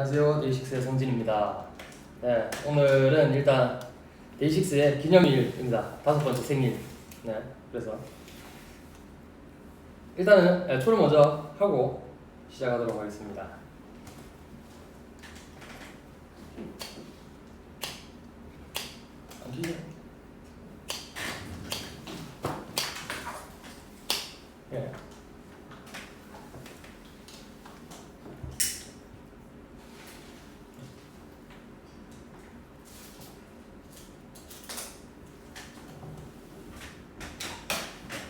안녕하세요. 데이식스의 성진입니다. 네, 오늘은 일단 데이식스의 기념일입니다. 5번째 생일. 네, 그래서 일단은 초를 먼저 하고 시작하도록 하겠습니다. 안 키죠? 예.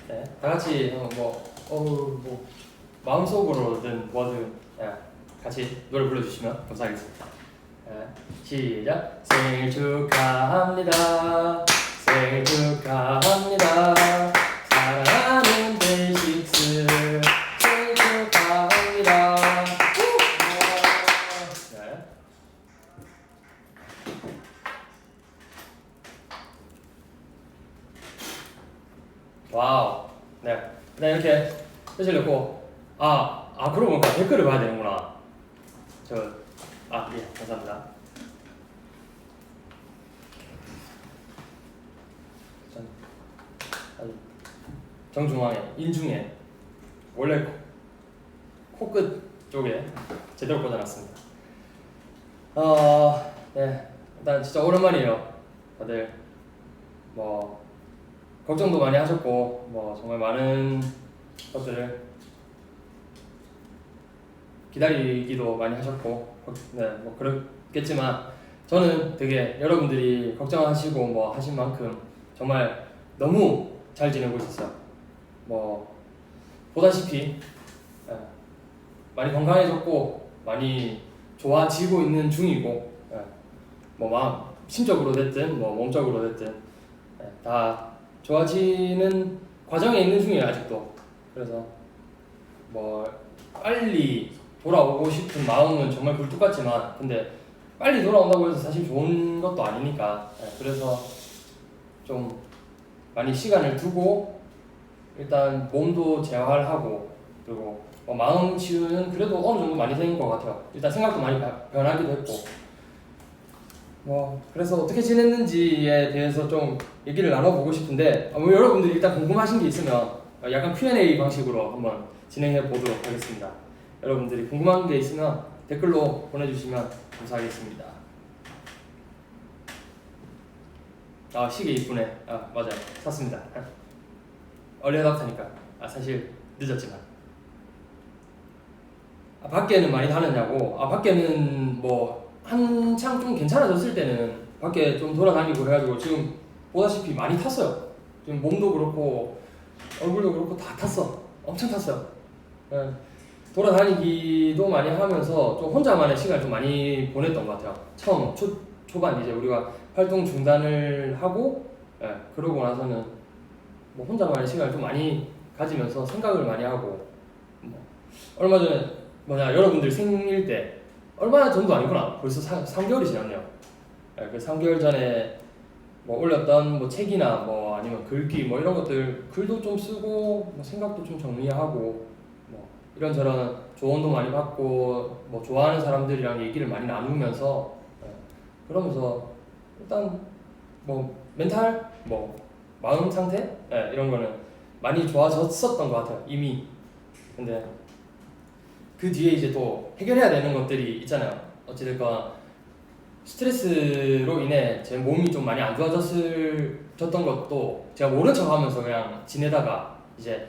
네, 다 같이 뭐 마음속으로든 뭐든 같이 노래 불러주시면 감사하겠습니다. 시작. 생일 축하합니다. 생일 축하합니다. 사랑하는 데이식스 생일 축하합니다. 네. 와우. 네. 네, 이렇게 표시를 넣고 그러고 보니까 댓글을 봐야 되는구나. 예, 감사합니다. 정중앙에, 인중에, 원래 코끝 쪽에 제대로 꽂아놨습니다. 네. 일단 진짜 오랜만이에요. 다들 뭐 걱정도 많이 하셨고 뭐 정말 많은 것들을 기다리기도 많이 하셨고 뭐 그렇겠지만 저는 되게 여러분들이 걱정하시고 뭐 하신 만큼 정말 너무 잘 지내고 있었어요. 뭐 보다시피 많이 건강해졌고 많이 좋아지고 있는 중이고 뭐 심적으로 됐든 뭐 몸적으로 됐든 다 좋아지는 과정에 있는 중이에요 아직도. 그래서 뭐 빨리 돌아오고 싶은 마음은 정말 굴뚝같지만 근데 빨리 돌아온다고 해서 사실 좋은 것도 아니니까 그래서 좀 많이 시간을 두고 일단 몸도 재활하고 그리고 마음 치유는 그래도 어느 정도 많이 된 것 같아요. 일단 생각도 많이 변하기도 했고 뭐 그래서 어떻게 지냈는지에 대해서 좀 얘기를 나눠보고 싶은데 뭐 여러분들이 일단 궁금하신 게 있으면 약간 Q&A 방식으로 한번 진행해 보도록 하겠습니다. 여러분들이 궁금한 게 있으면 댓글로 보내주시면 감사하겠습니다. 시계 이쁘네. 맞아요. 샀습니다. 얼리어답터니까 사실 늦었지만 밖에는 많이 다녔냐고. 밖에는 뭐 한창 좀 괜찮아졌을 때는 밖에 좀 돌아다니고 해가지고 지금 보다시피 많이 탔어요. 지금 몸도 그렇고 얼굴도 그렇고 다 탔어. 엄청 탔어요. 돌아다니기도 많이 하면서 좀 혼자만의 시간을 좀 많이 보냈던 것 같아요. 처음 초반 이제 우리가 활동 중단을 하고 그러고 나서는 뭐 혼자만의 시간을 좀 많이 가지면서 생각을 많이 하고 얼마 전에 여러분들 생일 때 얼마 전도 아니구나. 벌써 3개월이 지났네요. 그 3개월 전에 뭐 올렸던 뭐 책이나 뭐 아니면 글귀 뭐 이런 것들 글도 좀 쓰고 뭐 생각도 좀 정리하고 뭐 이런저런 조언도 많이 받고 뭐 좋아하는 사람들이랑 얘기를 많이 나누면서 그러면서 일단 뭐 멘탈 뭐 마음 상태 이런 거는 많이 좋아졌었던 것 같아요 이미. 근데 그 뒤에 이제 또 해결해야 되는 것들이 있잖아요. 어찌됐건 스트레스로 인해 제 몸이 좀 많이 안 좋아졌던 것도 제가 모른 척하면서 그냥 지내다가 이제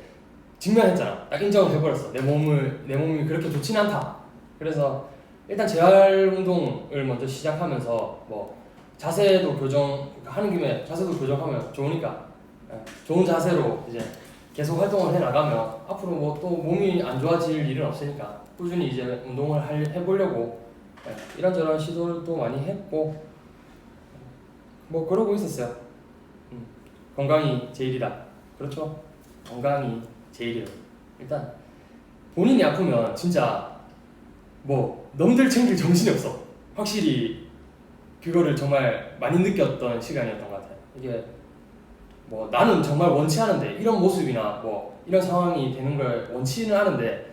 직면했잖아. 딱 인정을 해버렸어. 내 몸이 그렇게 좋지는 않다. 그래서 일단 재활 운동을 먼저 시작하면서 뭐 자세도 교정하는 김에 자세도 교정하면 좋으니까 좋은 자세로 이제 계속 활동을 해 나가면 앞으로 뭐 또 몸이 안 좋아질 일은 없으니까 꾸준히 이제 운동을 해보려고 이런저런 시도도 많이 했고 뭐 그러고 있었어요. 건강이 제일이다. 그렇죠? 건강이 제일이에요. 일단 본인이 아프면 진짜 뭐 남들 챙길 정신이 없어. 확실히 그거를 정말 많이 느꼈던 시간이었던 것 같아요. 이게 뭐 나는 정말 원치 않은데 이런 모습이나 뭐 이런 상황이 되는 걸 원치는 않은데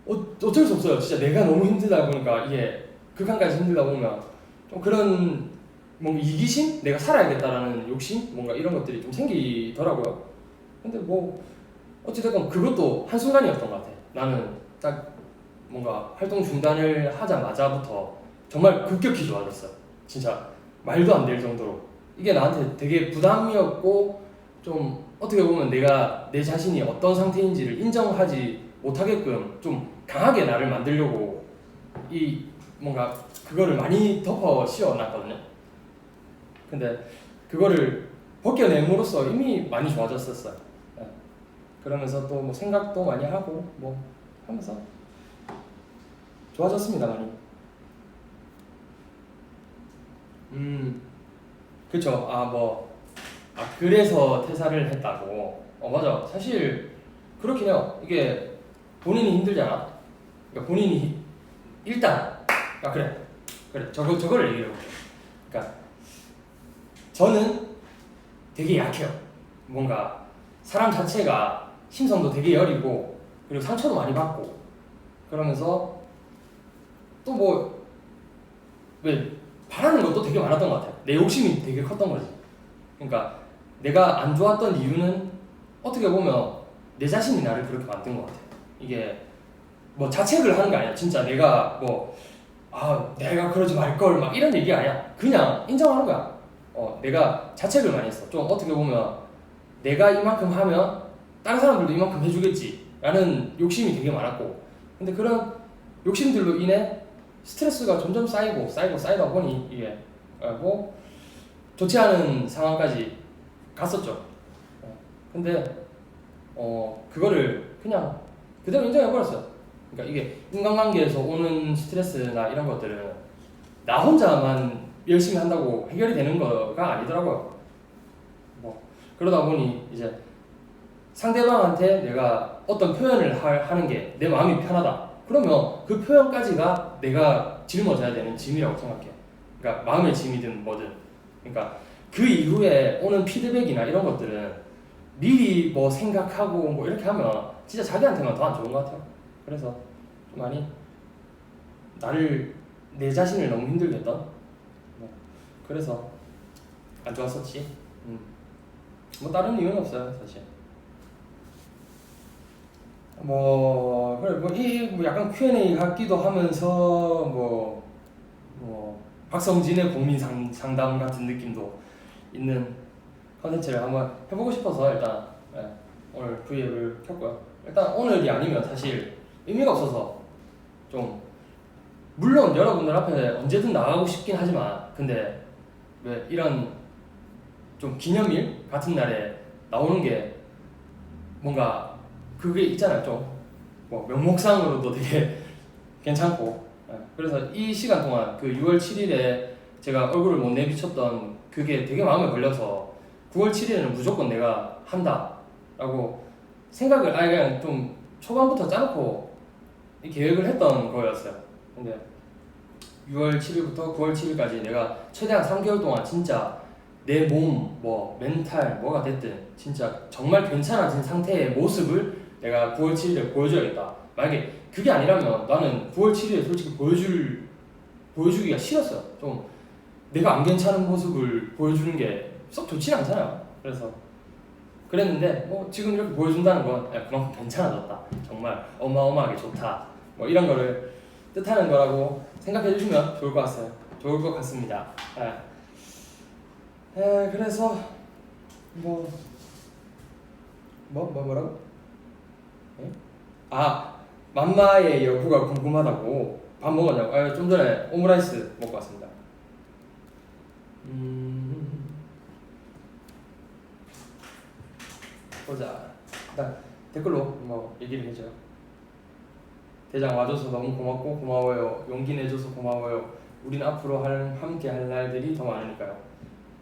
어쩔 수 없어요. 진짜 내가 너무 힘들다 보니까 이게 극한까지 힘들다 보면 좀 그런 뭔가 이기심? 내가 살아야겠다라는 욕심? 뭔가 이런 것들이 좀 생기더라고요. 근데 뭐 어찌됐건 그것도 한순간이었던 것 같아. 나는 딱 뭔가 활동 중단을 하자마자부터 정말 급격히 좋아졌어. 진짜 말도 안 될 정도로. 이게 나한테 되게 부담이었고 좀 어떻게 보면 내가 내 자신이 어떤 상태인지를 인정하지 못하게끔 좀 강하게 나를 만들려고 이 뭔가 그거를 많이 덮어 씌워놨거든요. 근데 그거를 벗겨냄으로써 이미 많이 좋아졌었어요. 네. 그러면서 또 뭐 생각도 많이 하고 뭐 하면서 좋아졌습니다 많이. 그쵸. 그래서 퇴사를 했다고. 맞아. 사실 그렇긴 해요. 이게 본인이 힘들잖아. 그러니까 본인이 일단 그래 저거를 얘기해 볼게요. 그러니까 저는 되게 약해요. 뭔가 사람 자체가 심성도 되게 여리고 그리고 상처도 많이 받고 그러면서 또 뭐 왜 바라는 것도 되게 많았던 것 같아요. 내 욕심이 되게 컸던 거지. 그러니까 내가 안 좋았던 이유는 어떻게 보면 내 자신이 나를 그렇게 만든 것 같아요. 이게 뭐 자책을 하는 게 아니야. 진짜 내가 내가 그러지 말걸 막 이런 얘기 아니야. 그냥 인정하는 거야. 내가 자책을 많이 했어. 좀 어떻게 보면 내가 이만큼 하면 다른 사람들도 이만큼 해주겠지 라는 욕심이 되게 많았고, 근데 그런 욕심들로 인해 스트레스가 점점 쌓이다 보니 이게 뭐 좋지 않은 상황까지 갔었죠. 근데 그거를 그냥 그대로 인정해버렸어요. 그러니까 이게 인간관계에서 오는 스트레스나 이런 것들은 나 혼자만 열심히 한다고 해결이 되는 거가 아니더라고요. 뭐 그러다 보니 이제 상대방한테 내가 어떤 표현을 하는 게 내 마음이 편하다. 그러면 그 표현까지가 내가 짊어져야 되는 짐이라고 생각해. 그러니까 마음의 짐이든 뭐든. 그러니까 그 이후에 오는 피드백이나 이런 것들은 미리 뭐 생각하고 뭐 이렇게 하면 진짜 자기한테만 더 안 좋은 것 같아요. 그래서 좀 많이 내 자신을 너무 힘들게 했던, 그래서 안 좋았었지. 뭐 다른 이유는 없어요 사실. 뭐 약간 Q&A 같기도 하면서 뭐 박성진의 고민 상담 같은 느낌도 있는 컨텐츠를 한번 해보고 싶어서 일단 오늘 V앱을 켰고요. 일단 오늘이 아니면 사실 의미가 없어서 좀, 물론 여러분들 앞에 언제든 나가고 싶긴 하지만 근데 왜 이런 좀 기념일 같은 날에 나오는 게 뭔가 그게 있잖아요. 좀 뭐 명목상으로도 되게 괜찮고, 그래서 이 시간 동안 그 6월 7일에 제가 얼굴을 못 내비쳤던 그게 되게 마음에 걸려서 9월 7일에는 무조건 내가 한다 라고 생각을 그냥 좀 초반부터 짜놓고 이 계획을 했던 거였어요. 근데 6월 7일부터 9월 7일까지 내가 최대한 3개월 동안 진짜 내 몸, 뭐 멘탈, 뭐가 됐든 진짜 정말 괜찮아진 상태의 모습을 내가 9월 7일에 보여줘야겠다. 만약에 그게 아니라면 나는 9월 7일에 솔직히 보여주기가 싫었어요. 좀 내가 안 괜찮은 모습을 보여주는 게 썩 좋지는 않잖아요. 그래서 그랬는데 뭐 지금 이렇게 보여준다는 건 그만큼 괜찮아졌다. 정말 어마어마하게 좋다. 뭐 이런 거를 뜻하는 거라고 생각해 주시면 좋을 것 같습니다. 그래서 뭐라고? 맘마의 여부가 궁금하다고 밥 먹었냐고. 좀 전에 오므라이스 먹고 왔습니다. 보자. 일단 댓글로 뭐 얘기를 해줘요. 대장 와줘서 너무 고맙고 고마워요. 용기 내줘서 고마워요. 우린 앞으로 함께 할 날들이 더 많으니까요.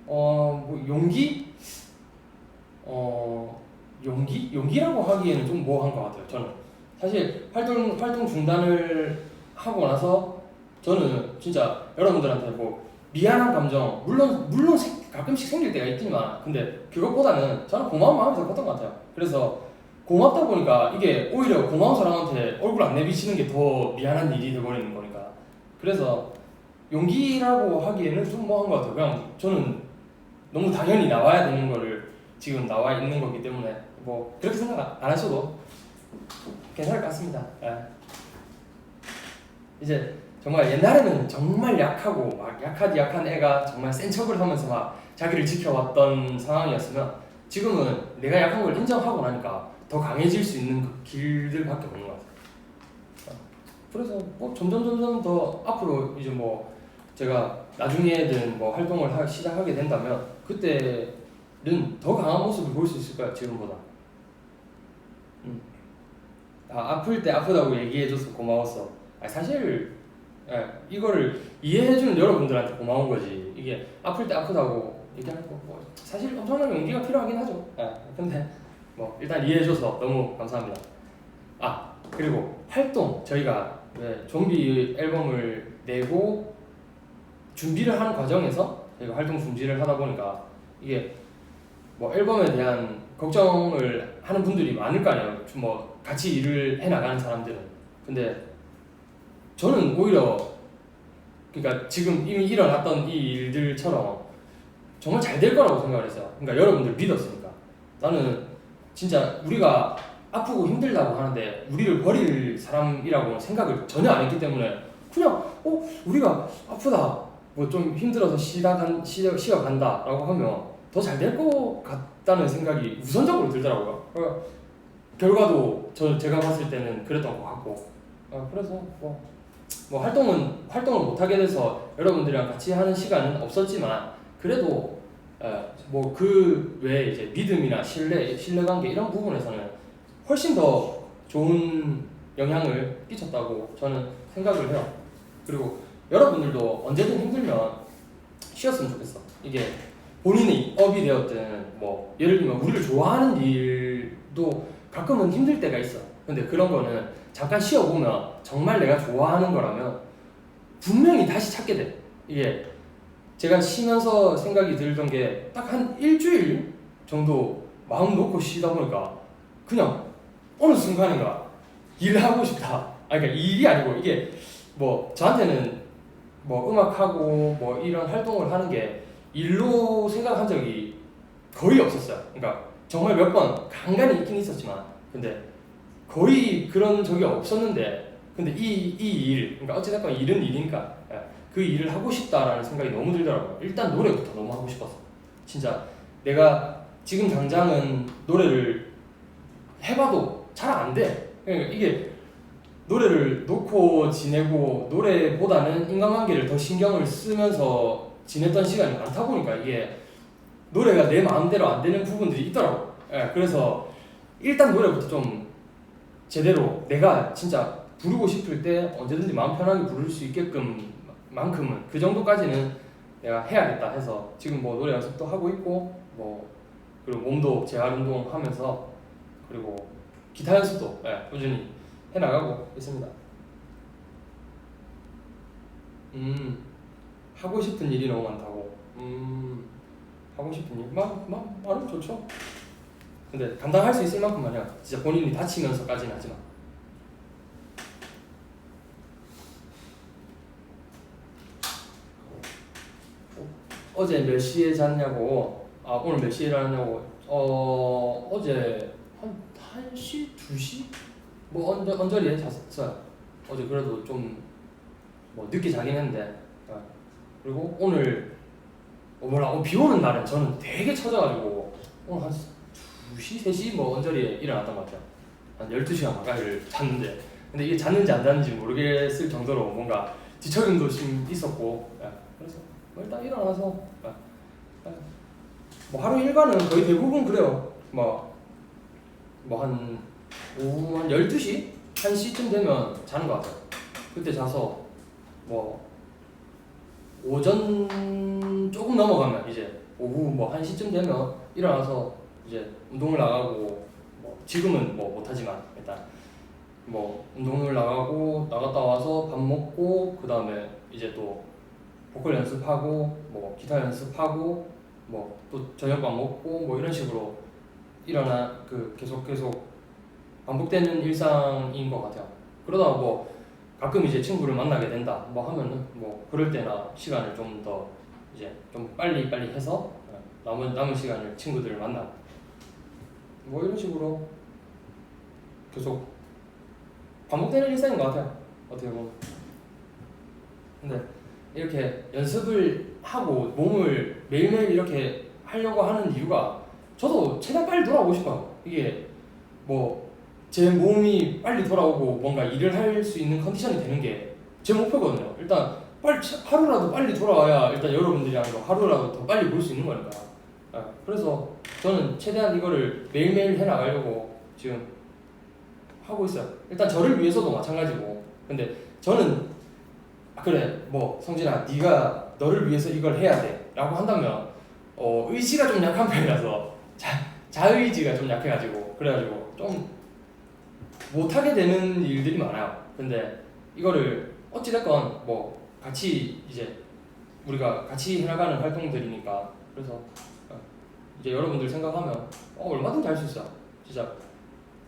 뭐 용기라고 하기에는 좀 뭐한 것 같아요. 저는 사실 활동 중단을 하고 나서 저는 진짜 여러분들한테 뭐 미안한 감정 물론 가끔씩 생길 때가 있지만 근데 그것보다는 저는 고마운 마음이 더 컸던 것 같아요. 그래서 고맙다 보니까 이게 오히려 고마운 사람한테 얼굴 안 내비치는 게 더 미안한 일이 돼버리는 거니까. 그래서 용기라고 하기에는 좀 뭐한 것 같아요. 그냥 저는 너무 당연히 나와야 되는 거를 지금 나와 있는 거기 때문에 뭐 그렇게 생각 안 하셔도 괜찮을 것 같습니다. 예. 이제 정말 옛날에는 정말 약하고 막 약한 애가 정말 센 척을 하면서 막 자기를 지켜왔던 상황이었으면 지금은 내가 약한 걸 인정하고 나니까 더 강해질 수 있는 그 길들밖에 없는 것 같아요. 그래서 뭐 점점 더 앞으로 이제 뭐 제가 나중에든 뭐 활동을 시작하게 된다면 그때는 더 강한 모습을 볼 수 있을 거야 지금보다. 아플 때 아프다고 얘기해줘서 고마웠어. 사실 이거를 이해해주는 여러분들한테 고마운 거지. 이게 아플 때 아프다고 얘기할 거 뭐 사실 엄청난 용기가 필요하긴 하죠. 근데 뭐 일단 이해해줘서 너무 감사합니다. 그리고 활동 저희가 좀비 앨범을 내고 준비를 하는 과정에서 저희가 활동 중지를 하다 보니까 이게 뭐 앨범에 대한 걱정을 하는 분들이 많을 거 아니에요. 뭐 같이 일을 해 나가는 사람들은. 근데 저는 오히려 그러니까 지금 이미 일어났던 이 일들처럼 정말 잘 될 거라고 생각을 했어요. 그러니까 여러분들 믿었으니까. 나는 진짜 우리가 아프고 힘들다고 하는데 우리를 버릴 사람이라고 생각을 전혀 안 했기 때문에 그냥 우리가 아프다 뭐 좀 힘들어서 쉬어간다 라고 하면 더 잘 될 것 같다는 생각이 우선적으로 들더라고요. 결과도 제가 봤을 때는 그랬던 것 같고 그래서 뭐 활동을 못하게 돼서 여러분들이랑 같이 하는 시간은 없었지만 그래도 뭐 그 외에 이제 믿음이나 신뢰관계 이런 부분에서는 훨씬 더 좋은 영향을 끼쳤다고 저는 생각을 해요. 그리고 여러분들도 언제든 힘들면 쉬었으면 좋겠어. 이게 본인의 업이 되었든 뭐 예를 들면 우리를 좋아하는 일도 가끔은 힘들 때가 있어. 근데 그런 거는 잠깐 쉬어보면 정말 내가 좋아하는 거라면 분명히 다시 찾게 돼. 이게 제가 쉬면서 생각이 들던 게 딱 한 일주일 정도 마음 놓고 쉬다 보니까 그냥 어느 순간인가 일을 하고 싶다. 그러니까 일이 아니고 이게 뭐 저한테는 뭐 음악하고 뭐 이런 활동을 하는 게 일로 생각한 적이 거의 없었어요. 그러니까 정말 몇 번 간간히 있긴 있었지만 근데 거의 그런 적이 없었는데 근데 이 일, 그러니까 어찌됐건 일은 일이니까 그 일을 하고 싶다라는 생각이 너무 들더라고요. 일단 노래부터 너무 하고 싶었어. 진짜 내가 지금 당장은 노래를 해봐도 잘 안 돼. 그러니까 이게 노래를 놓고 지내고 노래보다는 인간관계를 더 신경을 쓰면서 지냈던 시간이 많다 보니까 이게 노래가 내 마음대로 안 되는 부분들이 있더라고. 그래서 일단 노래부터 좀 제대로 내가 진짜 부르고 싶을 때 언제든지 마음 편하게 부를 수 있게끔 만큼은 그 정도까지는 내가 해야겠다 해서 지금 뭐 노래 연습도 하고 있고 뭐 그리고 몸도 재활 운동하면서 그리고 기타 연습도 꾸준히 해나가고 있습니다. 하고 싶은 일이 너무 많다고. 하고 싶은 일 말은 좋죠. 근데 감당할 수 있을 만큼만 해요. 진짜 본인이 다치면서까지는 하지만. 어제 몇 시에 잤냐고. 오늘 몇 시에 일어났냐고. 어제 한 1시, 2시? 뭐 언저리에 잤어요. 어제 그래도 좀 뭐 늦게 자긴 했는데. 그리고 오늘 비 오는 날은 저는 되게 찾아가지고 오늘 한 2시, 3시 뭐 언저리에 일어났던 것 같아요. 한 12시간 가까이를 잤는데 근데 이게 잤는지 안 잤는지 모르겠을 정도로 뭔가 뒤척임도 좀 있었고 그래서 일단 일어나서 뭐 하루 일과는 거의 대부분 그래요. 뭐 한 오후 한 12시? 1시쯤 되면 자는 것 같아요. 그때 자서 뭐 오전 조금 넘어가면 이제 오후 뭐 1시쯤 되면 일어나서 이제 운동을 나가고 뭐 지금은 뭐 못하지만 일단 뭐 운동을 나갔다 와서 밥 먹고 그 다음에 이제 또 보컬 연습하고 뭐 기타 연습하고 뭐 또 저녁밥 먹고 뭐 이런 식으로 계속 반복되는 일상인 것 같아요. 그러다 뭐 가끔 이제 친구를 만나게 된다 뭐 하면은 뭐 그럴 때나 시간을 좀 더 이제 좀 빨리 해서 남은 시간을 친구들을 만나 뭐 이런 식으로 계속 반복되는 일상인 것 같아요. 어떻게 보면. 근데 이렇게 연습을 하고 몸을 매일매일 이렇게 하려고 하는 이유가 저도 최대한 빨리 돌아오고 싶어요. 이게 뭐 제 몸이 빨리 돌아오고 뭔가 일을 할 수 있는 컨디션이 되는 게 제 목표거든요. 일단 빨리 하루라도 빨리 돌아와야 일단 여러분들이랑 하루라도 더 빨리 볼 수 있는 거니까. 그래서 저는 최대한 이거를 매일매일 해나가려고 지금 하고 있어요. 일단 저를 위해서도 마찬가지고. 근데 저는 그래 뭐 성진아 네가 너를 위해서 이걸 해야 돼 라고 한다면 의지가 좀 약한 편이라서 자의지가 좀 약해가지고 그래가지고 좀 못하게 되는 일들이 많아요. 근데 이거를 어찌됐건 뭐 같이 이제 우리가 같이 해나가는 활동들이니까 그래서 이제 여러분들 생각하면 얼마든지 할 수 있어. 진짜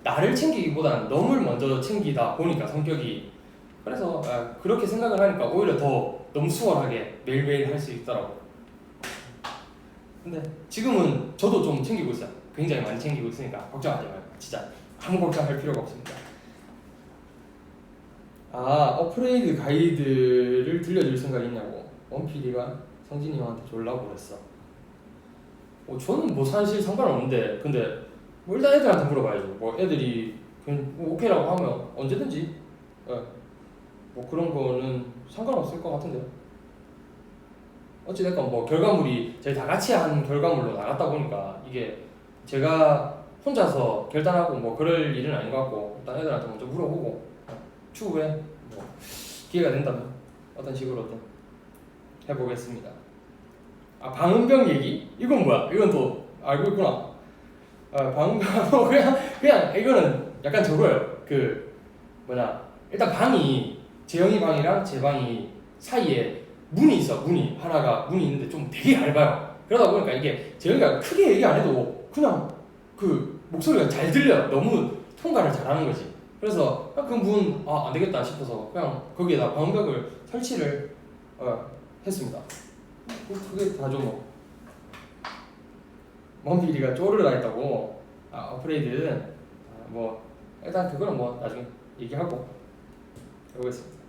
나를 챙기기보다는 너를 먼저 챙기다 보니까 성격이 그래서 그렇게 생각을 하니까 오히려 더 너무 수월하게 매일매일 할 수 있더라고. 근데 지금은 저도 좀 챙기고 있어요. 굉장히 많이 챙기고 있으니까 걱정하지 말고 진짜 아무 걱정할 필요가 없습니다. 어프레이드 가이드를 들려줄 생각이 있냐고 원PD가 성진이 형한테 졸라고 그랬어. 저는 뭐 사실 상관없는데 근데 뭐 일단 애들한테 물어봐야죠. 뭐 애들이 그냥 뭐 오케이라고 하면 언제든지 뭐 그런 거는 상관없을 것 같은데요. 어찌됐건 뭐 결과물이 저희 다 같이 한 결과물로 나갔다 보니까 이게 제가 혼자서 결단하고 뭐 그럴 일은 아닌 것 같고 일단 애들한테 먼저 물어보고 추후에 뭐 기회가 된다면 어떤 식으로든 해보겠습니다. 방음병 얘기? 이건 뭐야? 이건 또 알고 있구나. 방음병 그냥 이거는 약간 저거예요. 그 뭐냐 일단 방이 재영이 방이랑 제 방이 사이에 문이 있어. 문이 있는데 좀 되게 얇아요. 그러다 보니까 이게 재영이가 크게 얘기 안 해도 그냥 그 목소리가 잘 들려요. 너무 통과를 잘하는 거지. 그래서 그 문 안 되겠다 싶어서 그냥 거기에다 방음벽을 설치를 했습니다. 그게 다죠 뭐. 원PD가 쪼르르 했다고. 어프레이드 뭐 일단 그거는 뭐 나중에 얘기하고 해보겠습니다.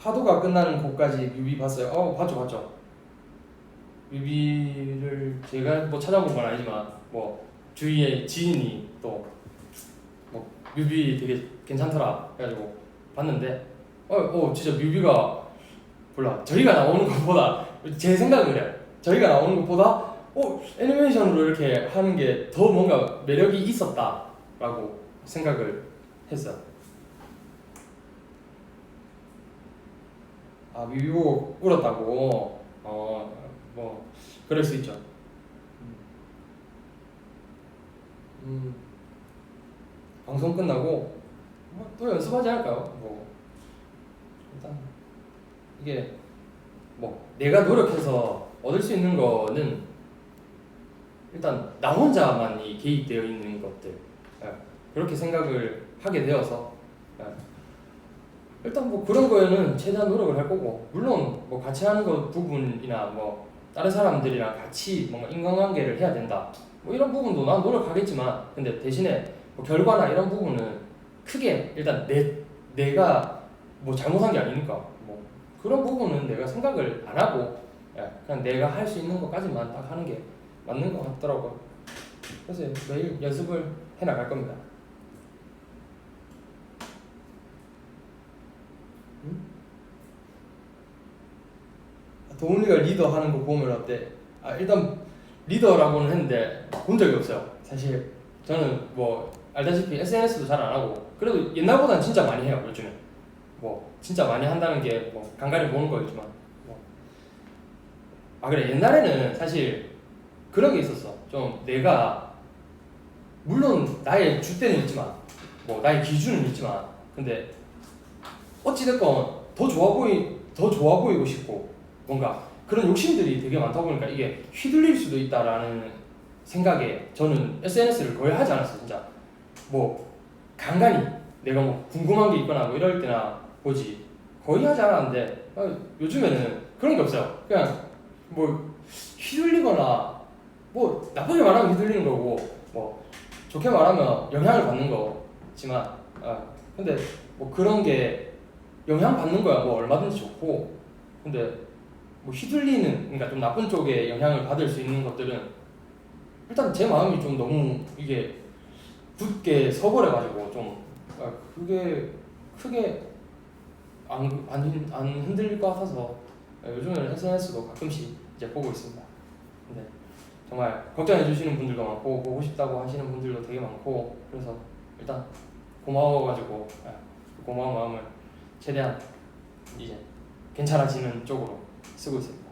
파도가 끝나는 곳까지 뮤비 봤어요? 봤죠. 뮤비를 제가 뭐 찾아본 건 아니지만 뭐 주위에 지인이 또 뭐 뮤비 되게 괜찮더라 해가지고 봤는데 진짜 뮤비가 몰라 저희가 나오는 것보다 제 생각은 그래요. 저희가 나오는 것보다 애니메이션으로 이렇게 하는 게 더 뭔가 매력이 있었다라고 생각을 했어요. 뮤비 보고 울었다고? 뭐 그럴 수 있죠. 방송 끝나고 또 연습하지 않을까요? 뭐 일단 이게 뭐 내가 노력해서 얻을 수 있는 거는 일단 나 혼자만이 개입되어 있는 것들 그렇게 생각을 하게 되어서 일단 뭐 그런 거에는 최대한 노력을 할 거고 물론 뭐 같이 하는 거 부분이나 뭐 다른 사람들이랑 같이 뭔가 인간관계를 해야 된다 뭐 이런 부분도 난 노력하겠지만 근데 대신에 뭐 결과나 이런 부분은 크게 일단 내가 뭐 잘못한 게 아니니까 뭐 그런 부분은 내가 생각을 안 하고 그냥 내가 할 수 있는 것까지만 딱 하는 게 맞는 것 같더라고요. 그래서 매일 연습을 해나갈 겁니다. 도훈이가 리더 하는 거 보면 어때? 일단 리더라고는 했는데 본 적이 없어요. 사실 저는 뭐 알다시피 SNS도 잘 안 하고 그래도 옛날보다는 진짜 많이 해요. 요즘에 뭐 진짜 많이 한다는 게 뭐 간간히 보는 거였지만 그래 옛날에는 사실 그런 게 있었어. 좀 내가 물론 나의 줏대는 있지만 뭐 나의 기준은 있지만 근데 어찌됐건 더 좋아 보이고 싶고 뭔가 그런 욕심들이 되게 많다 보니까 이게 휘둘릴 수도 있다라는 생각에 저는 SNS를 거의 하지 않았어요. 진짜 뭐 간간히 내가 뭐 궁금한 게 있거나 뭐 이럴 때나 보지 거의 하지 않았는데 요즘에는 그런 게 없어요. 그냥 뭐 휘둘리거나 뭐 나쁘게 말하면 휘둘리는 거고 뭐 좋게 말하면 영향을 받는 거지만 근데 뭐 그런 게 영향 받는 거야 뭐 얼마든지 좋고 근데 뭐 휘둘리는 그러니까 좀 나쁜 쪽에 영향을 받을 수 있는 것들은 일단 제 마음이 좀 너무 이게 굳게 서버려가지고 좀 그게 크게 안 흔들릴 것 같아서 요즘에는 SNS도 가끔씩 이제 보고 있습니다. 근데 정말 걱정해 주시는 분들도 많고 보고 싶다고 하시는 분들도 되게 많고 그래서 일단 고마워가지고 고마운 마음을 최대한 이제 괜찮아지는 쪽으로 쓰고 있습니다.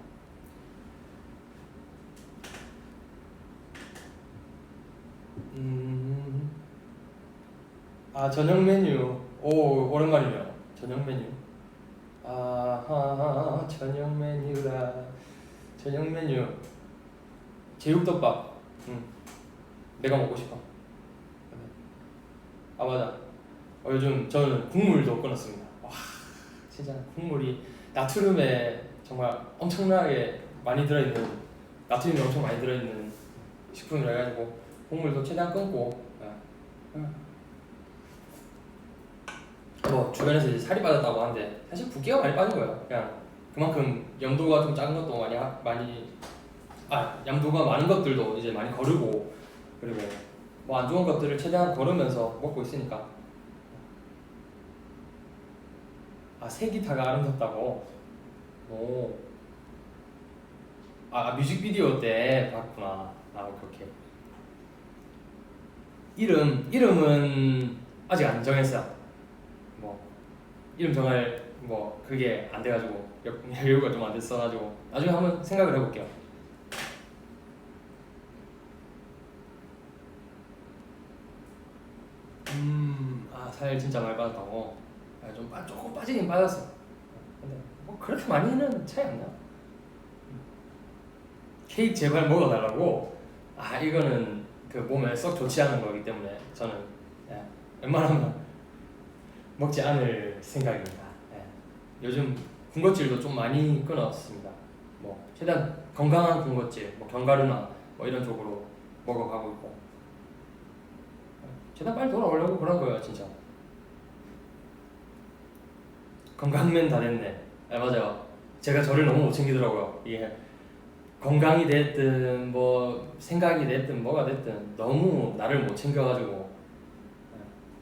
저녁 메뉴 오 오랜만이네요. 저녁 메뉴 저녁 메뉴라 저녁 메뉴 제육덮밥 내가 먹고 싶어. 맞아. 요즘 저는 국물도 끊었습니다. 와 진짜 국물이 나트륨에 정말 엄청나게 많이 들어있는 나트륨이 엄청 많이 들어있는 식품이라 해가지고 국물도 최대한 끊고 뭐 주변에서 이제 살이 빠졌다고 하는데 사실 붓기가 많이 빠진 거예요. 그냥 그만큼 염도가 좀 작은 것도 염도가 많은 것들도 이제 많이 거르고 그리고 뭐 안 좋은 것들을 최대한 거르면서 먹고 있으니까. 세기타가 아름답다고. 오. 뮤직비디오 때 봤구나. 그렇게. 이름은 아직 안 정했어요. 뭐 이름 정할 뭐 그게 안 돼가지고 여유가 좀 안 됐어가지고 나중에 한번 생각을 해볼게요. 살 진짜 많이 빠졌다고. 조금 빠지긴 빠졌어. 근데 뭐 그렇게 많이는 차이 안 나. 케이크 제발 먹어달라고. 이거는 그 몸에 썩 좋지 않은 거기 때문에 저는 웬만하면 먹지 않을 생각입니다. 요즘 군것질도 좀 많이 끊었습니다. 뭐 최대한 건강한 군것질, 뭐 견과류나 뭐 이런 쪽으로 먹어가고 있고. 최대한 빨리 돌아오려고 그런 거예요, 진짜. 건강면 다 됐네. 맞아요. 제가 저를 너무 못 챙기더라고요. 이게 건강이 됐든 뭐 생각이 됐든 뭐가 됐든 너무 나를 못 챙겨가지고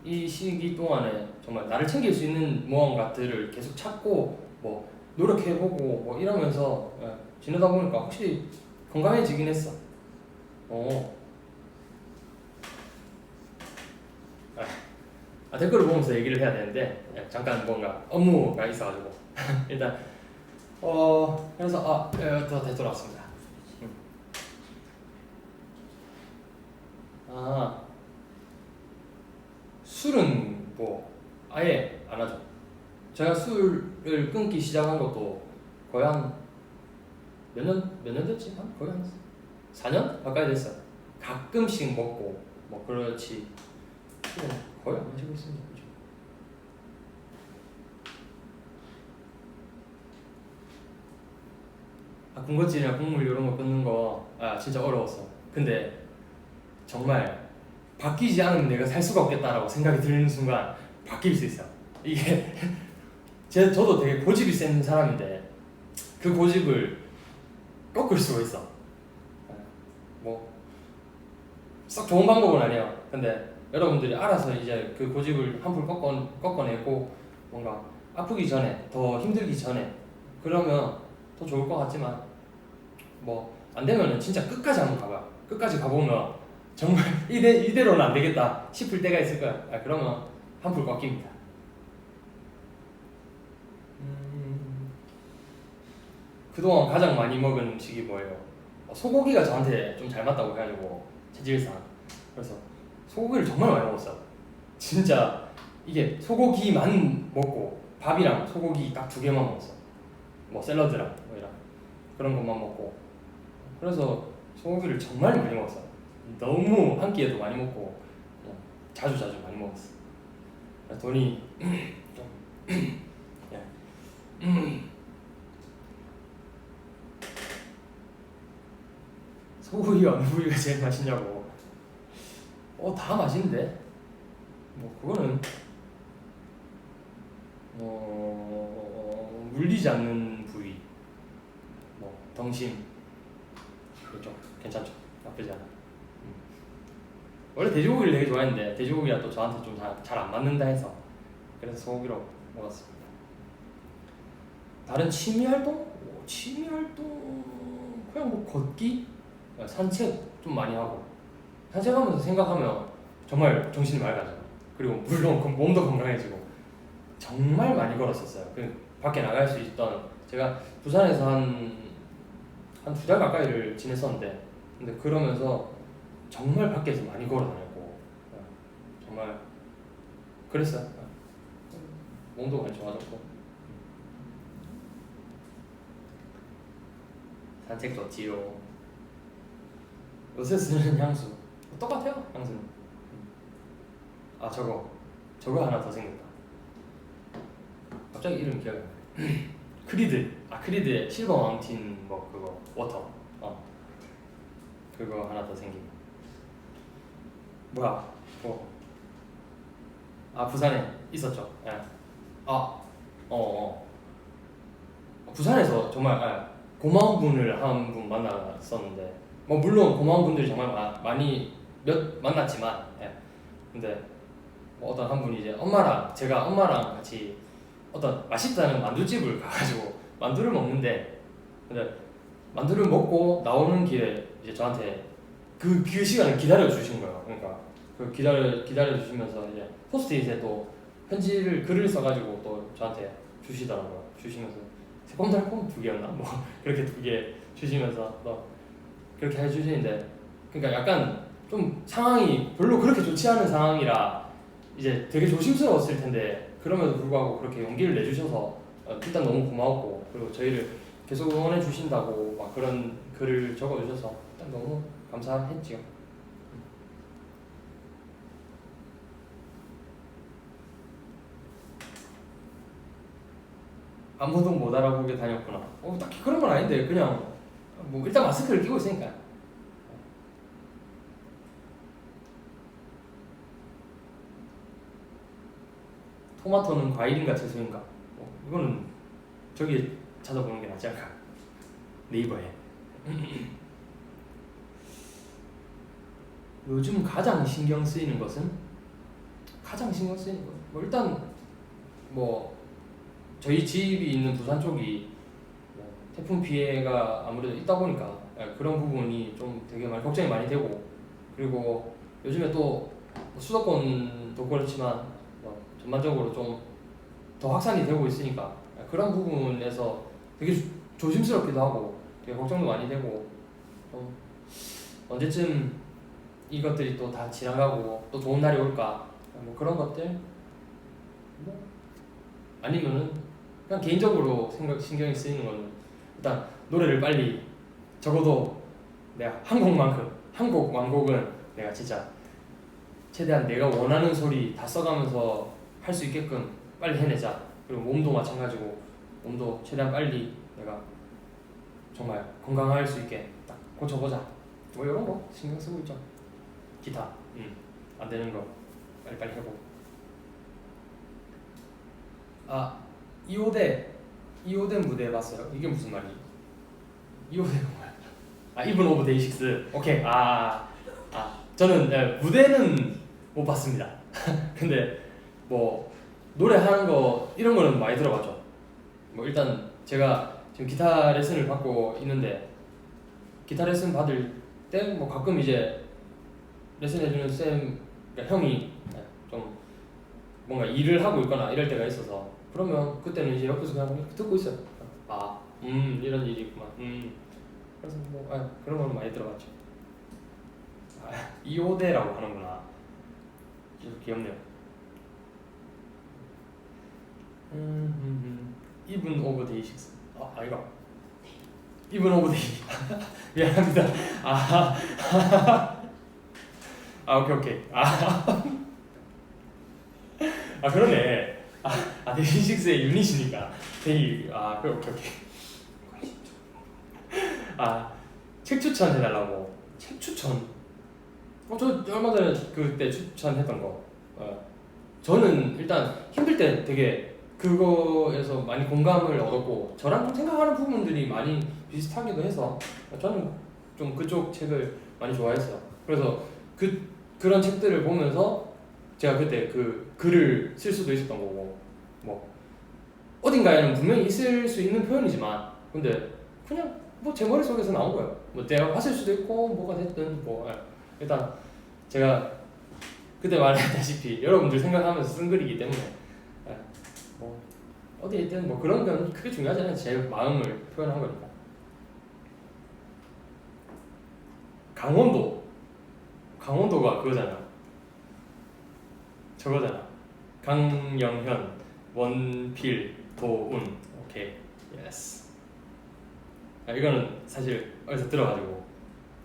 이 시기 동안에 정말 나를 챙길 수 있는 무언가들을 계속 찾고 뭐 노력해보고 뭐 이러면서 지내다 보니까 확실히 건강해지긴 했어. 댓글을 보면서 얘기를 해야 되는데 잠깐 뭔가 업무가 있어가지고 일단 그래서 더 되돌아왔습니다. 술은 뭐 아예 안 하죠. 제가 술을 끊기 시작한 것도 거의 한 몇 년 됐지? 거의 한 4년 가까이 됐어요. 가끔씩 먹고 뭐 그렇지 거의 안 마시고 있습니다. 그죠? 군것질이나 국물 이런 거 끊는 거 진짜 어려웠어. 근데 정말 바뀌지 않으면 내가 살 수가 없겠다라고 생각이 드는 순간 바뀔 수 있어요. 이게 저도 되게 고집이 센 사람인데 그 고집을 꺾을 수가 있어. 뭐 썩 좋은 방법은 아니에요. 근데 여러분들이 알아서 이제 그 고집을 한풀 꺾어내고 뭔가 아프기 전에 더 힘들기 전에 그러면 더 좋을 것 같지만 뭐 안 되면은 진짜 끝까지 한번 가봐요. 끝까지 가보면 정말 이대로는 안 되겠다 싶을 때가 있을 거야. 그러면 한풀 꺾입니다. 그동안 가장 많이 먹은 음식이 뭐예요? 소고기가 저한테 좀 잘 맞다고 해가지고 체질상 그래서 소고기를 정말 많이 먹었어요. 진짜 이게 소고기만 먹고 밥이랑 소고기 딱 2개만 먹었어. 뭐 샐러드랑 뭐 이런 그런 것만 먹고 그래서 소고기를 정말 많이 먹었어요. 너무 한 끼에도 많이 먹고 자주 많이 먹었어. 돈이 좀 예. 소고기 어느 부위가 제일 맛있냐고. 다 맛있는데 뭐 그거는 물리지 않는 부위, 뭐 덩심 그렇죠. 괜찮죠. 나쁘지 않아. 원래 돼지고기를 되게 좋아했는데 돼지고기가 또 저한테 좀 잘 안 맞는다 해서 그래서 소고기로 먹었습니다. 다른 취미 활동? 취미 활동 그냥 뭐 걷기, 산책 좀 많이 하고, 산책하면서 생각하면 정말 정신이 맑아져요. 그리고 물론 몸도 건강해지고. 정말 많이 걸었었어요. 밖에 나갈 수 있던, 제가 부산에서 한 2달 가까이를 지냈었는데, 근데 그러면서 정말 밖에서 많이 걸어 다녔고 정말 그랬어요. 몸도 많이 좋아졌고. 산책 좋지요. 요새 쓰는 향수 똑같아요. 향수는. 저거 하나 더 생겼다. 갑자기 이름 기억이 안 나네. 크리드의 실버 마운틴 뭐 그거 워터. 그거 하나 더 생긴. 뭐야? 부산에 있었죠. 예. 부산에서 정말 고마운 분을 한 분 만났었는데, 뭐 물론 고마운 분들이 정말 많이 만났지만, 예. 근데 뭐 어떤 한 분이 이제 제가 엄마랑 같이 어떤 맛있다는 만두집을 가가지고 만두를 먹는데, 근데 만두를 먹고 나오는 길에 이제 저한테 그 시간을 기다려 주신 거예요. 그러니까 그 기다려 주시면서 이제 포스트잇에 또 글을 써가지고 또 저한테 주시더라고요. 주시면서 새콤달콤 2개였나 뭐 그렇게 2개 주시면서 또 그렇게 해주시는데, 그러니까 약간 좀 상황이 별로 그렇게 좋지 않은 상황이라 이제 되게 조심스러웠을 텐데, 그럼에도 불구하고 그렇게 용기를 내주셔서 일단 너무 고마웠고, 그리고 저희를 계속 응원해 주신다고 막 그런 글을 적어주셔서 일단 너무 감사했지요. 아무도 못 알아보게 다녔구나. 딱히 그런 건 아닌데, 그냥 뭐 일단 마스크를 끼고 있으니까. 토마토는 과일인가 채소인가? 이거는 저기 찾아보는 게 낫지 않을까? 네이버에. 요즘 가장 신경 쓰이는 것은? 뭐 일단 뭐 저희 집이 있는 부산 쪽이 태풍 피해가 아무래도 있다 보니까 그런 부분이 좀 되게 많이 걱정이 많이 되고, 그리고 요즘에 또 수도권도 그렇지만 전반적으로 좀 더 확산이 되고 있으니까 그런 부분에서 되게 조심스럽기도 하고 되게 걱정도 많이 되고, 좀 언제쯤 이것들이 또 다 지나가고 또 좋은 날이 올까, 뭐 그런 것들, 뭐 아니면은 그냥 개인적으로 신경이 쓰이는 거는 일단 노래를 빨리, 적어도 내가 한 곡 완곡은 내가 진짜 최대한 내가 원하는 소리 다 써가면서 할 수 있게끔 빨리 해내자. 그리고 몸도 마찬가지고, 몸도 최대한 빨리 내가 정말 건강할 수 있게 딱 고쳐보자. 뭐 이런 거 신경 쓰고 있죠. 기타 안 되는 거 빨리 해보고. 이호대 무대 봤어요? 이게 무슨 말이지? 이호대가 뭐야? 이븐 오브 데이식스. 오케이. 저는 무대는 못 봤습니다. 근데 뭐 노래하는 거 이런 거는 많이 들어봤죠. 뭐 일단 제가 지금 기타 레슨을 받고 있는데, 기타 레슨 받을 때 뭐 가끔 이제 레슨 해주는 쌤, 그러니까 형이 좀 뭔가 일을 하고 있거나 이럴 때가 있어서, 그러면 그때는 이제 옆에서 그냥 이렇게 듣고 있어요. 이런 일이 있구만. 그래서 뭐 그런 거는 많이 들어봤죠. 이호대라고 하는구나. 귀엽네요. 이븐 오브 데이식스. 이거 이븐 오브 데이. 미안합니다. 오케이. 아 그러네. 데이식스의 유닛이니까 데이. 그래 오케이. 책 추천 해달라고. 책 추천. 저 얼마 전에 그때 추천했던 거. 저는 일단 힘들 때 되게 그거에서 많이 공감을 얻었고 저랑 좀 생각하는 부분들이 많이 비슷하기도 해서 저는 좀 그쪽 책을 많이 좋아했어요. 그래서 그런 책들을 보면서 제가 그때 그 글을 쓸 수도 있었던 거고 뭐 어딘가에는 분명히 있을 수 있는 표현이지만 근데 그냥 뭐 제 머릿속에서 나온 거예요. 뭐 내가 봤을 수도 있고 뭐가 됐든 뭐 일단 제가 그때 말했다시피 여러분들 생각하면서 쓴 글이기 때문에 뭐 어디에 있든 뭐 그런 건 크게 중요하지 않아요. 제 마음을 표현한 거니까. 강원도가 그거잖아. 저거잖아. 강영현, 원필, 도운. 오케이. 예스. 이거는 사실 어디서 들어가지고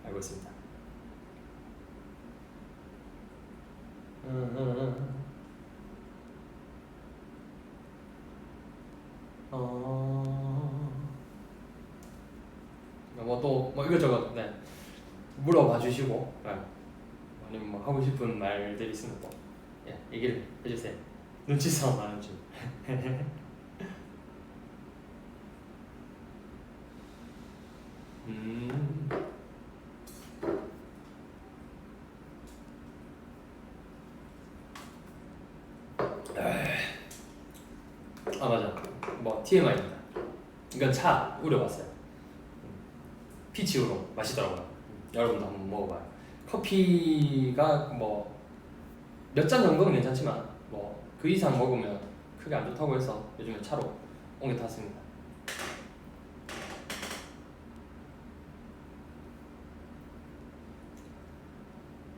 알고 있습니다. 뭐 이것저것 물어봐 주시고 아니면 뭐 하고 싶은 말들 있으면 또 얘기를 해주세요. 눈치 싸움 하는 중. 맞아. 뭐 TMI입니다. 이건 차 우려봤어요. 피치 우롱 맛있더라고요. 여러분도 한번 먹어봐요. 커피가 뭐 몇 잔 정도는 괜찮지만 뭐 그 이상 먹으면 크게 안 좋다고 해서 요즘에 차로 옮겨 탔습니다.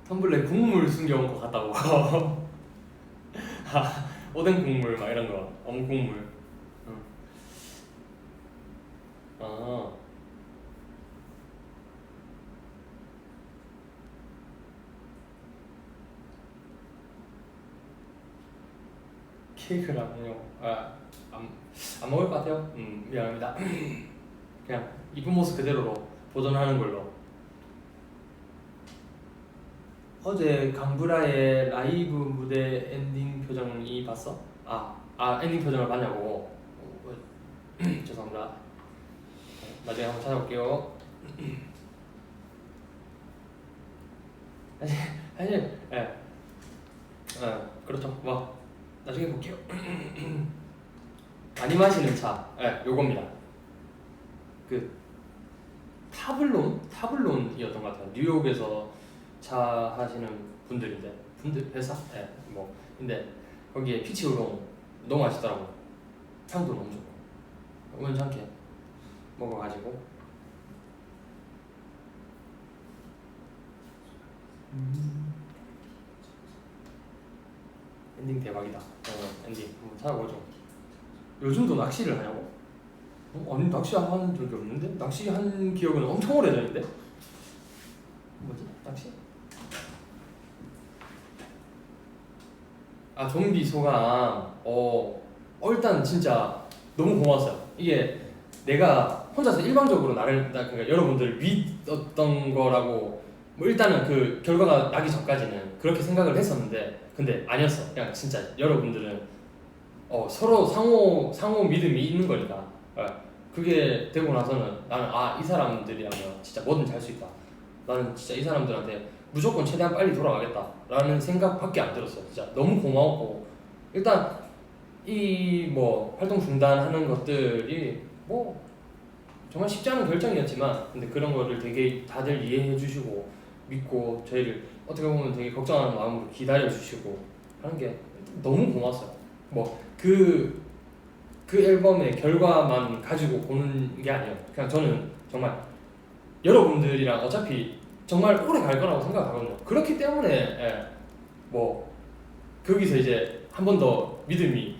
텀블러에 국물 숨겨온 것 같다고. 오뎅 국물 막 이런 거, 어묵 국물. 케이크랑요. 안 먹을 것 같아요. 미안합니다. 그냥 이쁜 모습 그대로로 보존하는 걸로. 어제 강브라의 라이브 무대 엔딩 표정이 봤어? 엔딩 표정을 봤냐고. 죄송합니다. 나중에 한번 찾아볼게요. 사실 그렇죠. 뭐 나중에 볼게요. 많이 마시는 차, 요겁니다. 그 타블론이었던 것 같아요. 뉴욕에서 차 하시는 분들 회사, 뭐 근데 거기에 피치 우롱 너무 맛있더라고. 향도 너무 좋고 우연찮게 먹어가지고 엔딩 대박이다. 엔딩 한번 찾아보죠. 요즘도 낚시를 하냐고? 아니 낚시하는 적이 없는데? 낚시한 기억은 엄청 오래전인데? 뭐지? 낚시? 좀비 소감. 일단 진짜 너무 고마웠어요. 이게 내가 혼자서 일방적으로 그러니까 여러분들을 믿었던 거라고 뭐 일단은 그 결과가 나기 전까지는 그렇게 생각을 했었는데 근데 아니었어. 그냥 진짜 여러분들은 서로 상호 믿음이 있는 거니까 그게 되고 나서는 나는 이 사람들이라면 진짜 뭐든 잘 수 있다. 나는 진짜 이 사람들한테 무조건 최대한 빨리 돌아가겠다 라는 생각밖에 안 들었어요. 진짜 너무 고마웠고 일단 이 뭐 활동 중단하는 것들이 뭐 정말 쉽지 않은 결정이었지만 근데 그런 거를 되게 다들 이해해 주시고 믿고 저희를 어떻게 보면 되게 걱정하는 마음으로 기다려 주시고 하는 게 너무 고마웠어요. 뭐 그 앨범의 결과만 가지고 보는 게 아니에요. 그냥 저는 정말 여러분들이랑 어차피 정말 오래 갈 거라고 생각하거든요. 그렇기 때문에 뭐 거기서 이제 한 번 더 믿음이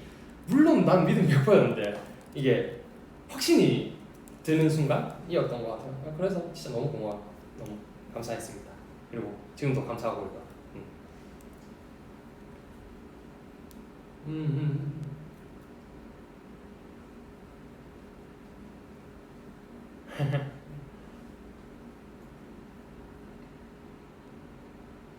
물론 난 믿음 100%였는데 이게 확신이 드는 순간이었던 것 같아요. 그래서 진짜 너무 고마워요. 너무 감사했습니다. 그리고 지금도 감사하고 있고요. 음.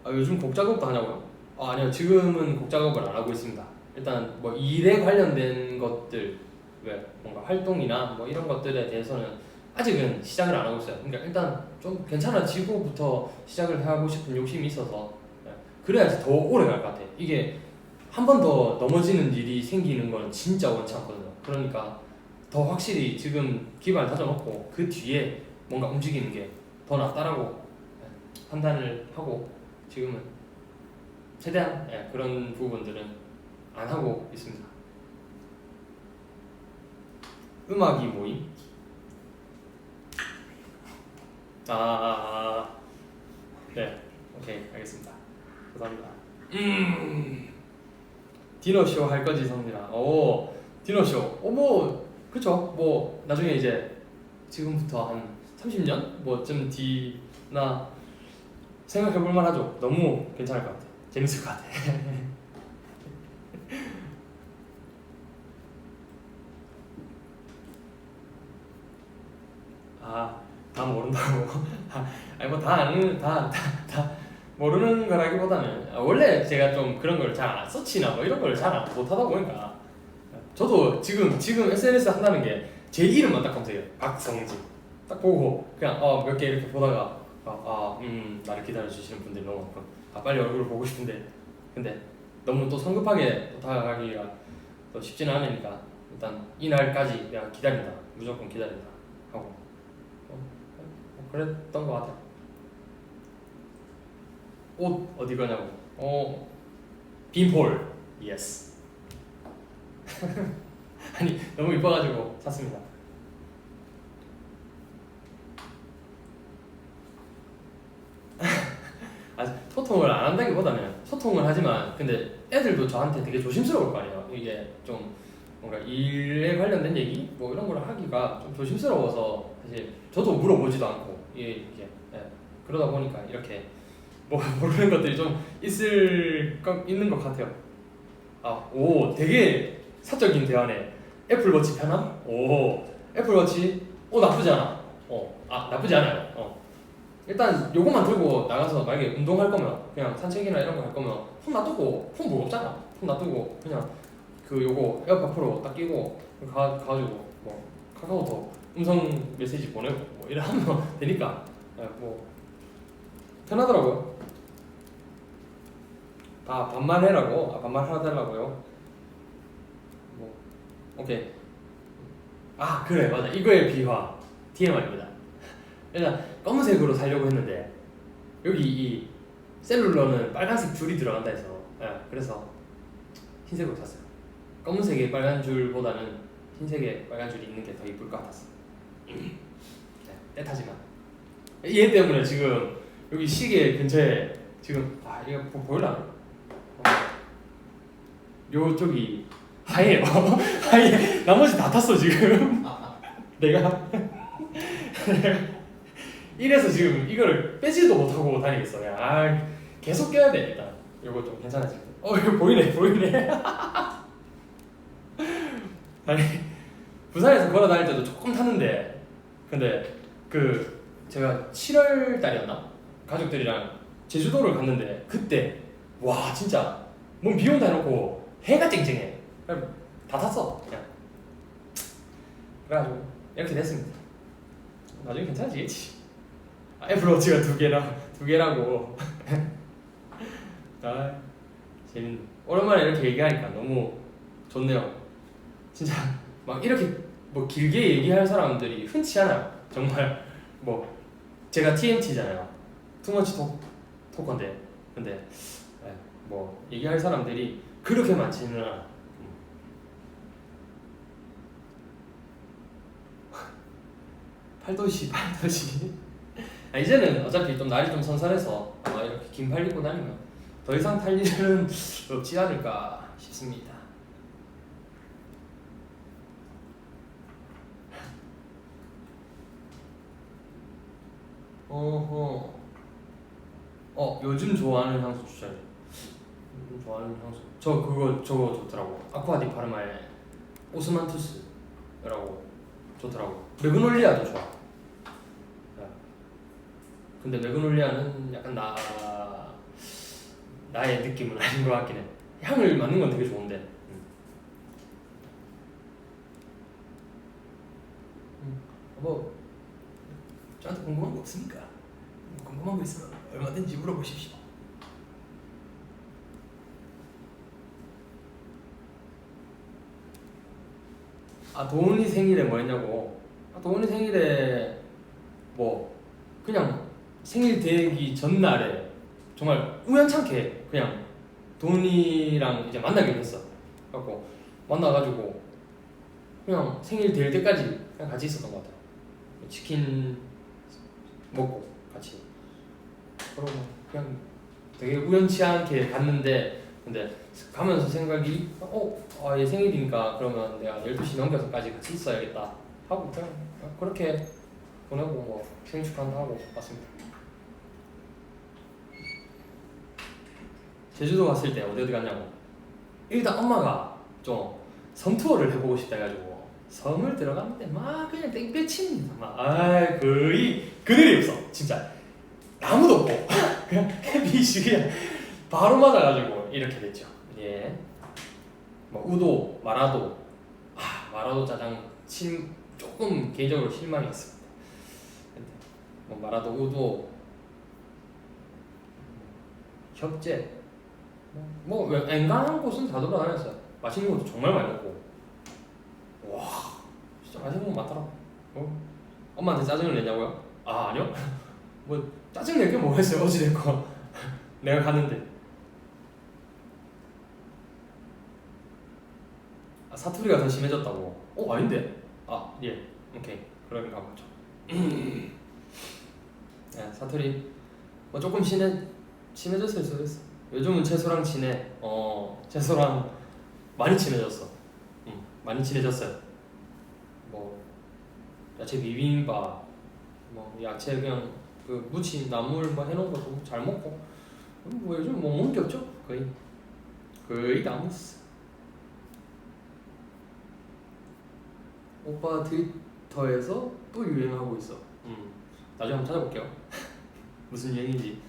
아, 요즘 곡 작업도 하냐고요? 아니요, 지금은 곡 작업을 안 하고 있습니다. 일단 뭐 일에 관련된 것들, 왜 뭔가 활동이나 뭐 이런 것들에 대해서는 아직은 시작을 안 하고 있어요. 그러니까 일단 좀 괜찮아지고부터 시작을 하고 싶은 욕심이 있어서, 예, 그래야지 더 오래 갈 것 같아. 이게 한 번 더 넘어지는 일이 생기는 건 진짜 원치 않거든요. 그러니까 더 확실히 지금 기반을 다져놓고 그 뒤에 뭔가 움직이는 게 더 낫다라고, 예, 판단을 하고 지금은 최대한, 예, 그런 부분들은 안 하고 있습니다. 음악이 모임? 네, 오케이, 알겠습니다. 감사합니다. 디너쇼 할 거지, 성민아. 오, 디너쇼. 뭐 그쵸. 뭐 나중에 이제 지금부터 한 30년 뭐쯤 뒤나 생각해볼 만하죠. 너무 괜찮을 것 같아. 재밌을 것 같아. 아, 다 모른다고. 아니 뭐 다 아는 다 모르는 거라기보다는, 원래 제가 좀 그런 걸 잘 안 서치나 뭐 이런 걸 잘 못하다 보니까, 저도 지금 SNS 한다는 게 제 이름만 딱 검색해요. 박성진 딱 보고 그냥 몇 개 이렇게 보다가 나를 기다려 주시는 분들이 너무 많고, 빨리 얼굴을 보고 싶은데, 근데 너무 또 성급하게 또 다가가기가 또 쉽지는 않으니까 일단 이날까지 내가 기다린다, 무조건 기다린다 하고, 그랬던 것 같아요. 옷 어디 가냐고. 빈폴. 예스. 아니 너무 이뻐가지고 샀습니다. 아, 소통을 안 한다기보다는 소통을 하지만, 근데 애들도 저한테 되게 조심스러울 거 아니에요. 이게 좀 뭔가 일에 관련된 얘기 뭐 이런 걸 하기가 좀 조심스러워서 사실 저도 물어보지도 않고, 이게, 예, 그러다 보니까 이렇게 뭐 모르는 것들이 좀 있는 것 같아요. 오, 되게 사적인 대화네. 애플워치 편함? 오, 애플워치? 나쁘지 않아. 나쁘지 않아요. 일단 요것만 들고 나가서 만약에 운동할 거면, 그냥 산책이나 이런 거 할 거면 폰 놔두고, 폰 무겁잖아. 폰 놔두고 그냥 그 요거 에어팟 프로 딱 끼고 가가지고 뭐 카카오톡 음성 메시지 보내고 뭐 이래 하면 되니까, 뭐 편하더라고요. 다 반말해라고? 반말 하나 달라고요? 뭐 오케이. 그래, 맞아. 이거의 비화 TMI입니다. 일단 검은색으로 살려고 했는데 여기 이 셀룰러는 빨간색 줄이 들어간다 해서, 그래서 흰색으로 샀어요. 검은색의 빨간 줄보다는 흰색의 빨간 줄이 있는 게 더 이쁠 것 같았어. 떼타지만 얘 때문에 지금 여기 시계 근처에 지금, 이거 보일라? 요쪽이 하얘요. 하얘. 나머지 다 탔어 지금. 내가 이래서 지금 이거를 빼지도 못하고 다니겠어. 그냥 계속 껴야 돼. 일단 이거 좀 괜찮아지. 이거 보이네. 아니, 부산에서 걸어 다닐 때도 조금 탔는데, 근데 그 제가 7월 달이었나 가족들이랑 제주도를 갔는데, 그때 와 진짜 뭔 비 온다 해놓고 해가 쨍쨍해. 그냥 다 탔어 그냥. 그래가지고 이렇게 됐습니다. 나중에 괜찮아지겠지. 애플워치가 두 개라고. 재밌네. 오랜만에 이렇게 얘기하니까 너무 좋네요. 진짜 막 이렇게 뭐 길게 얘기할 사람들이 흔치 않아요. 정말. 뭐 제가 TMT잖아요. 투머치 토커인데, 근데, 뭐 얘기할 사람들이 그렇게 많지는 않아. 팔도시. 이제는 어차피 좀 날이 좀 선선해서 아마 이렇게 긴팔 입고 다니면 더 이상 탈 일은 없지 않을까 싶습니다. 요즘 좋아하는 향수 추천해. 요즘 좋아하는 향수. 저거 좋더라고. 아쿠아디 파르마의 오스만투스라고 좋더라고. 매그놀리아도 좋아. 근데 매그놀리아는 약간 나의 느낌은 아닌 것 같긴 해. 향을 맡는 건 되게 좋은데. 뭐 저한테 궁금한 거 없습니까? 궁금한 거 있으면 얼마든지 물어보십시오. 도훈이 생일에 뭐 했냐고. 도훈이 생일에 뭐 그냥 생일 되기 전날에 정말 우연찮게 그냥 도훈이랑 이제 만나기로 했어. 그래갖고 만나가지고 그냥 생일 될 때까지 그냥 같이 있었던 것 같아. 치킨 먹고 같이. 그러고 그냥 되게 우연치 않게 갔는데, 근데 가면서 생각이 얘 생일이니까 그러면 내가 12시 넘겨서까지 같이 있어야겠다 하고 그냥 그렇게 보내고 뭐 생일 축하한다 하고 왔습니다. 제주도 갔을 때 어디 갔냐고. 일단 엄마가 좀 섬 투어를 해보고 싶다 해가지고 섬을 들어갔는데 막 그냥 땡볕입니다. 막 거의 그늘이 없어. 진짜 나무도 없고 그냥 햇빛이 그냥 바로 맞아가지고 이렇게 됐죠. 예. 뭐 우도, 마라도 짜장 조금 개인적으로 실망했습니다. 뭐 마라도, 우도, 협재, 뭐 엔간한 곳은 다 돌아다녔어요. 맛있는 것도 정말 많이 먹고. 와, 진짜 맛있는 거 많더라. 엄마한테 짜증을 냈냐고요? 아니요. 뭐 짜증 낼 게 뭐가 있어요. 어찌됐건 내가 갔는데. 사투리가 더 심해졌다고. 아닌데? 예. 오케이. 그런가 보죠. 사투리 뭐 조금 심해졌을 수도 있어. 요즘은 채소랑 친해. 채소랑 많이 친해졌어. 많이 친해졌어요. 뭐 야채 비빔밥, 뭐 야채 그냥 그 무침, 나물 뭐 해놓은 것도 잘 먹고. 뭐 요즘 뭐 먹는 게 없죠? 거의 다 먹었어. 오빠 트위터에서 또 유행하고 있어. 나중에 한번 찾아볼게요. 무슨 유행인지.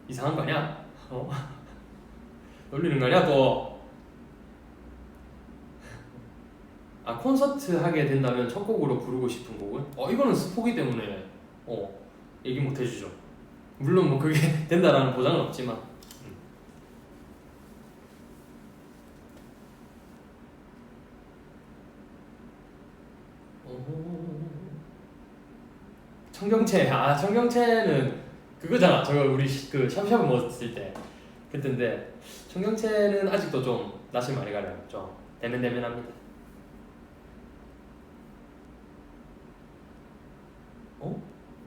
이상한 거 아니야? 놀리는 거 아니야 또? 콘서트 하게 된다면 첫 곡으로 부르고 싶은 곡은? 이거는 스포기 때문에 얘기 못 해주죠. 물론 뭐 그게 된다라는 보장은 없지만. 청경채는 그거잖아. 저거 우리 그 샵샵 먹었을 때 그때인데, 청경채는 아직도 좀 낯을 많이 가려요. 좀 대면대면합니다.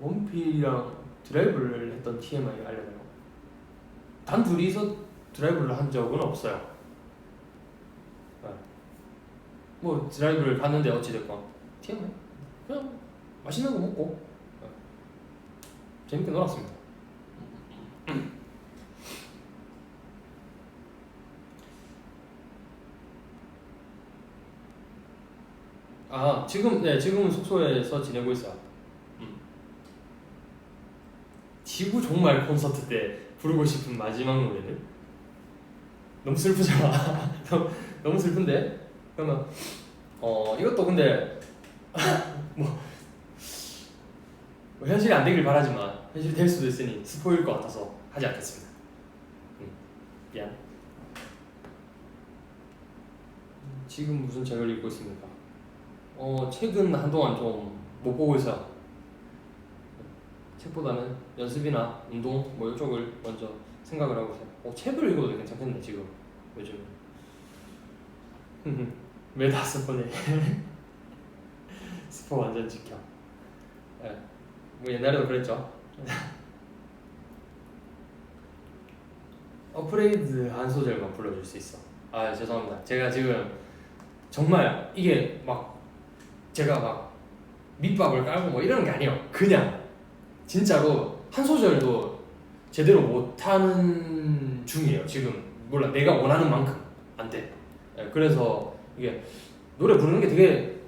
원필이랑 드라이브를 했던 TMI 알려드려요. 단 둘이서 드라이브를 한 적은 없어요. 뭐 드라이브를 갔는데 어찌됐건 TMI 그냥 맛있는 거 먹고 재밌게 놀았습니다. 지금은 숙소에서 지내고 있어요. 지구 종말 콘서트 때 부르고 싶은 마지막 노래는? 너무 슬프잖아. 너무 슬픈데? 그러면 이것도 근데 뭐 현실이 안 되길 바라지만 현실이 될 수도 있으니 스포일 것 같아서 하지 않겠습니다. 미안. 지금 무슨 책을 읽고 있습니까? 책은 한동안 좀 못 보고 있어요. 책보다는 연습이나 운동 뭐 이쪽을 먼저 생각을 하고 있어요. 책을 읽어도 괜찮겠네 지금 요즘. 메다 스포네. 스포 완전 지켜. 뭐 옛날에도 그랬죠. 어프레이드 한 소절만 불러줄 수 있어. 죄송합니다. 제가 지금 정말 이게 제가 밑밥을 깔고 뭐 이러는 게 아니에요. 그냥 진짜로 한 소절도 제대로 못하는 중이에요 지금. 몰라, 내가 원하는 만큼. 안 돼. 예, 그래서 이게 노래 부르는 게 되게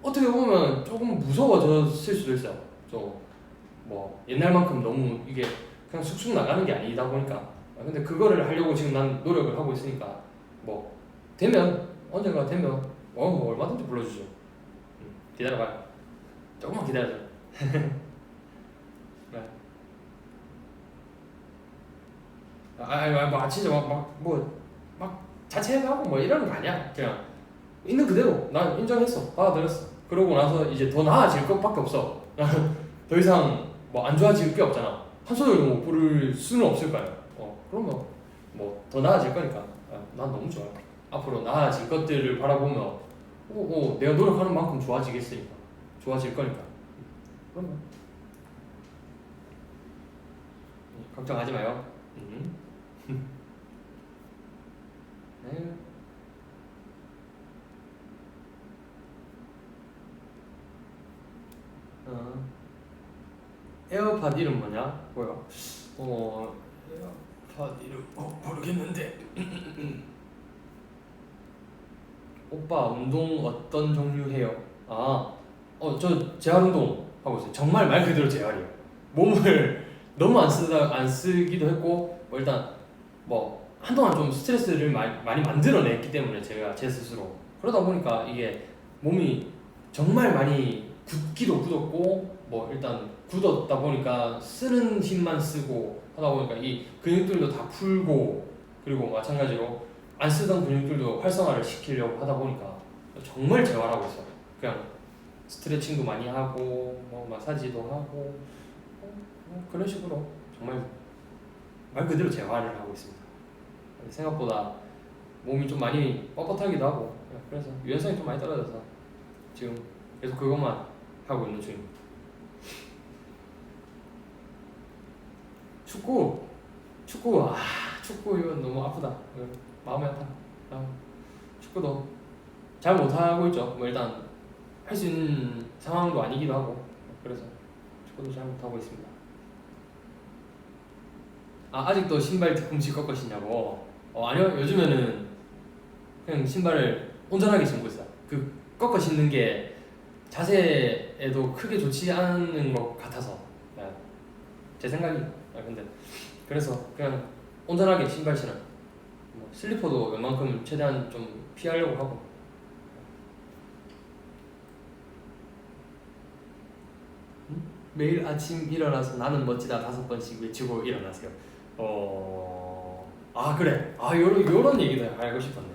어떻게 보면 조금 무서워졌을 수도 있어요. 뭐 옛날만큼 너무 이게 그냥 쑥쑥 나가는 게 아니다 보니까. 근데 그거를 하려고 지금 난 노력을 하고 있으니까 뭐 되면 언젠가 되면 뭐 얼마든지 불러주죠. 기다려봐요. 조금만 기다려줘. 네. 진짜 막 자체하고 뭐 이러는 거 아니야. 그냥 있는 그대로 난 인정했어, 받아들였어. 그러고 나서 이제 더 나아질 것밖에 없어. 더 이상 뭐 안 좋아질 게 없잖아. 한 소절 못 부를 수는 없을 거야. 그러면 뭐 더 나아질 거니까. 난 너무 좋아. 앞으로 나아질 것들을 바라보며 내가 노력하는 만큼 좋아지겠으니까, 좋아질 거니까. 그러면 걱정하지 마요. 네. 에어팟 이름 뭐냐? 뭐야? 에어팟 이름 모르겠는데. 오빠 운동 어떤 종류 해요? 저 재활 운동 하고 있어요. 정말 말 그대로 재활이에요. 몸을 너무 안 쓰기도 했고, 뭐 일단 뭐 한동안 좀 스트레스를 많이 만들어냈기 때문에 제가 제 스스로 그러다 보니까 이게 몸이 정말 많이 굳기도 굳었고, 뭐 일단 굳었다 보니까 쓰는 힘만 쓰고 하다 보니까 이 근육들도 다 풀고, 그리고 마찬가지로 안 쓰던 근육들도 활성화를 시키려고 하다 보니까 정말 재활하고 있어요. 그냥 스트레칭도 많이 하고 뭐 마사지도 하고 뭐 그런 식으로 정말 말 그대로 재활을 하고 있습니다. 생각보다 몸이 좀 많이 뻣뻣하기도 하고, 그래서 유연성이 좀 많이 떨어져서 지금 계속 그것만 하고 있는 중입니다. 축구 이건 너무 아프다. 마음이 아파. 축구도 잘 못하고 있죠. 뭐 일단 할 수 있는 상황도 아니기도 하고, 그래서 축구도 잘 못하고 있습니다. 아직도 신발 뒤꿈치 꺾어 신냐고? 아니요. 요즘에는 그냥 신발을 온전하게 신고 있어요. 그 꺾어 신는 게 자세에도 크게 좋지 않은 것 같아서, 제 생각이. 근데 그래서 그냥 온전하게 신발 신어요. 뭐 슬리퍼도 웬만큼 최대한 좀 피하려고 하고. 매일 아침 일어나서 나는 멋지다 5번씩 외치고 일어나세요. 그래. 요런 얘기도 하고 싶었네.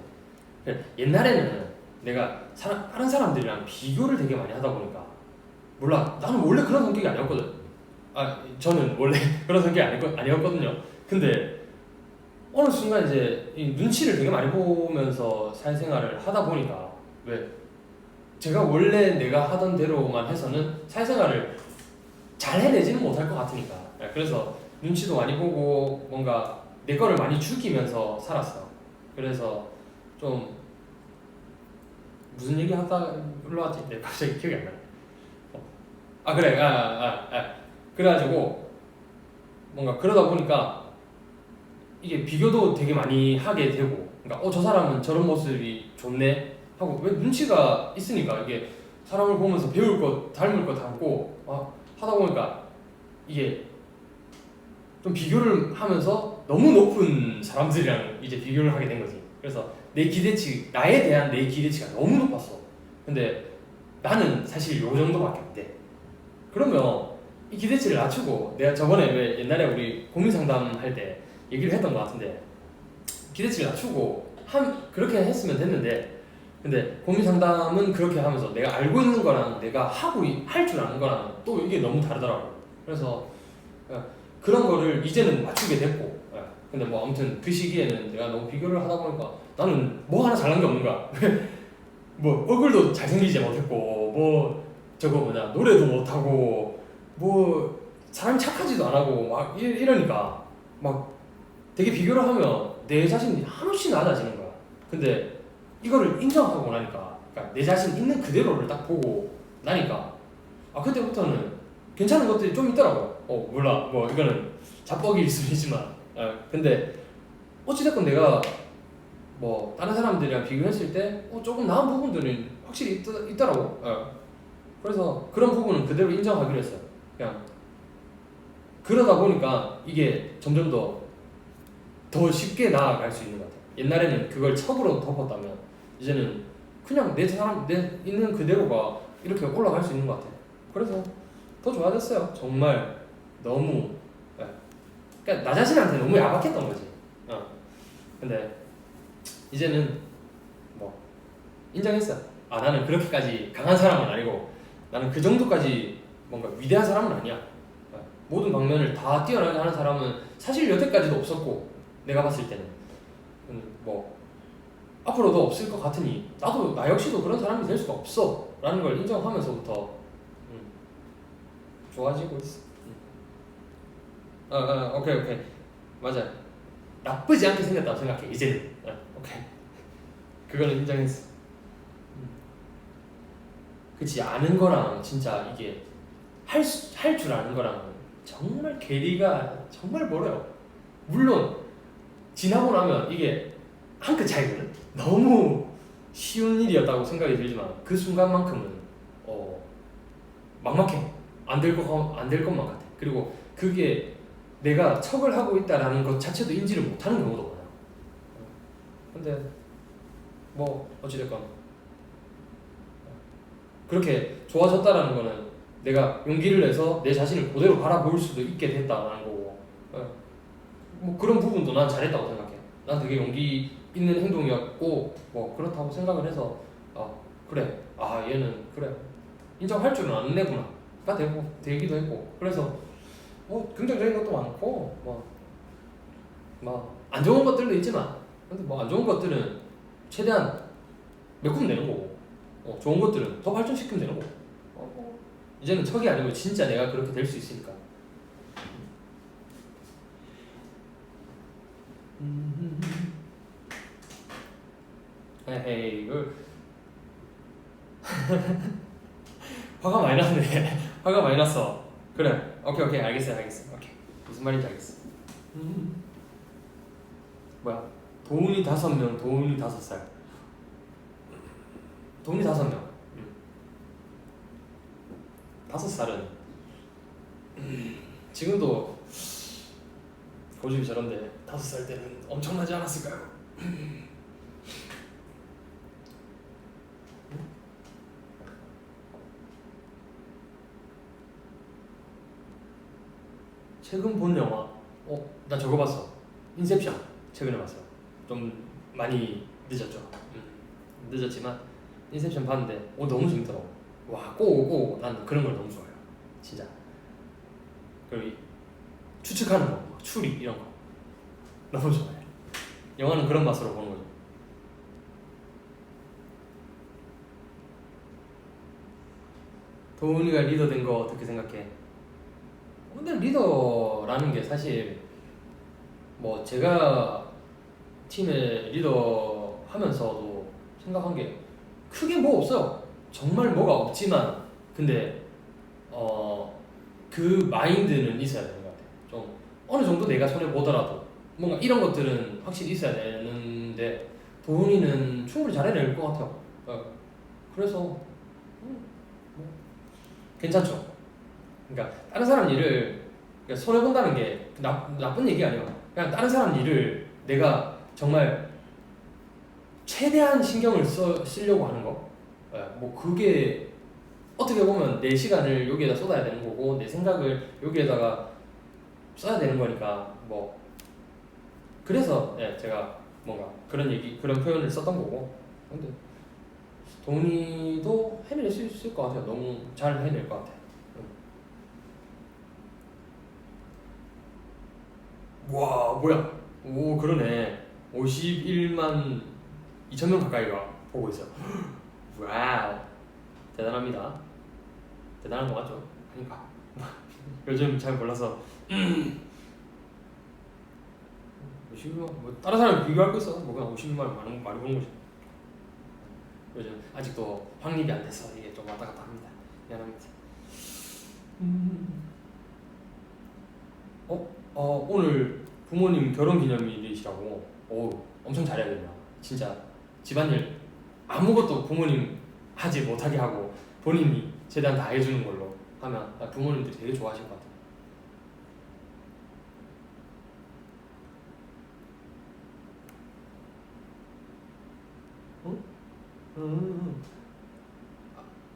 옛날에는 내가 다른 사람들이랑 비교를 되게 많이 하다 보니까, 몰라, 나는 원래 그런 성격이 아니었거든. 저는 원래 그런 성격이 아니었거든요. 근데 어느 순간 이제 이 눈치를 되게 많이 보면서 사회생활을 하다 보니까, 왜 제가 원래 내가 하던 대로만 해서는 사회생활을 잘 해내지는 못할 것 같으니까, 그래서 눈치도 많이 보고 뭔가 내 거를 많이 죽이면서 살았어. 그래서 좀 무슨 얘기 하다 올라왔지? 내 갑자기 기억이 안 나네. 그래. 그래가지고 뭔가 그러다 보니까 이게 비교도 되게 많이 하게 되고, 그러니까 저 사람은 저런 모습이 좋네 하고, 왜 눈치가 있으니까 이게 사람을 보면서 배울 것, 닮을 것 닮고 하다 보니까 이게 좀 비교를 하면서 너무 높은 사람들이랑 이제 비교를 하게 된 거지. 그래서 나에 대한 내 기대치가 너무 높았어. 근데 나는 사실 요 정도밖에 안 돼. 그러면 이 기대치를 낮추고, 내가 저번에 왜 옛날에 우리 고민 상담할 때 얘기를 했던 것 같은데, 기대치를 낮추고 그렇게 했으면 됐는데, 근데 고민 상담은 그렇게 하면서 내가 알고 있는 거랑 내가 할 줄 아는 거랑 또 이게 너무 다르더라고. 그래서 그런 거를 이제는 맞추게 됐고, 근데 뭐 아무튼 그 시기에는 내가 너무 비교를 하다 보니까 나는 뭐 하나 잘난 게 없는 거야. 뭐 얼굴도 잘생기지 못했고, 뭐 노래도 못하고, 뭐 사람이 착하지도 안 하고 막 이러니까 막 되게 비교를 하면 내 자신이 한없이 낮아지는 거야. 근데 이거를 인정하고 나니까, 그러니까 내 자신 있는 그대로를 딱 보고 나니까, 그때부터는 괜찮은 것들이 좀 있더라고. 몰라, 뭐 이거는 자뻑일 수도 있지만, 근데 어찌됐건 내가 뭐 다른 사람들이랑 비교했을 때 조금 나은 부분들은 확실히 있더라고. 그래서 그런 부분은 그대로 인정하기로 했어요. 그냥 그러다 보니까 이게 점점 더 쉽게 나아갈 수 있는 것 같아요. 옛날에는 그걸 첩으로 덮었다면 이제는 그냥 내 있는 그대로가 이렇게 올라갈 수 있는 것 같아요. 그래서 더 좋아졌어요. 정말 너무. 그러니까 나 자신한테 너무 야박했던 거지. 근데 이제는 뭐 인정했어. 나는 그렇게까지 강한 사람은 아니고 나는 그 정도까지 뭔가 위대한 사람은 아니야. 모든 방면을 다 뛰어나게 하는 사람은 사실 여태까지도 없었고 내가 봤을 때는 뭐 앞으로도 없을 것 같으니 나도 나 역시도 그런 사람이 될 수가 없어 라는 걸 인정하면서부터 좋아지고 있어. 오케이 맞아. 나쁘지 않게 생겼다고 생각해 이제는. 오케이 그거는 인정했어. 그치. 아는 거랑 진짜 이게 할 줄 아는 거랑 정말 괴리가 정말 멀어요. 물론 지나고 나면 이게 한 끗 차이거든. 너무 쉬운 일이었다고 생각이 들지만 그 순간만큼은 막막해. 안 될 것만 같아. 그리고 그게 내가 척을 하고 있다라는 것 자체도 인지를 못하는 경우도 많아요. 근데 뭐 어찌됐건 그렇게 좋아졌다라는 거는 내가 용기를 내서 내 자신을 그대로 바라볼 수도 있게 됐다라는 거고, 뭐 그런 부분도 난 잘했다고 생각해. 난 되게 용기 있는 행동이었고 뭐 그렇다고 생각을 해서 그래, 얘는 그래 인정할 줄은 아는 애구나가 되기도 했고, 그래서 긍정적인 것도 많고 뭐 안 좋은 것들도 있지만 근데 뭐 안 좋은 것들은 최대한 메꾸면 되는 거고, 좋은 것들은 더 발전시키면 되는 거고. 이제는 척이 아니고 진짜 내가 그렇게 될 수 있으니까. 에이 이걸 화가 많이 났네. 화가 많이 났어. 그래 오케이 알겠어. 오케이 무슨 말인지 알겠어. 뭐야 도훈이 5명 도훈이 5살 도훈이 5명 5살은 지금도 고집이 저런데 5살 때는 엄청나지 않았을까요? 최근 본 영화 나 저거 봤어. 인셉션 최근에 봤어. 좀 많이 늦었죠. 늦었지만 인셉션 봤는데 너무 재밌더라고. 와 꼭 난 그런 걸 너무 좋아해요 진짜. 그리고 추측하는 거 추리 이런 거 너무 좋아해. 영화는 그런 맛으로 보는 거죠. 도훈이가 리더 된 거 어떻게 생각해? 근데 리더라는 게 사실 뭐 제가 팀의 리더 하면서도 생각한 게 크게 뭐 없어요. 정말 뭐가 없지만 근데 그 마인드는 있어야 되는 것 같아요. 좀 어느 정도 내가 손해 보더라도 뭔가 이런 것들은 확실히 있어야 되는데 도훈이는 충분히 잘해낼 것 같아요. 그래서 뭐 괜찮죠. 그러니까 다른 사람 일을 손해 본다는 게 나쁜 얘기 아니에요. 그냥 다른 사람 일을 내가 정말 최대한 신경을 쓰려고 하는 거. 뭐 그게 어떻게 보면 내 시간을 여기에다 쏟아야 되는 거고 내 생각을 여기에다가 써야 되는 거니까 뭐 그래서 제가 뭔가 그런 표현을 썼던 거고. 근데 동의도 해낼 수 있을 것 같아요. 너무 잘 해낼 것 같아요. 와 뭐야 오 그러네. 51만 2천명 가까이가 보고 있어. 와우 대단합니다. 대단한 거 맞죠? 그러니까 요즘 잘 몰라서 50만 뭐 다른 사람 비교할 거 있어? 뭐 그냥 50만 많이 보는 거지. 요즘 아직도 확립이 안 돼서 이게 좀 왔다 갔다 합니다. 미안합니다. 오늘 부모님 결혼기념일이시라고. 엄청 잘해야겠네요. 진짜 집안일 아무것도 부모님 하지 못하게 하고 본인이 최대한 다 해주는 걸로 하면 부모님들이 되게 좋아하실 것 같아요.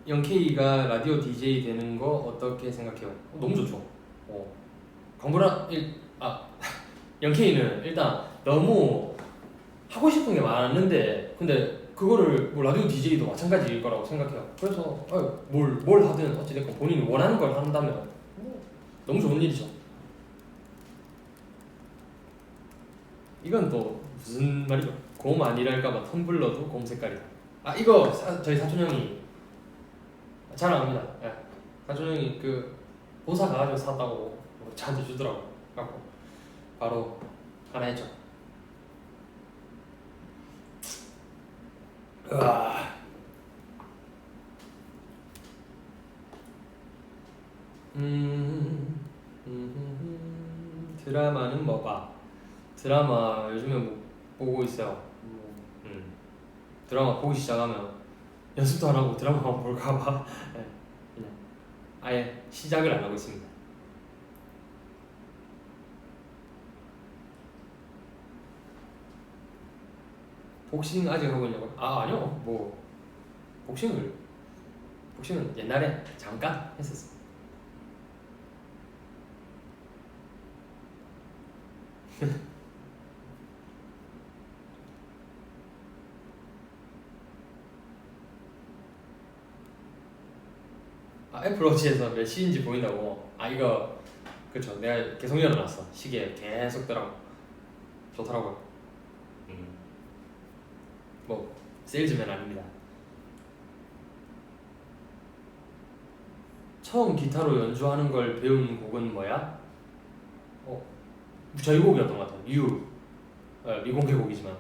영케이가 라디오 DJ 되는 거 어떻게 생각해요? 너무 좋죠. 광고라 영케이는 일단 너무 하고 싶은 게 많은데 근데 그거를 뭐 라디오 DJ도 마찬가지일 거라고 생각해요. 그래서 뭘 하든 어찌됐건 본인이 원하는 걸 한다면 너무 좋은 일이죠. 이건 또 무슨 말이죠? 곰 아니랄까봐 텀블러도 곰 색깔이다. 이거 저희 사촌 형이 자랑합니다. 예. 사촌 형이 그 보사 가가지고 샀다고 저한테 주더라고. 갖고 바로 하나 했죠. 드라마는 뭐 봐? 드라마 요즘에 뭐 보고 있어요. 드라마 보기 시작하면 연습도 안 하고 드라마만 볼까 봐 그냥 아예 시작을 안 하고 있습니다. 복싱 아직 하고 있냐고? 아니요. 뭐 복싱은 옛날에 잠깐 했었어. 애플워치에서 몇 시인지 보인다고. 이거 그쵸. 내가 계속 열어놨어. 시계 계속 뜨라고. 좋더라고요. 뭐 세일즈맨 아닙니다. 처음 기타로 연주하는 걸 배운 곡은 뭐야? 저희 곡이었던 것 같아요. 미공개 곡이지만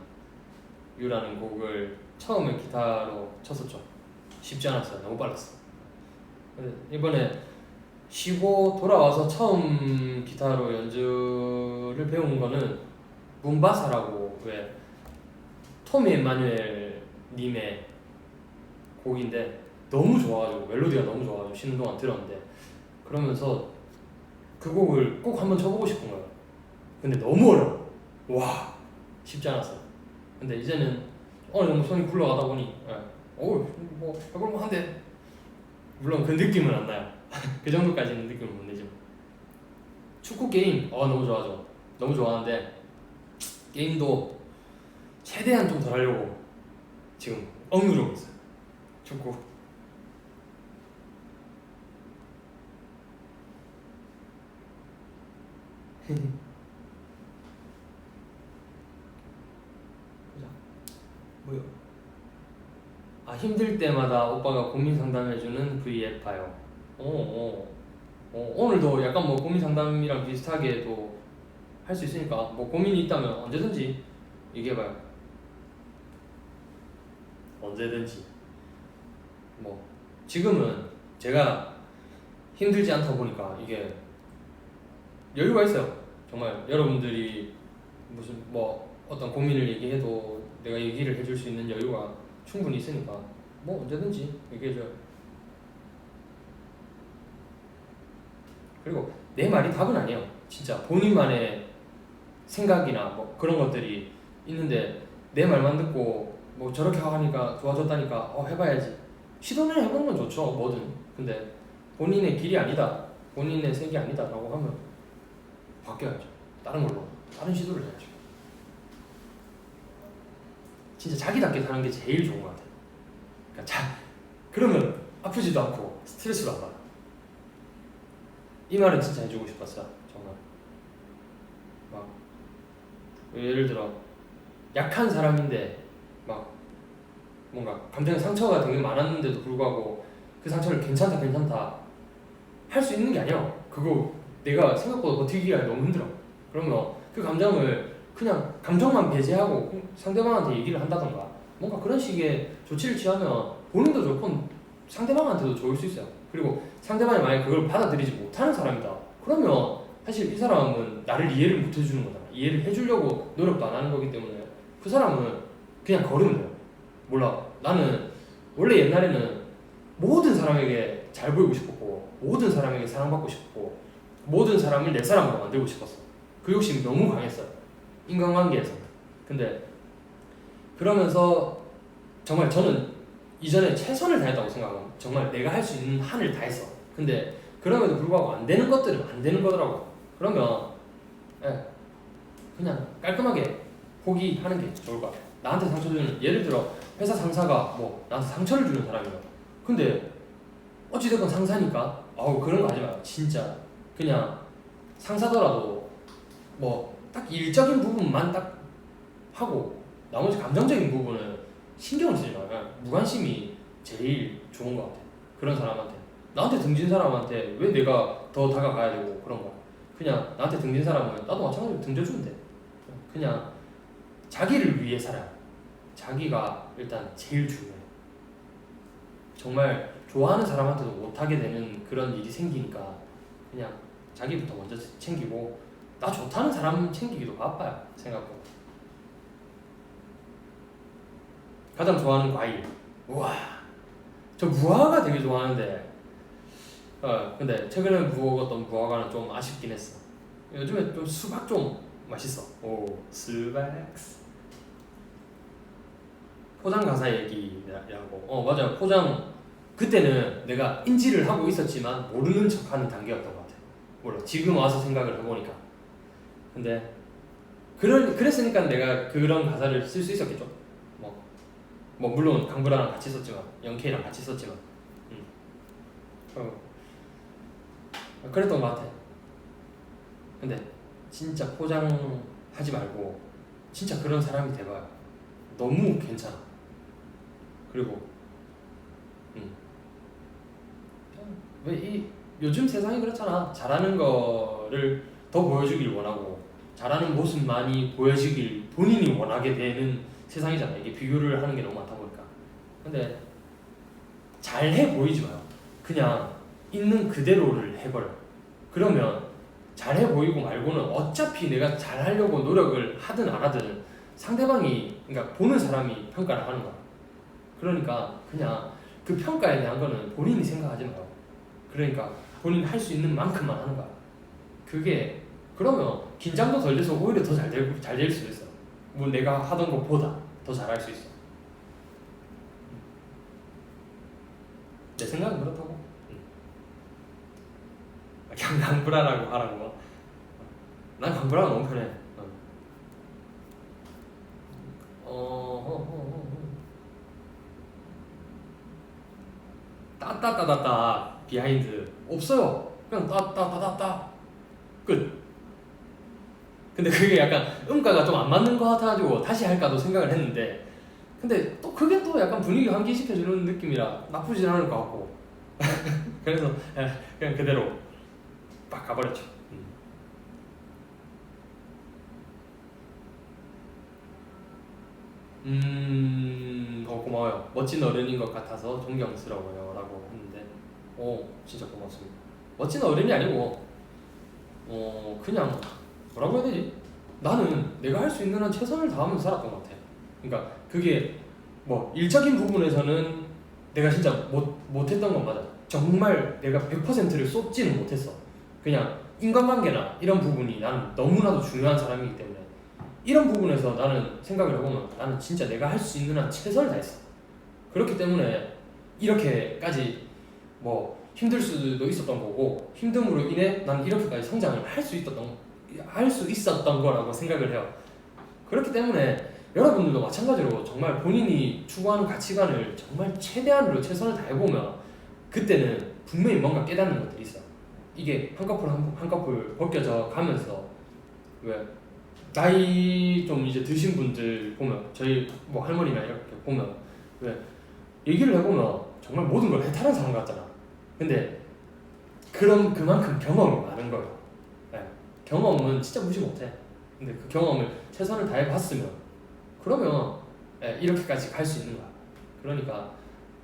유라는 곡을 처음에 기타로 쳤었죠. 쉽지 않았어요. 너무 빨랐어. 이번에 쉬고 돌아와서 처음 기타로 연주를 배운 거는 문바사라고 토미 에마뉴엘 님의 곡인데 너무 좋아가지고 멜로디가 너무 좋아가지고 쉬는 동안 들었는데 그러면서 그 곡을 꼭 한번 쳐보고 싶은 거예요. 근데 너무 어려워. 와 쉽지 않았어요. 근데 이제는 어느 정도 손이 굴러가다 보니 뭐 해볼만 한데 물론 그 느낌은 안 나요. 그 정도까지는 느낌을 못 내죠. 축구 게임 너무 좋아하죠. 너무 좋아하는데 게임도 최대한 좀 덜 하려고 지금 억누르고 있어요. 축구. 뭐요? 힘들 때마다 오빠가 고민 상담해주는 V앱 봐요. 오늘도 약간 뭐 고민 상담이랑 비슷하게도 할 수 있으니까 뭐 고민이 있다면 언제든지 얘기해봐요. 언제든지. 뭐 지금은 제가 힘들지 않다 보니까 이게 여유가 있어요. 정말 여러분들이 무슨 뭐 어떤 고민을 얘기해도 내가 얘기를 해줄 수 있는 여유가 충분히 있으니까 뭐 언제든지 얘기해줘요. 그리고 내 말이 답은 아니에요. 진짜 본인만의 생각이나 뭐 그런 것들이 있는데 내 말만 듣고 뭐 저렇게 하니까 좋아졌다니까 해봐야지. 시도는 해보는 건 좋죠. 뭐든. 근데 본인의 길이 아니다, 본인의 색이 아니다 라고 하면 바뀌어야죠. 다른 걸로 다른 시도를 해야죠. 진짜 자기답게 사는 게 제일 좋은 것 같아요. 그러니까 그러면 아프지도 않고 스트레스도 안 받아. 이 말은 진짜 해주고 싶었어요. 정말 막 예를 들어 약한 사람인데 막 뭔가 감정의 상처가 되게 많았는데도 불구하고 그 상처를 괜찮다 할 수 있는 게 아니야. 그거 내가 생각보다 버티기가 너무 힘들어. 그러면 그 감정을 그냥 감정만 배제하고 상대방한테 얘기를 한다던가 뭔가 그런 식의 조치를 취하면 본인도 좋고 상대방한테도 좋을 수 있어요. 그리고 상대방이 만약에 그걸 받아들이지 못하는 사람이다 그러면 사실 이 사람은 나를 이해를 못 해주는 거잖아. 이해를 해주려고 노력도 안 하는 거기 때문에 그 사람은 그냥 걸으면 돼요. 몰라. 나는 원래 옛날에는 모든 사람에게 잘 보이고 싶었고 모든 사람에게 사랑받고 싶었고 모든 사람을 내 사람으로 만들고 싶었어. 그 욕심이 너무 강했어요. 인간관계에서. 근데 그러면서 정말 저는 이전에 최선을 다했다고 생각하고 정말 내가 할 수 있는 한을 다했어. 근데 그럼에도 불구하고 안 되는 것들은 안 되는 거더라고. 그러면 그냥 깔끔하게 포기하는 게 좋을 것 같아. 나한테 상처 주는, 예를 들어 회사 상사가 뭐 나한테 상처를 주는 사람이야. 근데 어찌됐건 상사니까 그런 거 하지 마. 진짜 그냥 상사더라도 뭐 딱 일적인 부분만 딱 하고 나머지 감정적인 부분은 신경을 쓰지 마. 그냥 무관심이 제일 좋은 것 같아. 그런 사람한테. 나한테 등진 사람한테 왜 내가 더 다가가야 되고 그런 거야. 그냥 나한테 등진 사람은 나도 마찬가지로 등져주면 돼. 그냥 자기를 위해 살아. 자기가 일단 제일 중요해. 정말 좋아하는 사람한테도 못하게 되는 그런 일이 생기니까 그냥 자기부터 먼저 챙기고, 나 좋다는 사람 챙기기도 바빠요. 생각보다. 가장 좋아하는 과일. 우와, 저 무화과 되게 좋아하는데 근데 최근에 먹었던 무화과는 좀 아쉽긴 했어. 요즘에 좀 수박 좀 맛있어. 오, 수박. 포장 가사 얘기라고. 맞아요. 포장, 그때는 내가 인지를 하고 있었지만 모르는 척하는 단계였던 것 같아. 몰라. 지금 와서 생각을 해보니까. 근데 그랬으니까 내가 그런 가사를 쓸 수 있었겠죠. 뭐 물론 강브라랑 같이 썼지만, 영케이랑 같이 썼지만, 그랬던 것 같아. 근데 진짜 포장하지 말고 진짜 그런 사람이 돼봐요. 너무 괜찮아. 그리고 왜 요즘 세상이 그렇잖아. 잘하는 거를 더 보여주길 원하고 잘하는 모습만이 보여지길 본인이 원하게 되는 세상이잖아. 이게 비교를 하는 게 너무 많다 보니까. 근데 잘해 보이지 마요. 그냥 있는 그대로를 해버려. 그러면 잘해 보이고 말고는 어차피 내가 잘하려고 노력을 하든 안 하든 상대방이, 그러니까 보는 사람이 평가를 하는 거야. 그러니까 그냥 그 평가에 대한 거는 본인이 생각하지 마요. 그러니까 본인이 할 수 있는 만큼만 하는 거야. 그게 그러면 긴장도 덜 돼서 오히려 더 잘 될 수도 있어. 뭐 내가 하던 것보다 더 잘할 수 있어. 내 생각은 그렇다고. 그냥 강불안하고 하라고. 난 강불안가 너무 편해. 따따따따따 비하인드 없어요. 그냥 따따따따따 끝. 근데 그게 약간 음가가 좀 안 맞는 것 같아가지고 다시 할까도 생각을 했는데, 근데 또 그게 또 약간 분위기 환기시켜주는 느낌이라 나쁘진 않을 것 같고 그래서 그냥 그대로 빡 가버렸죠. 고마워요. 멋진 어른인 것 같아서 존경스러워요 라고 했는데, 진짜 고맙습니다. 멋진 어른이 아니고 그냥 뭐라고 해야 되지? 나는 내가 할 수 있는 한 최선을 다하면서 살았던 것 같아. 그러니까 그게 뭐 일적인 부분에서는 내가 진짜 못했던 건 맞아. 정말 내가 100%를 쏟지는 못했어. 그냥 인간관계나 이런 부분이 나는 너무나도 중요한 사람이기 때문에 이런 부분에서 나는 생각을 해보면 나는 진짜 내가 할 수 있는 한 최선을 다했어. 그렇기 때문에 이렇게까지 뭐 힘들 수도 있었던 거고, 힘듦으로 인해 난 이렇게까지 성장을 할 수 있었던 거라고 생각을 해요. 그렇기 때문에 여러분들도 마찬가지로 정말 본인이 추구하는 가치관을 정말 최대한으로 최선을 다해보면 그때는 분명히 뭔가 깨닫는 것들이 있어요. 이게 한꺼풀 벗겨져 가면서, 왜 나이 좀 이제 드신 분들 보면, 저희 뭐 할머니나 이렇게 보면 왜 얘기를 해보면 정말 모든 걸 해탈한 사람 같잖아. 근데 그만큼 경험이 많은 거예요. 경험은 진짜 무시 못해. 근데 그 경험을 최선을 다해봤으면 그러면 이렇게까지 갈 수 있는 거야. 그러니까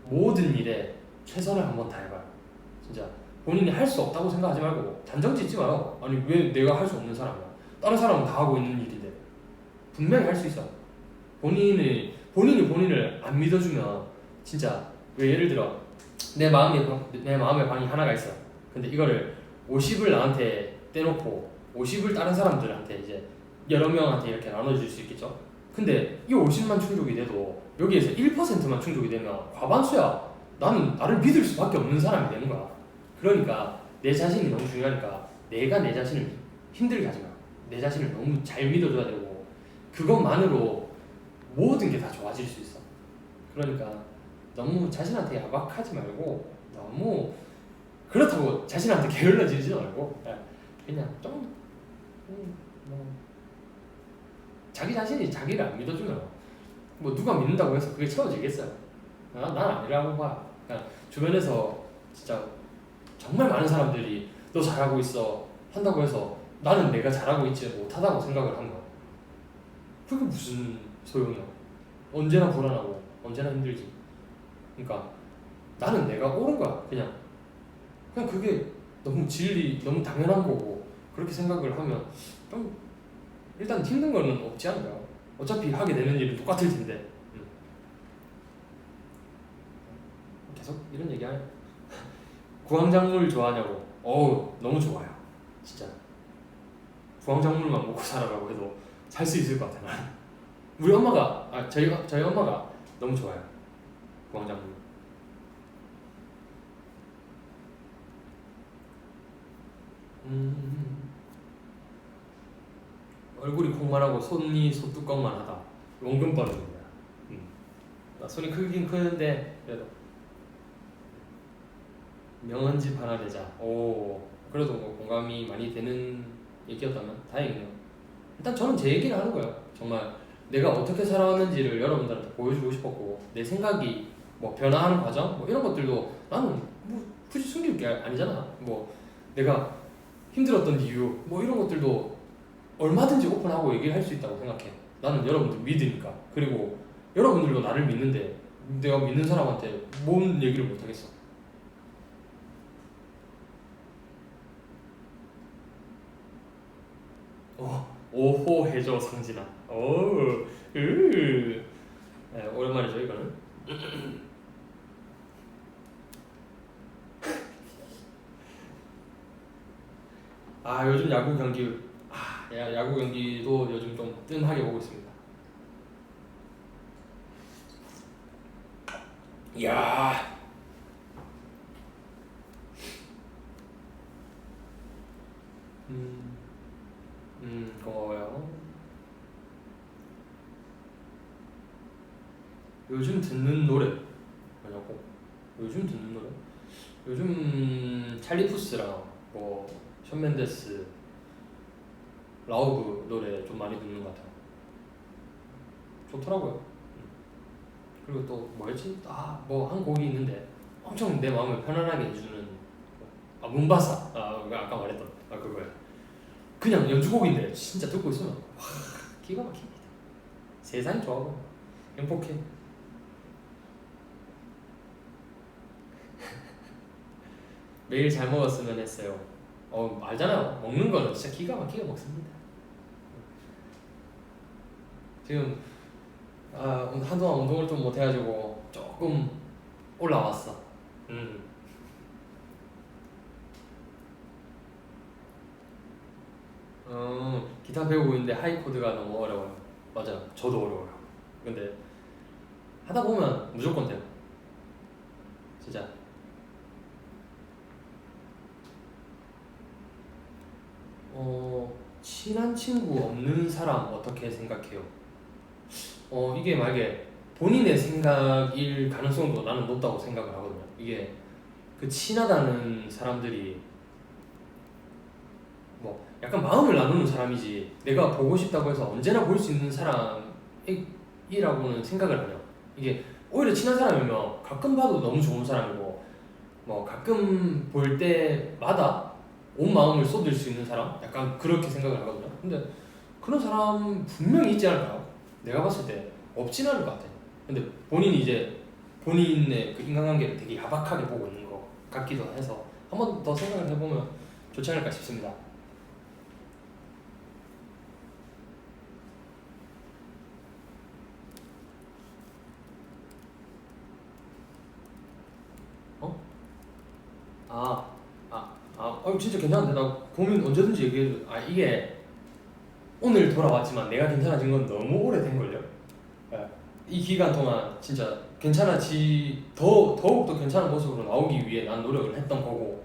모든 일에 최선을 한번 다해봐요. 진짜 본인이 할 수 없다고 생각하지 말고 단정 짓지 마요. 아니 왜 내가 할 수 없는 사람이야. 다른 사람은 다 하고 있는 일인데 분명히 할 수 있어. 본인이 본인을 안 믿어주면 진짜 왜 예를 들어 내 마음의 방이 하나가 있어. 근데 이거를 50을 나한테 떼놓고 50을 다른 사람들한테 이제 여러 명한테 이렇게 나눠줄 수 있겠죠. 근데 이 50만 충족이 돼도 여기에서 1%만 충족이 되면 과반수야. 나는 나를 믿을 수밖에 없는 사람이 되는 거야. 그러니까 내 자신이 너무 중요하니까 내가 내 자신을 힘들게 하지 마. 내 자신을 너무 잘 믿어줘야 되고 그것만으로 모든 게 다 좋아질 수 있어. 그러니까 너무 자신한테 야박하지 말고 너무 그렇다고 자신한테 게을러 지르지 말고 그냥 좀 뭐 자기 자신이 자기를 안 믿어주면 뭐 누가 믿는다고 해서 그게 채워지겠어요? 난 아니라고 봐. 그냥 주변에서 진짜 정말 많은 사람들이 너 잘하고 있어 한다고 해서 나는 내가 잘하고 있지 못하다고 생각을 한 거야. 그게 무슨 소용이야? 언제나 불안하고 언제나 힘들지. 그러니까 나는 내가 옳은 거야. 그냥 그게 너무 너무 당연한 거고 그렇게 생각을 하면 좀 일단 힘든 거는 없지 않을까. 어차피 하게 되는 일은 똑같을 텐데. 계속 이런 얘기하네. 구황작물 좋아하냐고. 너무 좋아요. 진짜 구황작물만 먹고 살아라고 해도 살 수 있을 것 같아. 나는. 우리 엄마가 저희 엄마가 너무 좋아요. 구황작물. 얼굴이 콩만하고 손이 소뚜껑만 하다. 원근 버릇입니다. 손이 크긴 크는데 그래도 명언집 하나 내자. 그래도 뭐 공감이 많이 되는 얘기였다면 다행이네요. 일단 저는 제 얘기를 하는 거예요. 정말 내가 어떻게 살아왔는지를 여러분들한테 보여주고 싶었고 내 생각이 뭐 변화하는 과정 뭐 이런 것들도 나는 뭐 굳이 숨길 게 아니잖아. 뭐 내가 힘들었던 이유 뭐 이런 것들도 얼마든지 오픈하고 얘기를 할 수 있다고 생각해. 나는 여러분들 믿으니까. 그리고 여러분들도 나를 믿는데 내가 믿는 사람한테 뭔 얘기를 못하겠어. 오호 해줘 성진아. 네, 오랜만이죠 이거는. 요즘 야구 경기 야구 경기도 요즘 좀 뜸하게 보고 있습니다. 이야. 고마워요. 요즘 듣는 노래 뭐냐고? 요즘 듣는 노래? 요즘 찰리 푸스랑 뭐 션 맨데스, 라우브 노래 좀 많이 듣는 것 같아요. 좋더라고요. 그리고 또 뭐였지? 뭐 한 곡이 있는데 엄청 내 마음을 편안하게 해주는 문바사. 아까 말했던 그거야. 그냥 연주곡인데 진짜 듣고 있으면 기가 막힙니다. 세상이 좋아요. 행복해. 매일 잘 먹었으면 했어요. 알잖아요. 먹는 거는 진짜 기가 막히게 먹습니다. 지금 한동안 운동을 좀 못해가지고 조금 올라왔어. 기타 배우고 있는데 하이 코드가 너무 어려워요. 맞아요. 저도 어려워요. 근데 하다 보면 무조건 돼요. 진짜. 친한 친구 없는 사람 어떻게 생각해요? 이게 만약에 본인의 생각일 가능성도 나는 높다고 생각을 하거든요. 이게 그 친하다는 사람들이 뭐 약간 마음을 나누는 사람이지 내가 보고 싶다고 해서 언제나 볼 수 있는 사람이라고는 생각을 안 해요. 이게 오히려 친한 사람이면 가끔 봐도 너무 좋은 사람이고 뭐 가끔 볼 때마다 온 마음을 쏟을 수 있는 사람? 약간 그렇게 생각을 하거든요. 근데 그런 사람 분명히 있지 않을까요? 내가 봤을 때 없진 않을 것 같아요. 근데 본인이 이제 본인의 그 인간관계를 되게 야박하게 보고 있는 것 같기도 해서 한 번 더 생각을 해보면 좋지 않을까 싶습니다. 진짜 괜찮은데 나 고민 언제든지 얘기해줘. 이게 오늘 돌아왔지만 내가 괜찮아진 건 너무 오래된걸요. 이 기간 동안 진짜 더욱더 괜찮은 모습으로 나오기 위해 난 노력을 했던 거고.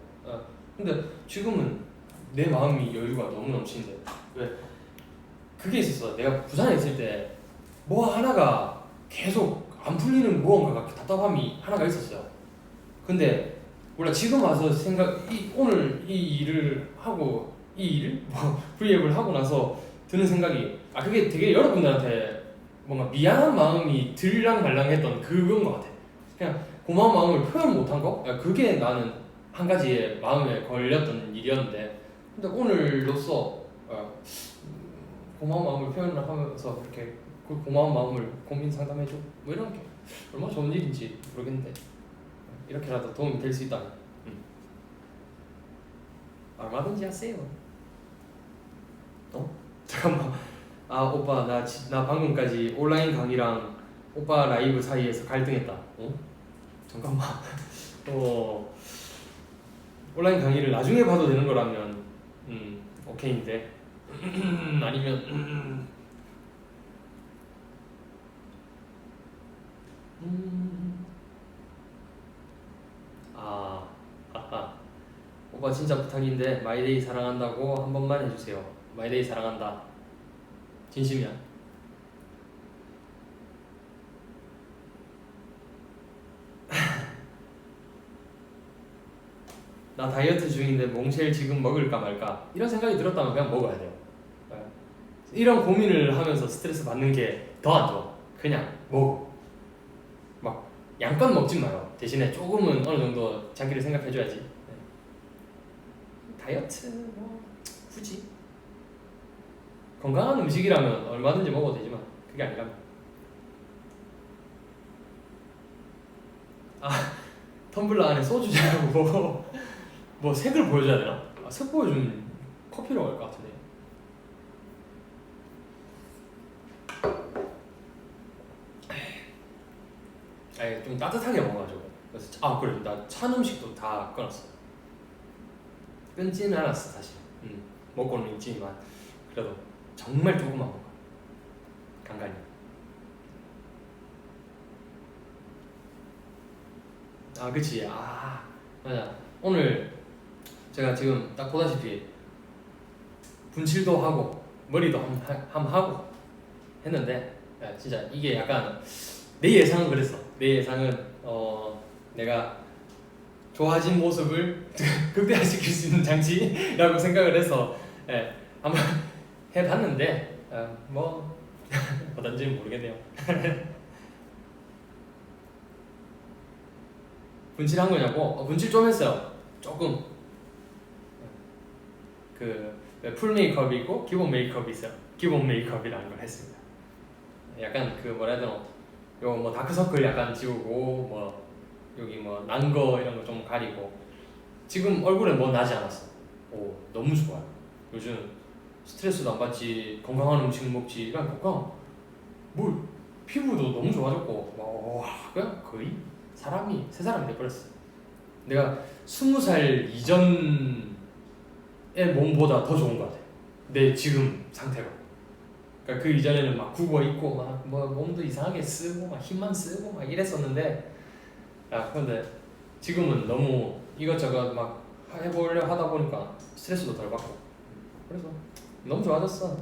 근데 지금은 내 마음이 여유가 너무 넘치는데 왜 그게 있었어. 내가 부산에 있을 때 뭐 하나가 계속 안 풀리는 무언가가 답답함이 하나가 있었어요. 근데 몰라 지금 와서 오늘 이 일을 하고 브이앱을 하고 나서 드는 생각이 그게 되게 여러분들한테 뭔가 미안한 마음이 들랑 말랑했던 그건 것 같아. 그냥 고마운 마음을 표현 못한 거? 그게 나는 한 가지의 마음에 걸렸던 일이었는데 근데 오늘로써 고마운 마음을 표현을 하면서 이렇게 그 고마운 마음을 고민 상담해줘 뭐 이런 게 얼마나 좋은 일인지 모르겠는데 이렇게라도 도움이 될 수 있다면 얼마든지 하세요. 잠깐만. 오빠 나 방금까지 온라인 강의랑 오빠 라이브 사이에서 갈등했다. 잠깐만. 온라인 강의를 나중에 봐도 되는 거라면 오케이인데 아니면 오빠 진짜 부탁인데 마이데이 사랑한다고 한 번만 해주세요. 마이데이 사랑한다. 진심이야. 나 다이어트 중인데 몽쉘 지금 먹을까 말까 이런 생각이 들었다면 그냥 먹어야 돼요. 이런 고민을 하면서 스트레스 받는 게 더 안 좋아. 그냥 먹어. 막 양껏 먹지 마요. 대신에 조금은 어느 정도 자기를 생각해줘야지. 다이어트 뭐 굳이 건강한 음식이라면 얼마든지 먹어도 되지만 그게 아니라면 텀블러 안에 소주잔하고 뭐 색을 보여줘야 되나? 색 보여주면 커피로 갈 것 같은데. 좀 따뜻하게 먹어가지고 그래서 그래 나 찬 음식도 다 끊었어. 끊지는 않았어 사실. 먹고는 있지만 그래도 정말 조금만 먹어. 간간히. 그치. 맞아. 오늘 제가 지금 딱 보다시피 분칠도 하고 머리도 한번 하고 했는데 진짜 이게 약간 내 예상은 그랬어. 내 예상은 내가 좋아진 모습을 극대화시킬 수 있는 장치라고 생각을 해서 한번 해봤는데 뭐 어떤지는 모르겠네요. 분칠한 거냐고? 분칠 좀 했어요. 조금. 풀 메이크업이 있고 기본 메이크업이 있어요. 기본 메이크업이라는 걸 했습니다. 약간 뭐라 해야 되나? 요 뭐 다크서클 약간 지우고 뭐 여기 뭐 난 거 이런 거 좀 가리고 지금 얼굴에 뭐 나지 않았어. 너무 좋아요. 요즘 스트레스도 안 받지, 건강한 음식 먹지, 그냥 피부도 너무 좋아졌고 그냥 거의 새 사람이 돼버렸어. 내가 20살 이전의 몸보다 더 좋은 것 같아. 내 지금 상태가. 그러니까 그 이전에는 막 굽어 있고 뭐 몸도 이상하게 쓰고 막 힘만 쓰고 막 이랬었는데 근데 지금은 너무 이것저것 막 해보려 하다 보니까 스트레스도 덜 받고 그래서 너무 좋아졌어.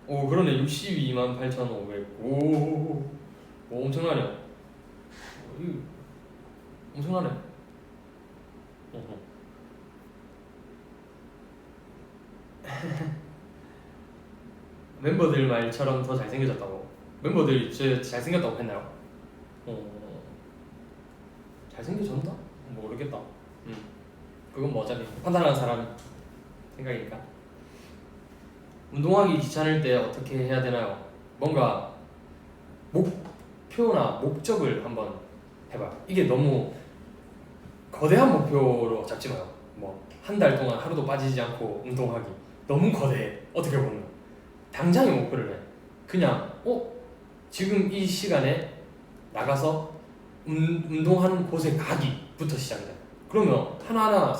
그러네. 628,500. 엄청나네. 엄청나네. 멤버들 말처럼 더 잘생겨졌다고. 멤버들이 제 잘생겼다고 했나요? 잘생겨졌나? 모르겠다. 그건 뭐 어차피 판단하는 사람 생각이니까. 운동하기 귀찮을 때 어떻게 해야 되나요? 뭔가 목표나 목적을 한번 해봐요. 이게 너무 거대한 목표로 잡지 마요. 뭐 한 달 동안 하루도 빠지지 않고 운동하기 너무 거대해. 어떻게 보면 당장의 목표를 해. 그냥 지금 이 시간에 나가서 운동하는 곳에 가기부터 시작이다. 그러면 하나하나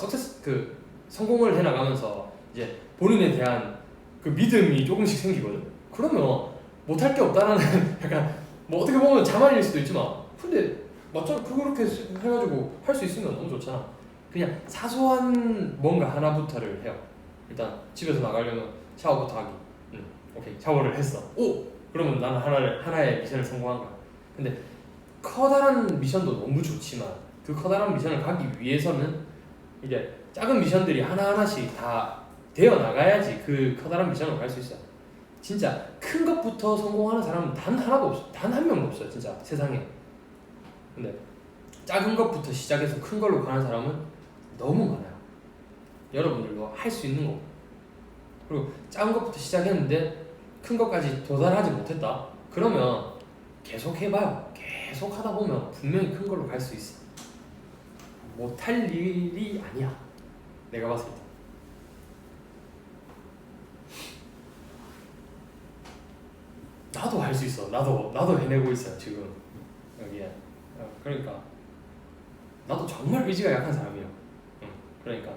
성공을 해나가면서 이제 본인에 대한 그 믿음이 조금씩 생기거든. 그러면 못할 게 없다라는 약간 뭐 어떻게 보면 자만일 수도 있지만 근데 맞잖아. 그렇게 해가지고 할 수 있으면 너무 좋잖아. 그냥 사소한 뭔가 하나부터를 해요. 일단 집에서 나가려면 샤워부터 하기. 오케이, 샤워를 했어. 오! 그러면 나는 하나의 미션을 성공한 거야. 근데 커다란 미션도 너무 좋지만 그 커다란 미션을 가기 위해서는 이제 작은 미션들이 하나하나씩 다 되어 나가야지 그 커다란 미션을 갈 수 있어요. 진짜 큰 것부터 성공하는 사람은 단 하나도 없어. 단 한 명도 없어요. 진짜 세상에. 근데 작은 것부터 시작해서 큰 걸로 가는 사람은 너무 많아요. 여러분들도 할 수 있는 거고. 그리고 작은 것부터 시작했는데 큰 것까지 도달하지 못했다. 그러면 계속 해봐요. 계속 하다 보면 분명히 큰 걸로 갈 수 있어. 못할 일이 아니야. 내가 봤을 때. 나도 할 수 있어. 나도 해내고 있어요 지금 여기에. 그러니까 나도 정말 의지가 약한 사람이에요. 그러니까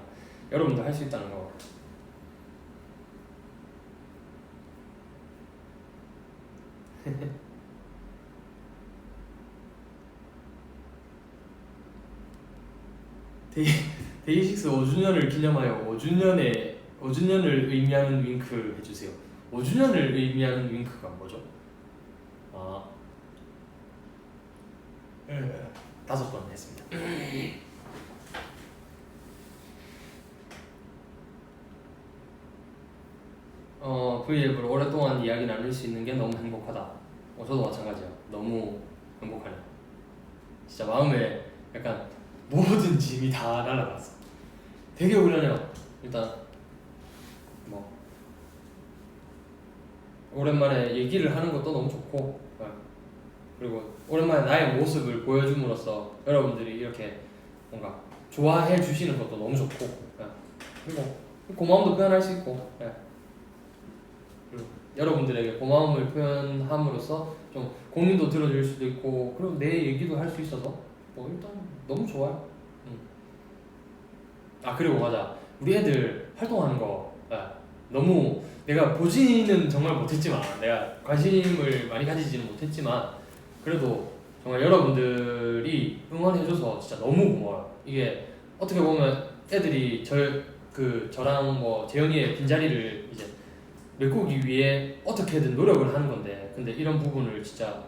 여러분도 할 수 있다는 거. 데이식스 5주년을 기념하여 5주년을 의미하는 윙크 해주세요. 5주년을 의미하는 윙크가 뭐죠? 아, 5번 했습니다. V앱으로 오랫동안 이야기 나눌 수 있는 게 너무 행복하다. 저도 마찬가지야. 너무 행복하네요. 진짜 마음에 약간 모든 짐이 다 날아갔어. 되게 훈련해요. 일단 뭐 오랜만에 얘기를 하는 것도 너무 좋고, 그리고 오랜만에 나의 모습을 보여줌으로써 여러분들이 이렇게 뭔가 좋아해 주시는 것도 너무 좋고, 그리고 고마움도 표현할 수 있고, 그리고 여러분들에게 고마움을 표현함으로써 좀 고민도 들어줄 수도 있고, 그리고 내 얘기도 할 수 있어서 뭐 일단 너무 좋아요. 그리고 맞아, 우리 애들 활동하는 거 너무 내가 보지는 정말 못했지만, 내가 관심을 많이 가지지는 못했지만 그래도 정말 여러분들이 응원해줘서 진짜 너무 고마워요. 이게 어떻게 보면 애들이 저랑 뭐 재영이의 빈자리를 이제 메꾸기 위해 어떻게든 노력을 하는 건데, 근데 이런 부분을 진짜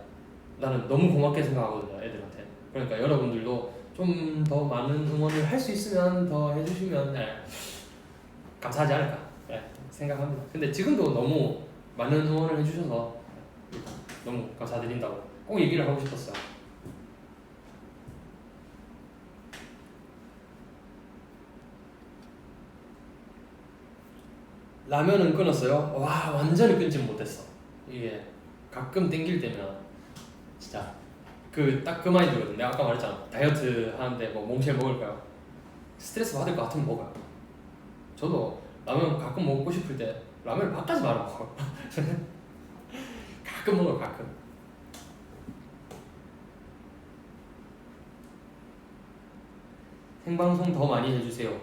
나는 너무 고맙게 생각하거든요, 애들한테. 그러니까 여러분들도 좀 더 많은 응원을 할 수 있으면 더 해주시면 감사하지 않을까 생각합니다. 근데 지금도 너무 많은 응원을 해주셔서 너무 감사드린다고 꼭 얘기를 하고 싶었어요. 라면은 끊었어요? 와, 완전히 끊지 못했어. 이게 가끔 땡길 때면 진짜 딱 그 마인드거든. 내가 아까 말했잖아. 다이어트 하는데 뭐 몽쉘 먹을까요? 스트레스 받을 것 같으면 먹어요. 저도 라면 가끔 먹고 싶을 때 라면을 밥까지 말아 먹어. 가끔 먹어요, 가끔. 생방송 더 많이 해주세요.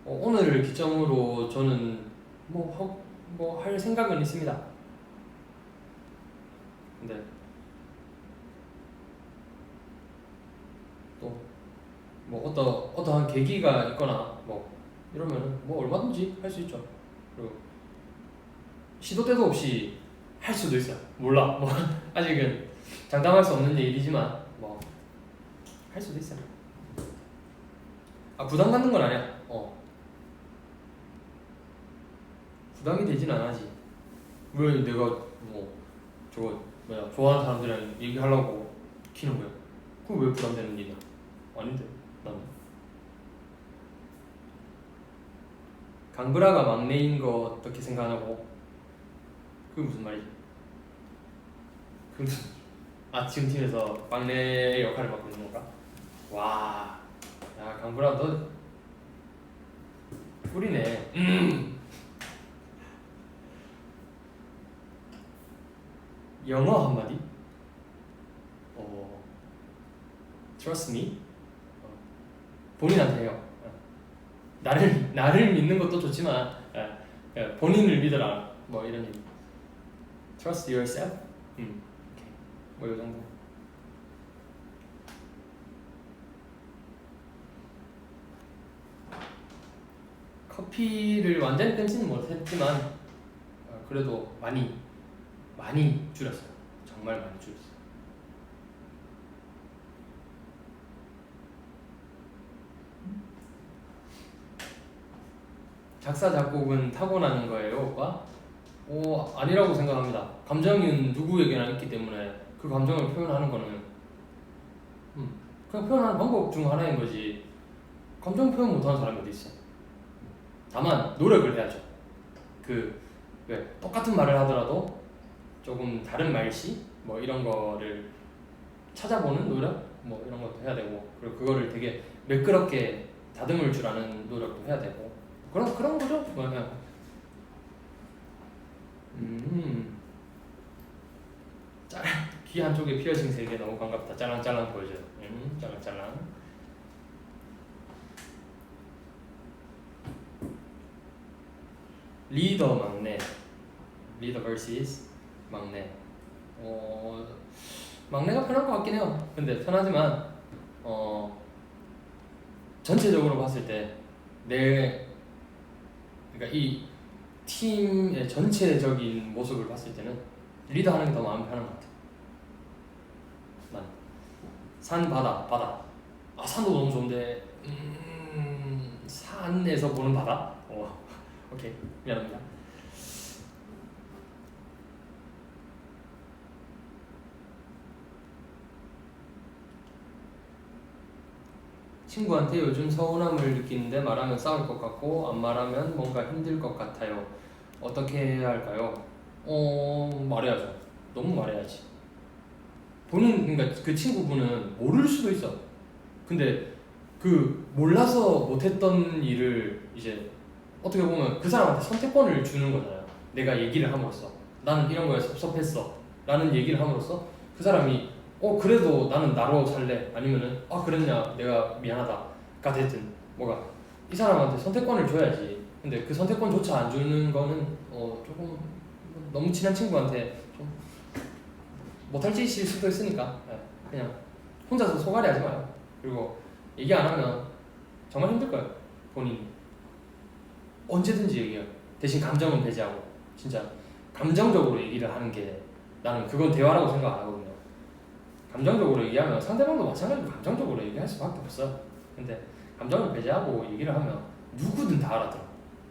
오늘을 기점으로 저는 뭐 할 생각은 있습니다. 근데 또 뭐 어떠한 계기가 있거나 뭐 이러면은 뭐 얼마든지 할 수 있죠. 그리고 시도 때도 없이 할 수도 있어요. 몰라. 뭐 아직은 장담할 수 없는 일이지만 뭐 할 수도 있어요. 부담 갖는 건 아니야. 부담이 되진 않아지. 왜 내가 뭐 저거 좋아하는 사람들이랑 얘기하려고 키는 거야? 그거 왜 부담되는 일이야? 아닌데 나는. 강브라가 막내인 거 어떻게 생각하냐고? 그게 무슨 말이지? 지금 팀에서 막내의 역할을 맡고 있는 건가? 와, 야 강브라 너 꿀이네. 영어 한마디? Trust me. 본인한테 해요. 나를 믿는 것도 좋지만 본인을 믿어라. 뭐 이런 얘기. Trust yourself. 뭐 이 정도. 커피를 완전히 끊지는 못했지만 그래도 많이 줄였어요. 정말 많이 줄였어요. 작사 작곡은 타고나는 거예요, 오빠? 아니라고 생각합니다. 감정은 누구에게나 있기 때문에 그 감정을 표현하는 거는 그냥 표현하는 방법 중 하나인 거지. 감정 표현 못하는 사람이 어디 있어? 다만 노력을 해야죠. 똑같은 말을 하더라도 조금 다른 말씨 뭐 이런 거를 찾아보는 노력 뭐 이런 것도 해야 되고, 그리고 그거를 되게 매끄럽게 다듬을 줄 아는 노력도 해야 되고, 그런 거죠. 뭐냐. 귀 한쪽에 피어싱 3개 너무 반갑다. 짤랑짤랑 보여줘요. 짤랑짤랑. 리더 막내. 리더 vs 막내. 막내가 편할 것 같긴 해요. 근데 편하지만 전체적으로 봤을 때 그러니까 이 팀의 전체적인 모습을 봤을 때는 리더 하는 게 더 마음 편한 것 같아. 난 산, 바다. 산도 너무 좋은데 산에서 보는 바다? 오케이, 미안합니다. 친구한테 요즘 서운함을 느끼는데 말하면 싸울 것 같고 안 말하면 뭔가 힘들 것 같아요. 어떻게 해야 할까요? 말해야죠. 너무 말해야지. 그러니까 그 친구분은 모를 수도 있어. 근데 몰라서 못했던 일을 이제 어떻게 보면 그 사람한테 선택권을 주는 거잖아요. 내가 얘기를 함으로써 나는 이런 거에 섭섭했어 라는 얘기를 함으로써 그 사람이 그래도 나는 나로 살래, 아니면은 그랬냐 내가 미안하다가 됐든 뭐가 이 사람한테 선택권을 줘야지. 근데 그 선택권조차 안 주는 거는 조금 너무 친한 친구한테 좀 못할 짓일 수도 있으니까 그냥 혼자서 소갈이 하지 마요. 그리고 얘기 안 하면 정말 힘들 거예요. 본인이 언제든지 얘기해요. 대신 감정은 배제하고 진짜 감정적으로 얘기를 하는 게, 나는 그건 대화라고 생각 안 하거든요. 감정적으로 얘기하면 상대방도 마찬가지로 감정적으로 얘기할 수밖에 없어요. 근데 감정을 배제하고 얘기를 하면 누구든 다 알아들어.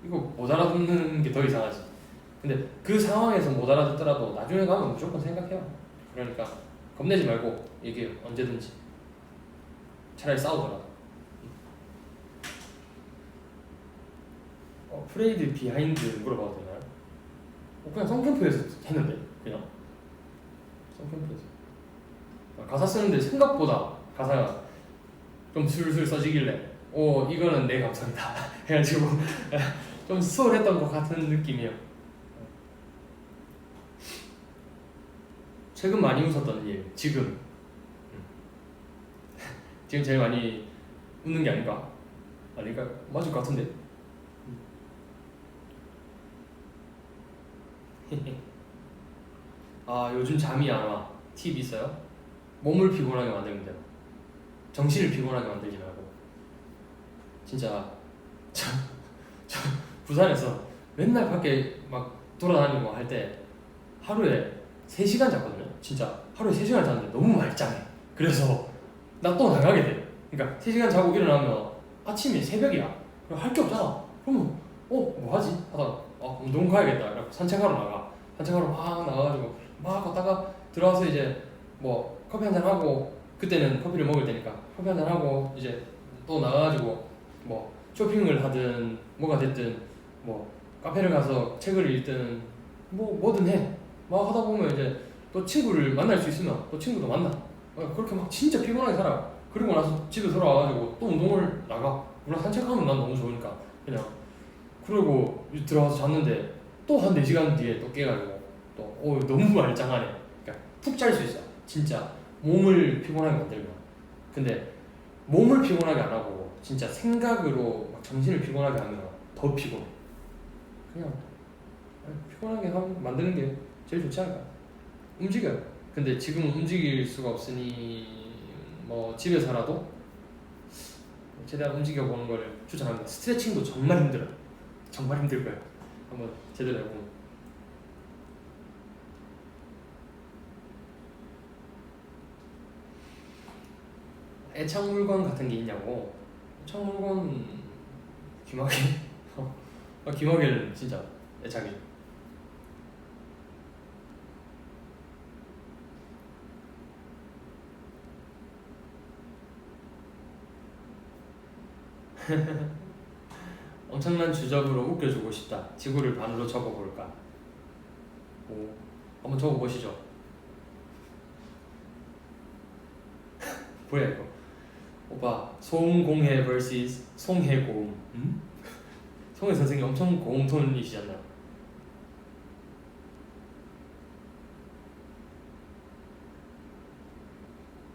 이거 못 알아듣는 게 더 이상하지. 근데 그 상황에서 못 알아듣더라도 나중에 가면 무조건 생각해요. 그러니까 겁내지 말고 얘기해요. 언제든지. 차라리 싸우더라도. 프레이드 비하인드 물어봐도 되나요? 그냥 성캠프에서 했는데 그냥 성캠프에서 가사 쓰는데 생각보다 가사가 좀 술술 써지길래 이거는 내 감성이다 해가지고 좀 수월했던 것 같은 느낌이에요. 최근 많이 웃었던 일. 지금 제일 많이 웃는 게 아닌가? 맞을 것 같은데. 요즘 잠이 안 와. 팁 있어요? 몸을 피곤하게 만들면 돼요. 정신을 피곤하게 만들지 말고. 진짜 저 부산에서 맨날 밖에 막 돌아다니고 할 때 하루에 3시간 잤거든요. 진짜 하루에 3시간 잤는데 너무 말짱해. 그래서 나 또 나가게 돼. 그러니까 3시간 자고 일어나면 아침에 새벽이야. 그럼 할 게 없잖아. 그러면 뭐 하지? 하다가 운동 가야겠다. 이러고 산책하러 나가. 산책하러 막 나가가지고 막 걷다가 들어와서 이제 뭐 커피 한잔 하고, 그때는 커피를 먹을 때니까 커피 한잔 하고 이제 또 나가가지고 뭐 쇼핑을 하든 뭐가 됐든 뭐 카페를 가서 책을 읽든 뭐든 해. 막 하다 보면 이제 또 친구를 만날 수 있으면 또 친구도 만나. 그렇게 막 진짜 피곤하게 살아. 그리고 나서 집에 돌아와가지고 또 운동을 나가. 물론 산책하면 난 너무 좋으니까 그냥. 그리고 들어와서 잤는데 또 한 4시간 뒤에 또 깨가지고 또 너무 말짱하네. 그러니까 푹 잘 수 있어. 진짜 몸을 피곤하게 만들면. 근데 몸을 피곤하게 안 하고 진짜 생각으로 막 정신을 피곤하게 하면 더 피곤해. 그냥 피곤하게 만드는 게 제일 좋지 않을까? 움직여요. 근데 지금은 움직일 수가 없으니 뭐 집에서라도 최대한 움직여 보는 걸 추천합니다. 스트레칭도 정말 힘들어요. 정말 힘들 거예요. 한번 제대로 해보면. 애착 물건 같은 게 있냐고. 애착 물건 귀마개. 귀마개는 진짜 애착이죠. 엄청난 주접으로 웃겨주고 싶다. 지구를 반으로 접어볼까? 오, 한번 접어보시죠. 뭐야 이거? 오빠, 소음공해 vs 송해고음. 송해 선생님 엄청 고음톤이시잖아요.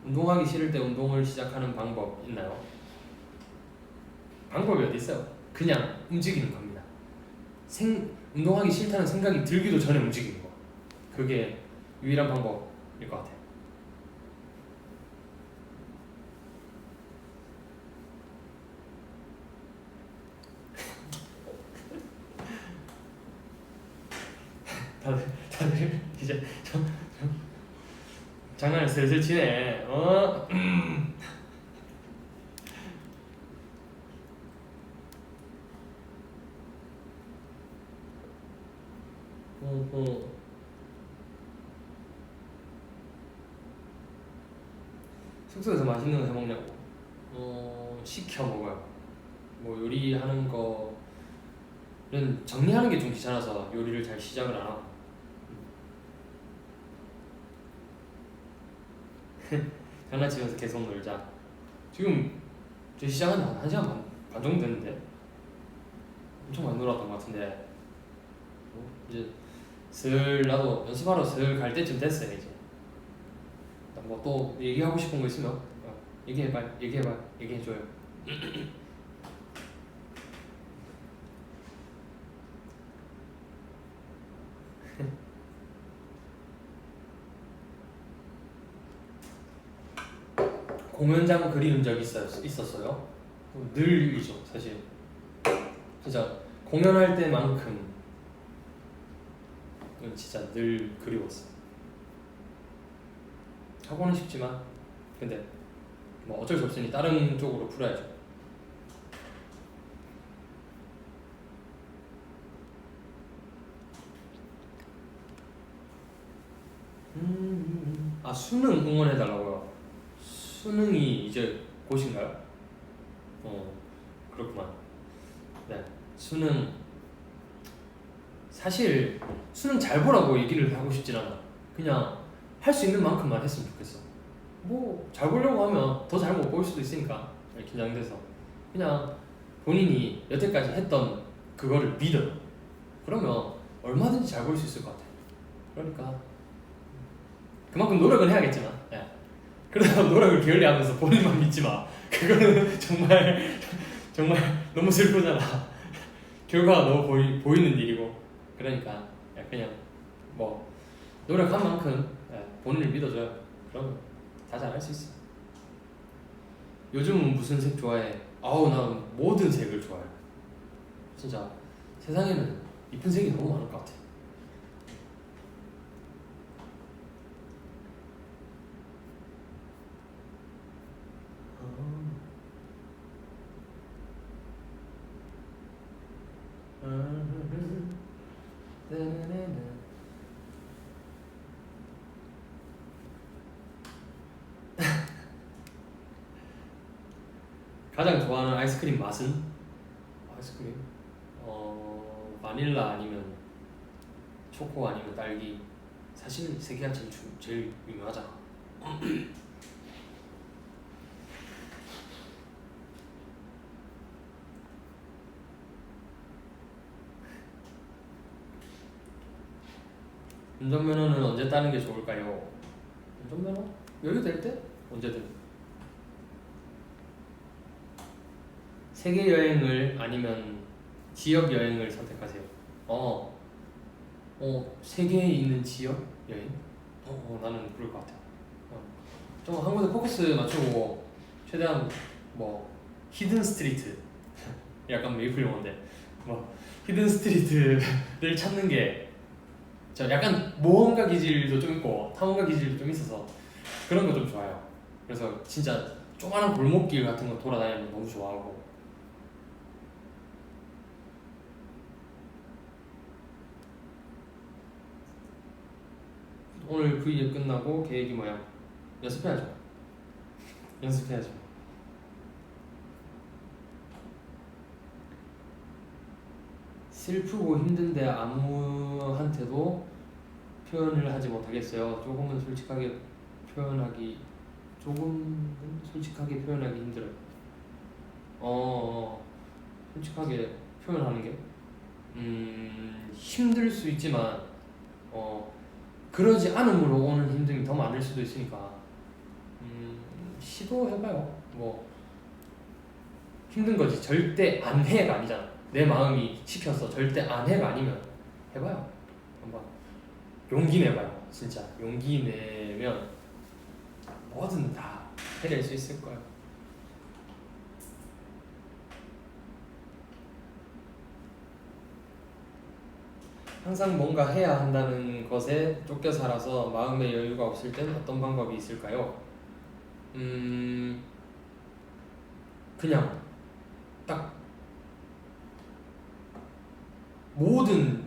운동하기 싫을 때 운동을 시작하는 방법 있나요? 방법이 어디 있어요? 그냥 움직이는 겁니다. 운동하기 싫다는 생각이 들기도 전에 움직이는 거. 그게 유일한 방법일 것 같아요. 다들 이제 장난을 슬슬 치네. 숙소에서 맛있는 거 해먹냐고. 시켜 먹어요. 뭐 요리하는 거는 정리하는 게 좀 귀찮아서 요리를 잘 시작을 안 하고. 장난치면서 계속 놀자. 지금 저 시작한 지 한 1시간 반 정도 됐는데 엄청 많이 놀았던 것 같은데 이제 슬 나도 연습하러 슬 갈 때쯤 됐어요. 이제 뭐 또 얘기하고 싶은 거 있으면 얘기해줘요. 공연장 그리운 적 있었어요? 늘이죠 사실. 진짜 공연할 때만큼 진짜 늘 그리웠어. 하고는 싶지만 근데 뭐 어쩔 수 없으니 다른 쪽으로 풀어야죠. 아, 수능 응원해달라고요? 수능이 이제 곧인가요? 그렇구만. 네, 수능 사실 수능 잘 보라고 얘기를 하고 싶진 않아. 그냥 할 수 있는 만큼만 했으면 좋겠어. 뭐 잘 보려고 하면 더 잘 못 볼 수도 있으니까 긴장돼서 그냥 본인이 여태까지 했던 그거를 믿어요. 그러면 얼마든지 잘 볼 수 있을 것 같아. 그러니까 그만큼 노력은 해야겠지만, 예. 그러다 노력을 게을리하면서 본인만 믿지 마. 그거는 정말 너무 슬프잖아. 결과가 너무 보이는 일이고. 그러니까 그냥 뭐 노력한 만큼 본인을 믿어줘요. 그러면 다 잘할 수 있어. 요즘은 무슨 색 좋아해? 아우, 난 모든 색을 좋아해. 진짜 세상에는 이쁜 색이 너무 많을 것 같아. 가장 좋아하는 아이스크림 맛은? 아이스크림? 바닐라 아니면 초코 아니면 딸기. 사실 세 개가 제일 유명하잖아. 운전면허는 언제 따는 게 좋을까요? 운전면허? 여유 될 때? 언제든. 세계 여행을 아니면 지역 여행을 선택하세요. 세계에 있는 지역 여행? 나는 그럴 것 같아. 좀 한 곳에 포커스 맞추고 최대한 뭐 히든 스트리트 약간 메이플 용어인데 뭐 히든 스트리트를 찾는 게 저 약간 모험가 기질도 좀 있고 탐험가 기질도 좀 있어서 그런 거 좀 좋아요. 그래서 진짜 조그마한 골목길 같은 거 돌아다니는 거 너무 좋아하고. 오늘 V에 끝나고 계획이 뭐야? 연습해야죠. 연습해야죠. 슬프고 힘든데 아무한테도 표현을 하지 못하겠어요. 조금은 솔직하게 표현하기 힘들어요. 솔직하게 표현하는 게 힘들 수 있지만 그러지 않음으로 오는 힘듦이 더 많을 수도 있으니까 시도해봐요. 뭐 힘든 거지 절대 안 해가 아니잖아. 내 마음이 시켜서 절대 안 해가 아니면 해봐요. 한번 용기 내봐요. 진짜 용기 내면 뭐든 다 해낼 수 있을 거예요. 항상 뭔가 해야 한다는 것에 쫓겨 살아서 마음의 여유가 없을 땐 어떤 방법이 있을까요? 그냥 딱 모든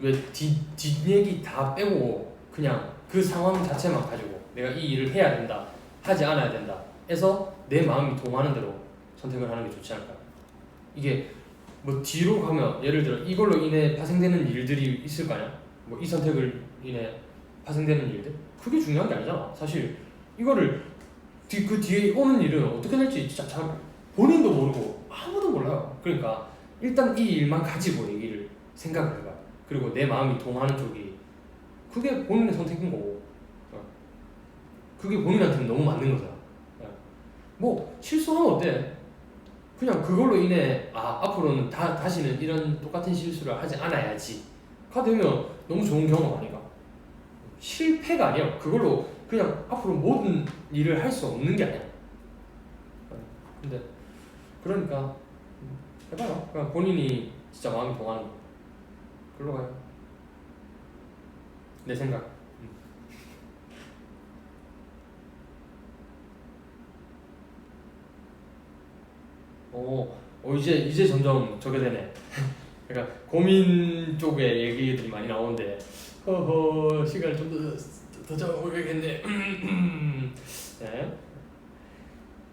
뒷얘기 다 빼고 그냥 그 상황 자체만 가지고 내가 이 일을 해야 된다, 하지 않아야 된다 해서 내 마음이 동하는 대로 선택을 하는 게 좋지 않을까요? 이게 뭐 뒤로 가면 예를 들어 이걸로 인해 파생되는 일들이 있을 거 아니야? 뭐 이 선택을 인해 파생되는 일들? 그게 중요한 게 아니잖아. 사실 이거를 그 뒤에 오는 일은 어떻게 될지 진짜 잘 본인도 모르고 아무도 몰라요. 그러니까 일단 이 일만 가지고 얘기를 생각을 해봐요. 그리고 내 마음이 동하는 쪽이 그게 본인의 선택인 거고 그게 본인한테는 너무 맞는 거잖아. 뭐 실수하면 어때? 그냥 그걸로 인해 앞으로는 다시는 이런 똑같은 실수를 하지 않아야지 가 되면 너무 좋은 경험 아닌가? 실패가 아니야. 그걸로 그냥 앞으로 모든 일을 할 수 없는 게 아니야. 근데 그러니까 해봐요. 그냥 본인이 진짜 마음이 동하는 거 글로 가요. 내 생각. 이제 점점 저게 되네. 그러니까 고민 쪽에 얘기들이 많이 나오는데 시간을 좀 더 잡아보겠네. 네.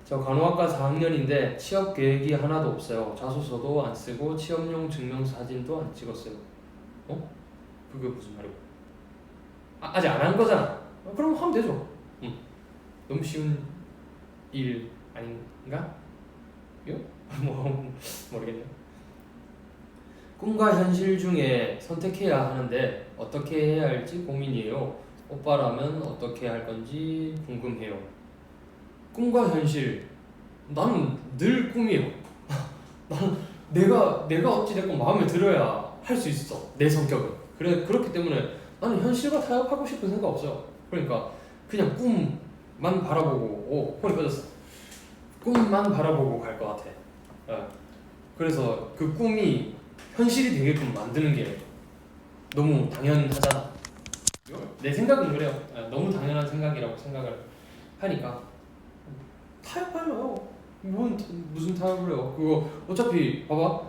저 간호학과 4학년인데 취업 계획이 하나도 없어요. 자소서도 안 쓰고 취업용 증명사진도 안 찍었어요. 그게 무슨 말이고? 아직 안 한 거잖아. 그럼 하면 되죠. 너무 쉬운 일 아닌가? 모르겠네요. 꿈과 현실 중에 선택해야 하는데 어떻게 해야 할지 고민이에요. 오빠라면 어떻게 할 건지 궁금해요. 꿈과 현실, 나는 늘 꿈이에요. 나는 내가 어찌됐건 마음에 들어야 할 수 있어. 내 성격은. 그렇기 때문에 나는 현실과 타협하고 싶은 생각 없어요. 그러니까 그냥 꿈만 바라보고 홀이 꺼졌어. 꿈만 바라보고 갈 것 같아. 그래서 그 꿈이 현실이 되게끔 만드는 게 너무 당연하잖아. 내 생각은 그래요. 너무 당연한 생각이라고 생각을 하니까 타협하려요. 무슨 타협을 해요? 그거 어차피 봐봐.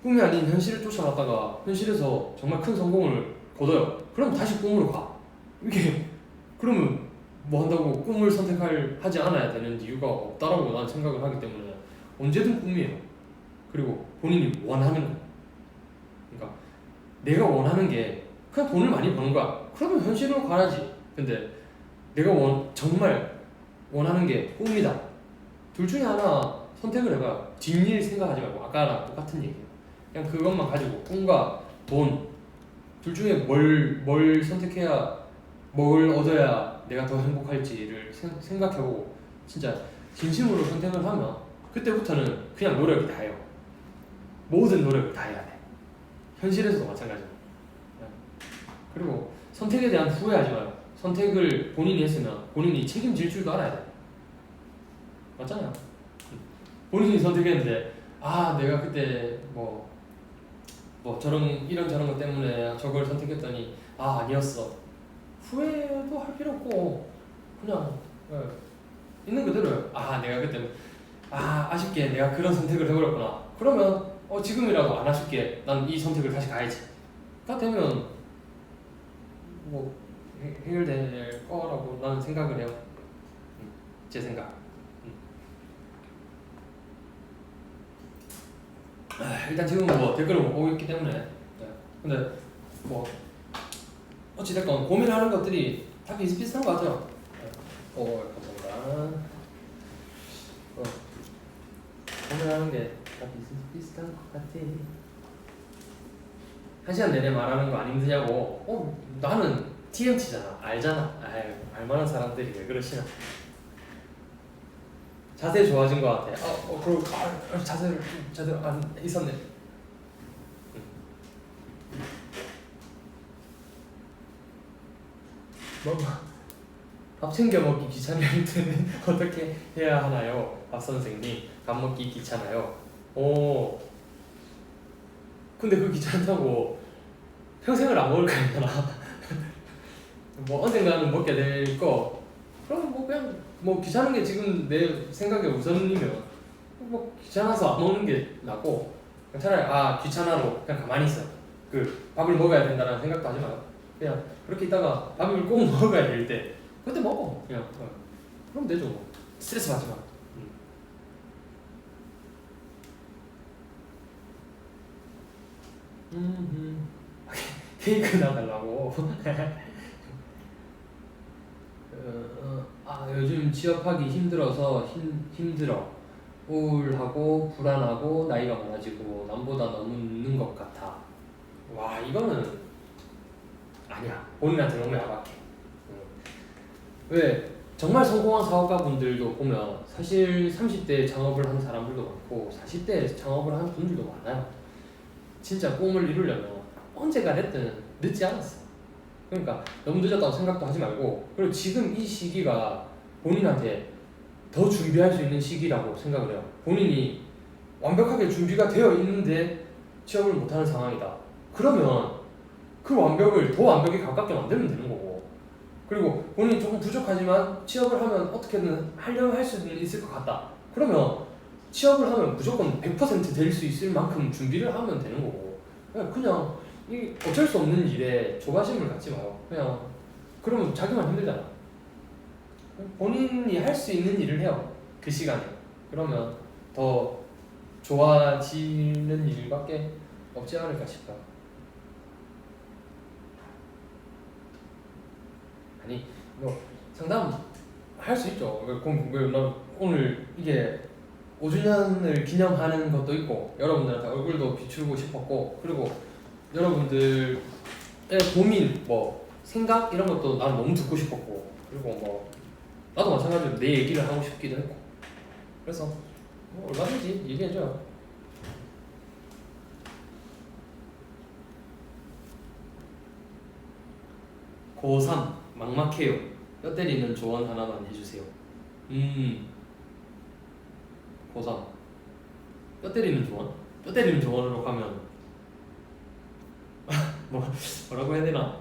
꿈이 아닌 현실을 쫓아갔다가 현실에서 정말 큰 성공을 거둬요. 그럼 다시 꿈으로 가. 이게 그러면 뭐 한다고 꿈을 하지 않아야 되는 이유가 없다라고 난 생각을 하기 때문에 언제든 꿈이에요. 그리고 본인이 원하는 거. 그러니까 내가 원하는 게 그냥 돈을 많이 버는 거야. 그러면 현실로 가야지. 근데 내가 정말 원하는 게 꿈이다. 둘 중에 하나 선택을 해봐요. 뒷일 생각하지 말고 아까랑 똑같은 얘기예요. 그냥 그것만 가지고 꿈과 돈 둘 중에 뭘 선택해야 뭘 얻어야 내가 더 행복할지를 생각해보고 진짜 진심으로 선택을 하면 그때부터는 그냥 노력이 다예요. 모든 노력을 다 해야 돼. 현실에서도 마찬가지고. 그리고 선택에 대한 후회하지 마요. 선택을 본인이 했으면 본인이 책임질 줄도 알아야 돼. 맞잖아요. 본인이 선택했는데 내가 그때 뭐 저런 이런 저런 것 때문에 저걸 선택했더니 아니었어. 후회도 할 필요 없고 그냥 있는 그대로 내가 그때 아쉽게 내가 그런 선택을 해버렸구나. 그러면 지금이라도 안 아쉽게 난 이 선택을 다시 가야지. 가 되면 뭐 해결될 거라고 나는 생각을 해요. 제 생각. 일단 지금 뭐 댓글을 못 보고 있기 때문에 근데 뭐 어찌됐건 고민하는 것들이 다 비슷비슷한 것 같아요. 감사합니다. 고민하는 게 다 비슷비슷한 것 같아. 1시간 내내 말하는 거 안 힘드냐고. 나는 TMT잖아. 알잖아. 알만한 사람들이 왜 그러시나. 자세 좋아진 것 같아. 그리고 자세를 제대로 안 있었네. 밥 챙겨 먹기 귀찮을 때는 어떻게 해야 하나요? 박 선생님, 밥 먹기 귀찮아요. 근데 그 귀찮다고 평생을 안 먹을 거 아니잖아. 뭐 언젠가는 먹게 될 거. 그럼 뭐 그냥 귀찮은 게 지금 내 생각에 우선이면 귀찮아서 안 먹는 게 낫고, 차라리 귀찮아로 그냥 가만히 있어. 밥을 먹어야 된다는 생각도 하지 마요. 그냥 그렇게 있다가 밥을 꼭 먹어야 될 때 그때 먹어. 그냥 그럼 되죠. 뭐. 스트레스 받지 마. 케이크 놔달라고. 요즘 취업하기 힘들어서 힘들어. 우울하고 불안하고 나이가 많아지고 남보다 너무 늦는 것 같아. 와, 이거는 아니야. 본인한테 너무 야박해. 왜 정말 성공한 사업가분들도 보면 사실 30대 창업을 한 사람들도 많고 40대 창업을 한 분들도 많아요. 진짜 꿈을 이루려면 언제가 됐든 늦지 않았어. 그러니까 너무 늦었다고 생각도 하지 말고, 그리고 지금 이 시기가 본인한테 더 준비할 수 있는 시기라고 생각을 해요. 본인이 완벽하게 준비가 되어 있는데 취업을 못하는 상황이다. 그러면 그 완벽을 더 완벽에 가깝게 만들면 되는 거고, 그리고 본인이 조금 부족하지만 취업을 하면 어떻게든 하려면 할 수는 있을 것 같다. 그러면 취업을 하면 무조건 100% 될 수 있을 만큼 준비를 하면 되는 거고, 그냥 이 어쩔 수 없는 일에 조바심을 갖지 마요. 그냥 그러면 자기만 힘들잖아. 본인이 할 수 있는 일을 해요. 그 시간에. 그러면 더 좋아지는 일밖에 없지 않을까 싶어요. 아니 상담 할 수 있죠. 나 오늘 이게 5주년을 기념하는 것도 있고 여러분들한테 얼굴도 비추고 싶었고, 그리고 여러분들의 고민, 생각 이런 것도 나는 너무 듣고 싶었고, 그리고 나도 마찬가지로 내 얘기를 하고 싶기도 했고, 그래서 얼마든지 얘기해줘요. 고3 막막해요. 뼈 때리는 조언 하나만 해주세요. 고3 뼈 때리는 조언? 뼈 때리는 조언으로 가면 뭐라고 해야 되나?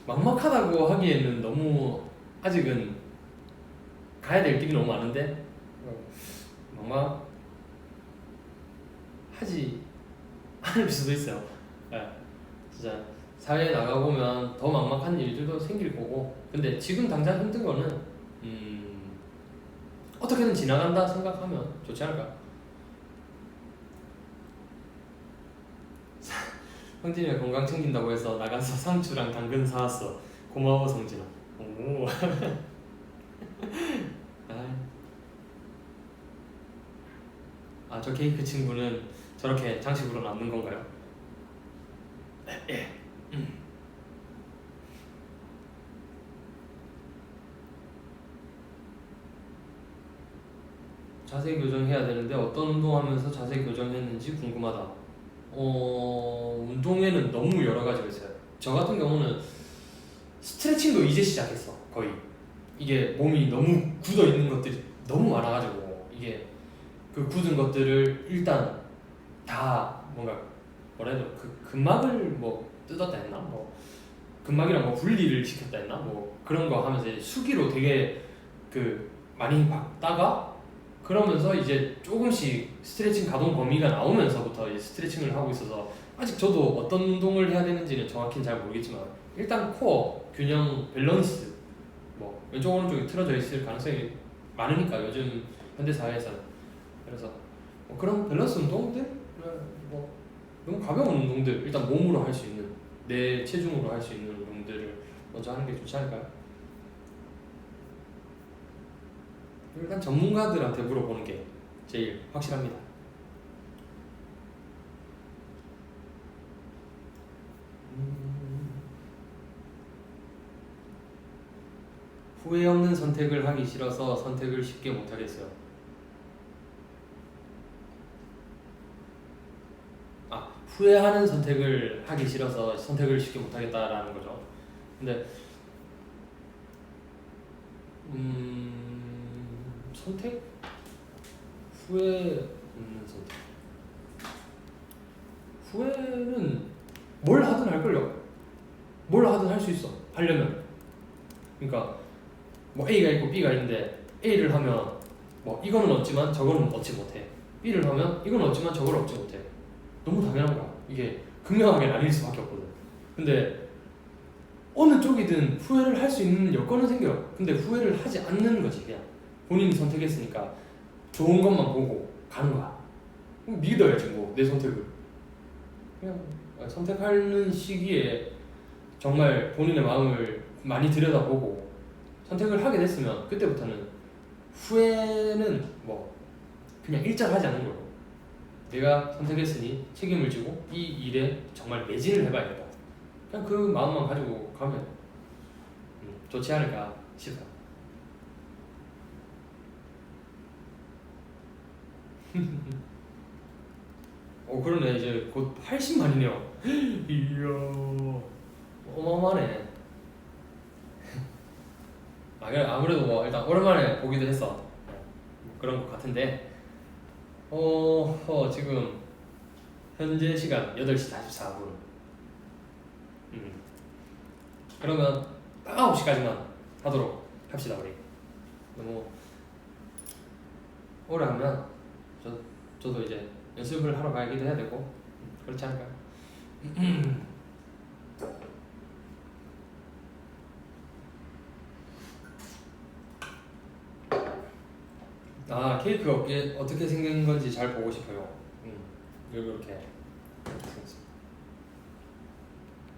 막막하다고 하기에는 너무 아직은 가야 될 길이 너무 많은데 막막하지 않을 수도 있어요. 진짜 사회에 나가보면 더 막막한 일들도 생길 거고, 근데 지금 당장 힘든 거는 어떻게든 지나간다 생각하면 좋지 않을까? 성진이가 건강 챙긴다고 해서 나가서 상추랑 당근 사왔어. 고마워 성진아. 오. 저 케이크 친구는 저렇게 장식으로 남는 건가요? 예. 자세 교정해야 되는데 어떤 운동하면서 자세 교정했는지 궁금하다. 운동에는 너무 여러 가지가 있어요. 저 같은 경우는 스트레칭도 이제 시작했어. 거의 이게 몸이 너무 굳어 있는 것들이 너무 많아가지고 이게 그 굳은 것들을 일단 다 뭔가 뭐라 해야 되나 그 근막을 뭐 뜯었다 했나 뭐 근막이랑 뭐 분리를 시켰다 했나 뭐 그런 거 하면서 이제 수기로 되게 그 많이 박다가 그러면서 이제 조금씩 스트레칭 가동 범위가 나오면서부터 이제 스트레칭을 하고 있어서 아직 저도 어떤 운동을 해야 되는지는 정확히는 잘 모르겠지만 일단 코어, 균형, 밸런스 뭐 왼쪽 오른쪽이 틀어져 있을 가능성이 많으니까 요즘 현대 사회에서는 그래서 뭐 그런 밸런스 운동들 뭐 너무 가벼운 운동들 일단 몸으로 할 수 있는 내 체중으로 할 수 있는 운동들을 먼저 하는 게 좋지 않을까요? 일단 전문가들한테 물어보는 게 제일 확실합니다. 후회 없는 선택을 하기 싫어서 선택을 쉽게 못하겠어요. 후회하는 선택을 하기 싫어서 선택을 쉽게 못하겠다라는 거죠. 근데 선택? 후회 없는 선택. 후회는 뭘 하든 할걸요. 뭘 하든 할 수 있어. 하려면. 그러니까 뭐 A가 있고 B가 있는데 A를 하면 뭐 이거는 얻지만 저거는 얻지 못해. B를 하면 이건 얻지만 저걸 얻지 못해. 너무 당연한 거야. 이게 극명하게 나뉠 수밖에 없거든. 근데 어느 쪽이든 후회를 할 수 있는 여건은 생겨요. 근데 후회를 하지 않는 거지. 그냥 본인이 선택했으니까 좋은 것만 보고 가는 거야. 믿어야지 뭐 내 선택을. 그냥 선택하는 시기에 정말 본인의 마음을 많이 들여다보고 선택을 하게 됐으면 그때부터는 후회는 뭐 그냥 일절하지 않는 거고 내가 선택했으니 책임을 지고 이 일에 정말 매진을 해봐야겠다. 그냥 그 마음만 가지고 가면 좋지 않을까 싶어. 그러네. 이제 곧 80만이네요. 이야 어마어마하네. 아무래도 뭐 일단 오랜만에 보기도 했어. 그런 것 같은데 지금 현재 시간 8시 44분. 그러면 딱 9시까지만 하도록 합시다. 우리 너무 오래 하면 저도 이제 연습을 하러 가기도 해야 되고 그렇지 않을까요? 케이크가 어떻게 생긴 건지 잘 보고 싶어요. 이렇게 생겼습니다.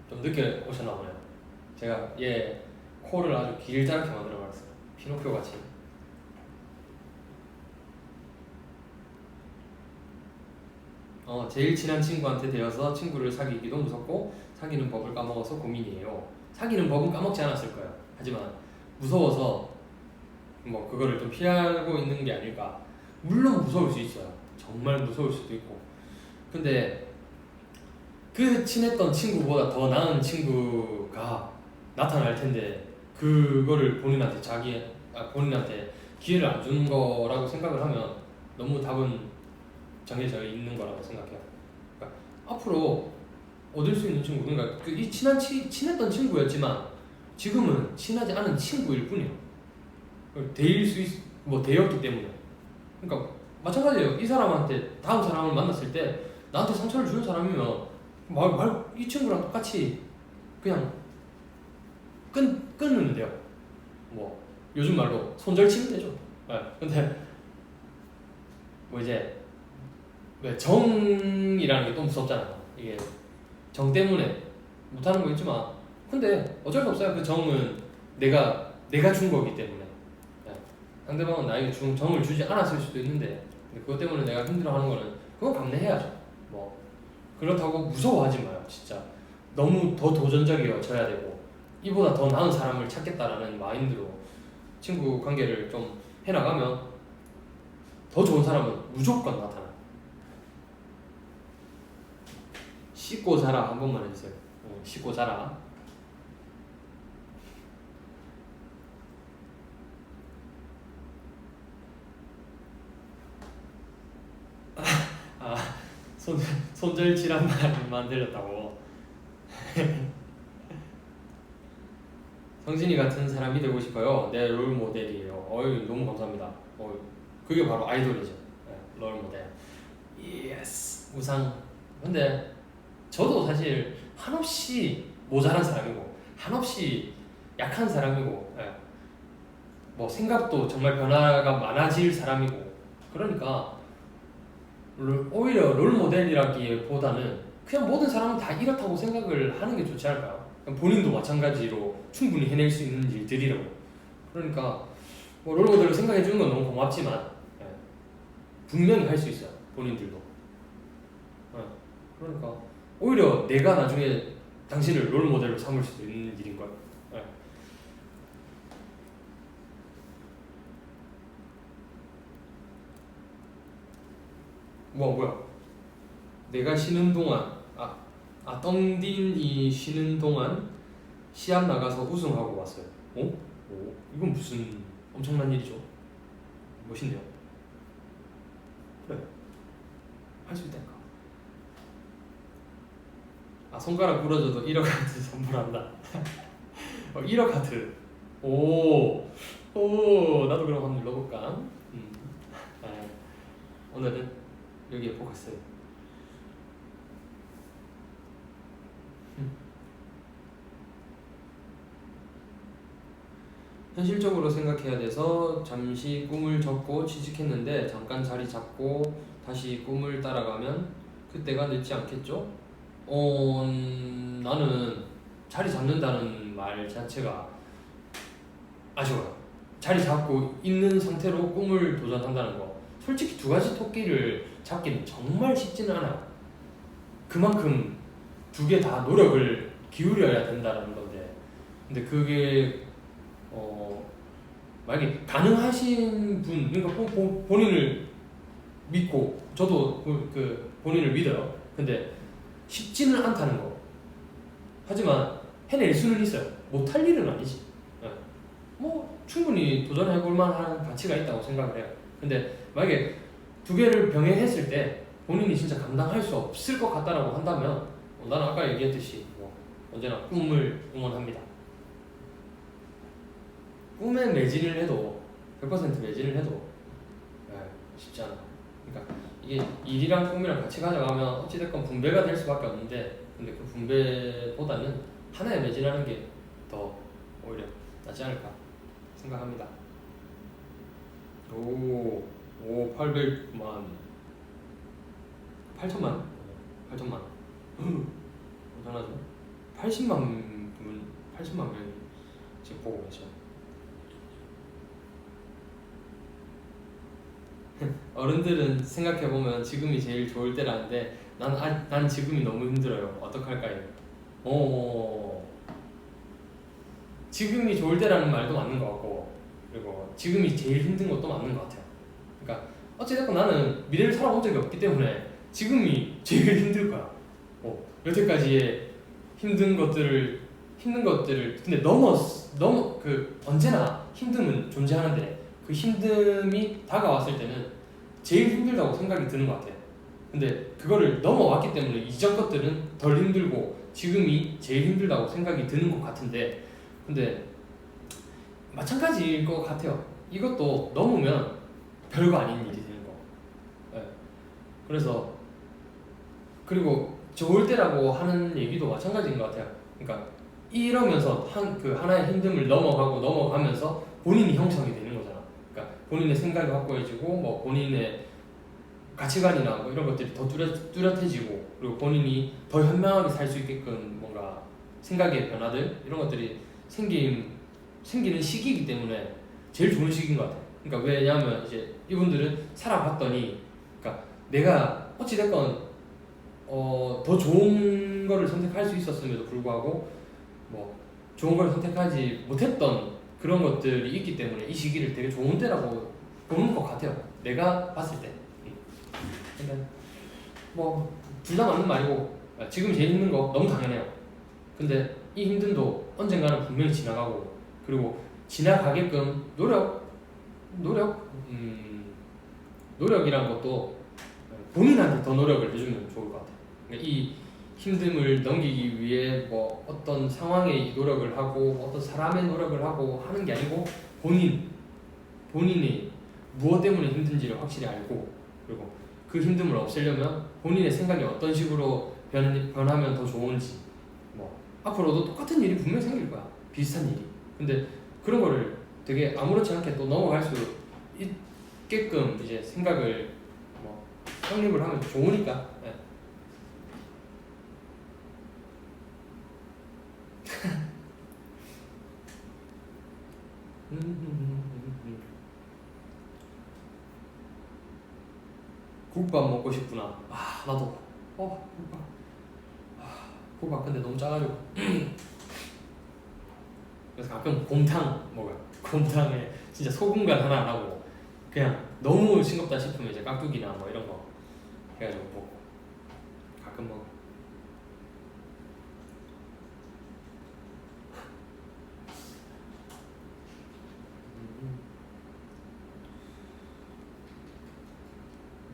좀 늦게 오셨나 보네요. 제가 얘 코를 아주 길다랗게 만들어버렸어요. 피노키오 같이. 제일 친한 친구한테 되어서 친구를 사귀기도 무섭고 사귀는 법을 까먹어서 고민이에요. 사귀는 법은 까먹지 않았을 거예요. 하지만 무서워서 뭐 그거를 좀 피하고 있는 게 아닐까. 물론 무서울 수 있어요. 정말 무서울 수도 있고. 근데 그 친했던 친구보다 더 나은 친구가 나타날 텐데 그거를 본인한테 기회를 안 주는 거라고 생각을 하면 너무 답은 정해져 있는 거라고 생각해요. 그러니까 앞으로 얻을 수 있는 친구, 그러니까 이 친했던 친구였지만 지금은 친하지 않은 친구일 뿐이에요. 되었기 때문에. 그러니까 마찬가지예요. 이 사람한테 다음 사람을 만났을 때 나한테 상처를 주는 사람이면 이 친구랑 똑같이 그냥 끊으면 돼요. 뭐 요즘 말로 손절치면 되죠. 근데 뭐 이제 왜 정이라는 게 또 무섭잖아요. 이게 정 때문에 못하는 거 있지만 근데 어쩔 수 없어요. 그 정은 내가 준 거기 때문에. 상대방은 나에게 정을 주지 않았을 수도 있는데 그것 때문에 내가 힘들어하는 거는 그건 감내해야죠. 뭐 그렇다고 무서워하지 마요. 진짜 너무 더 도전적이어져야 되고 이보다 더 나은 사람을 찾겠다라는 마인드로 친구 관계를 좀 해나가면 더 좋은 사람은 무조건 나타나. 씻고 자라 한 번만 해주세요. 씻고 자라. 아, 손절질한 말 만들었다고. 성진이 같은 사람이 되고 싶어요. 내 롤 모델이에요. 어이, 너무 감사합니다. 그게 바로 아이돌이죠. 롤 모델. 예스. 우상. 근데 저도 사실 한없이 모자란 사람이고 한없이 약한 사람이고 뭐 생각도 정말 변화가 많아질 사람이고 그러니까 오히려 롤 모델이라기보다는 그냥 모든 사람은 다 이렇다고 생각을 하는 게 좋지 않을까요? 본인도 마찬가지로 충분히 해낼 수 있는 일들이라고. 그러니까 뭐 롤 모델로 생각해 주는 건 너무 고맙지만 분명히 할 수 있어요. 본인들도. 그러니까 오히려 내가 나중에 당신을 롤 모델로 삼을 수도 있는 일인 거예요. 뭐야? 내가 쉬는 동안 떵딘이 쉬는 동안 시합 나가서 우승하고 왔어요. 이건 무슨 엄청난 일이죠? 멋있네요. 그래, 할 수 있다니까. 손가락 부러져도 1억 하트 선물한다. 1억 하트. 오, 나도 그럼 한번 눌러볼까? 오늘은 여기에 포커스. 현실적으로 생각해야 돼서 잠시 꿈을 접고 취직했는데 잠깐 자리 잡고 다시 꿈을 따라가면 그때가 늦지 않겠죠? 나는 자리 잡는다는 말 자체가 아쉬워요. 자리 잡고 있는 상태로 꿈을 도전한다는 거. 솔직히 두 가지 토끼를 잡기는 정말 쉽지는 않아요. 그만큼 두 개 다 노력을 기울여야 된다는 건데, 근데 그게 만약에 가능하신 분, 그러니까 본인을 믿고 저도 그 본인을 믿어요. 근데 쉽지는 않다는 거. 하지만 해낼 수는 있어요. 못할 일은 아니지. 뭐 충분히 도전해볼 만한 가치가 있다고 생각을 해요. 근데 만약에 두 개를 병행했을 때 본인이 진짜 감당할 수 없을 것 같다라고 한다면 나는 아까 얘기했듯이 언제나 꿈을 응원합니다. 꿈에 매진을 해도 100% 매진을 해도 쉽지 않아. 그러니까 이게 일이랑 꿈이랑 같이 가져가면 어찌됐건 분배가 될 수밖에 없는데, 근데 그 분배보다는 하나에 매진하는 게 더 오히려 낫지 않을까 생각합니다. 800만 8천만 대단하죠. 80만 명이 지금 보고 계셔. 어른들은 생각해보면 지금이 제일 좋을 때라는데 난 지금이 너무 힘들어요. 어떡할까요? 지금이 좋을 때라는 말도 맞는 것 같고, 그리고 지금이 제일 힘든 것도 맞는 것 같아요. 그러니까 어찌됐건 나는 미래를 살아본 적이 없기 때문에 지금이 제일 힘들 거야. 여태까지의 힘든 것들을 근데 너무 언제나 힘듦은 존재하는데 그 힘듦이 다가왔을 때는 제일 힘들다고 생각이 드는 것 같아요. 근데 그거를 넘어왔기 때문에 이전 것들은 덜 힘들고 지금이 제일 힘들다고 생각이 드는 것 같은데, 근데 마찬가지일 것 같아요. 이것도 넘으면 별거 아닌 일이 되는 거. 그래서 그리고 좋을 때라고 하는 얘기도 마찬가지인 것 같아요. 그러니까 이러면서 하나의 힘듦을 넘어가면서 본인이 형성이 되는 거잖아. 그러니까 본인의 생각이 확고해지고 뭐 본인의 가치관이나 뭐 이런 것들이 더 뚜렷해지고, 그리고 본인이 더 현명하게 살 수 있게끔 뭔가 생각의 변화들 이런 것들이 생기는 시기이기 때문에 제일 좋은 시기인 것 같아요. 그러니까 왜냐하면 이제 이분들은 살아봤더니, 그러니까 내가 어찌됐건 더 좋은 거를 선택할 수 있었음에도 불구하고 뭐 좋은 걸 선택하지 못했던 그런 것들이 있기 때문에 이 시기를 되게 좋은 때라고 보는 것 같아요. 내가 봤을 때. 근데 뭐 둘 다 맞는 말이고 지금 제일 힘든 거 너무 당연해요. 근데 이 힘듦도 언젠가는 분명히 지나가고 그리고 지나가게끔 노력이란 것도 본인한테 더 노력을 해주면 좋을 것 같아요. 그러니까 이 힘듦을 넘기기 위해 뭐 어떤 상황에 노력을 하고 어떤 사람의 노력을 하고 하는 게 아니고 본인이 무엇 때문에 힘든지를 확실히 알고 그리고 그 힘듦을 없애려면 본인의 생각이 어떤 식으로 변하면 더 좋은지 뭐 앞으로도 똑같은 일이 분명히 생길 거야. 비슷한 일이. 근데 그런 거를 되게 아무렇지 않게 또 넘어갈 수 있게끔 이제 생각을 뭐 확립을 하면 좋으니까. 네. 국밥 먹고 싶구나. 아 나도. 국밥. 국밥 근데 너무 짜가지고. 그래서 가끔 곰탕 먹어요. 곰탕에 진짜 소금간 하나 안 하고 그냥 너무 싱겁다 싶으면 이제 깍두기나 뭐 이런 거 해가지고 먹고 가끔 먹어.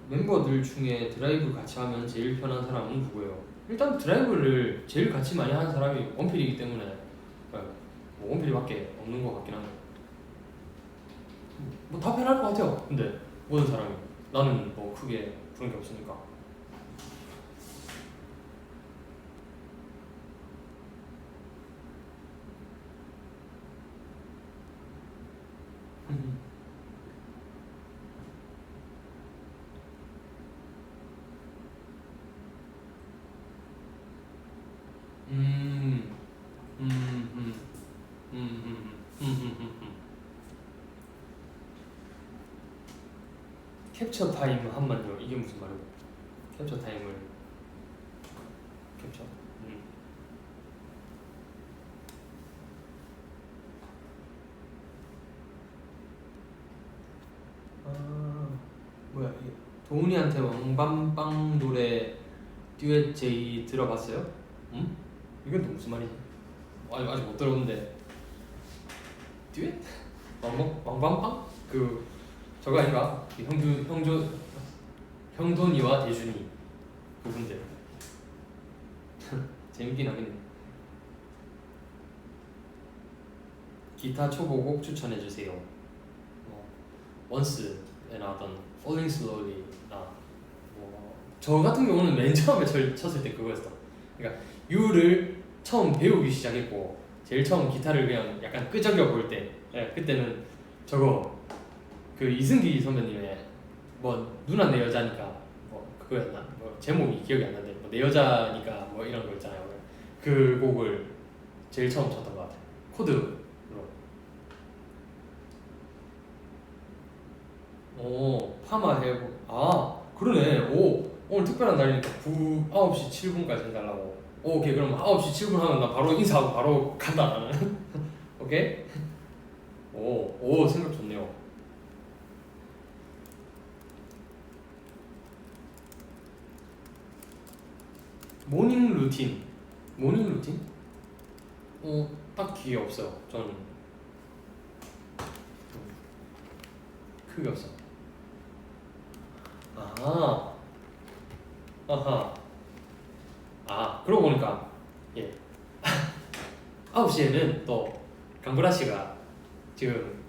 멤버들 중에 드라이브 같이 하면 제일 편한 사람은 누구예요? 일단 드라이브를 제일 같이 많이 하는 사람이 원필이기 때문에 뭐 원필이밖에 없는 것 같긴 한데 뭐 다 편할 것 같아요. 근데 모든 사람이 나는 뭐 크게 그런 게 없으니까. 음, 음, 음, 캡처 타임 한만요. 이게 무슨 말이고? 캡처 타임을 캡처. 뭐야 이게? 도훈이한테 왕밤빵 노래 듀엣 제이 들어봤어요? 응? 이건 또 무슨 말이지? 아직 못 들어봤는데 듀엣? 왕밤빵? 그 저거 아닌가? 그 형돈이와 대준이 그분들 재밌긴 하겠네. 기타 초보곡 추천해주세요. 원스에 나왔던 Falling Slowly나 저 같은 경우는 맨 처음에 쳤을 때 그거였어. 그러니까 유를 처음 배우기 시작했고 제일 처음 기타를 그냥 약간 끄적여 볼 때 그때는 저거 그 이승기 선배님의 뭐 누나 내 여자니까 뭐 그거였나 뭐 제목이 기억이 안 나는데 뭐 내 여자니까 뭐 이런 거 있잖아요. 그 곡을 제일 처음 쳤던 것 같아요. 코드로. 오 파마 해고 그러네. 오 오늘 특별한 날이니까 9시 7분까지 해달라고. 오케이 그럼 9시 7분 하면 나 바로 인사하고 바로 간다 나는. 오케이? 오 생각 좋네요. 모닝 루틴? 딱히 없어요. 저는 크게 없어. 그러고 보니까 예 9시에는 또 강구라 씨가 지금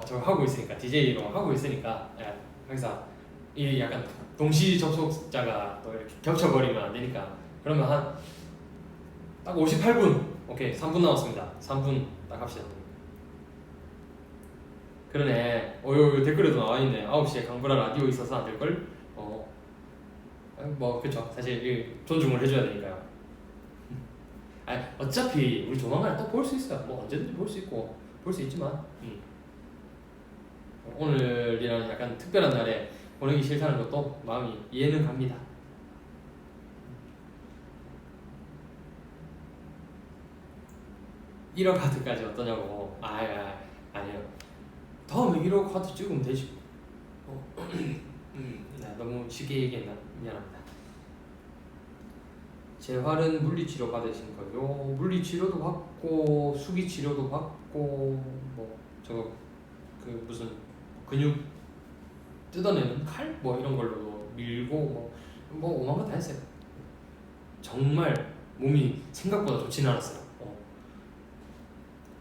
저 하고 있으니까 DJ로 하고 있으니까 항상 이 약간 동시 접속자가 또 이렇게 겹쳐버리면 안 되니까 그러면 한 딱 58분 오케이 3분 남았습니다. 3분 딱 합시다. 그러네. 여기 댓글에도 나와있네. 9시에 강구라 라디오 있어서 안 될걸? 뭐 그쵸. 사실 존중을 해줘야 되니까요. 어차피 우리 조만간에 또 볼 수 있어요. 뭐 언제든지 볼 수 있고 볼 수 있지만 오늘이라는 약간 특별한 날에 보내기 싫다는 것도 마음이 이해는 갑니다. (1호) 카드까지 어떠냐고. 아니요. 다음에 1호 카드 찍으면 되지. 네, 너무 쉽게 얘기했나 미안합니다. 재활은 물리치료 받으신 거요? 물리치료도 받고 수기치료도 받고 뭐 저거 그 무슨 근육 뜯어내는 칼? 뭐 이런 걸로 밀고 뭐 오만 거 다 했어요. 정말 몸이 생각보다 좋지는 않았어요.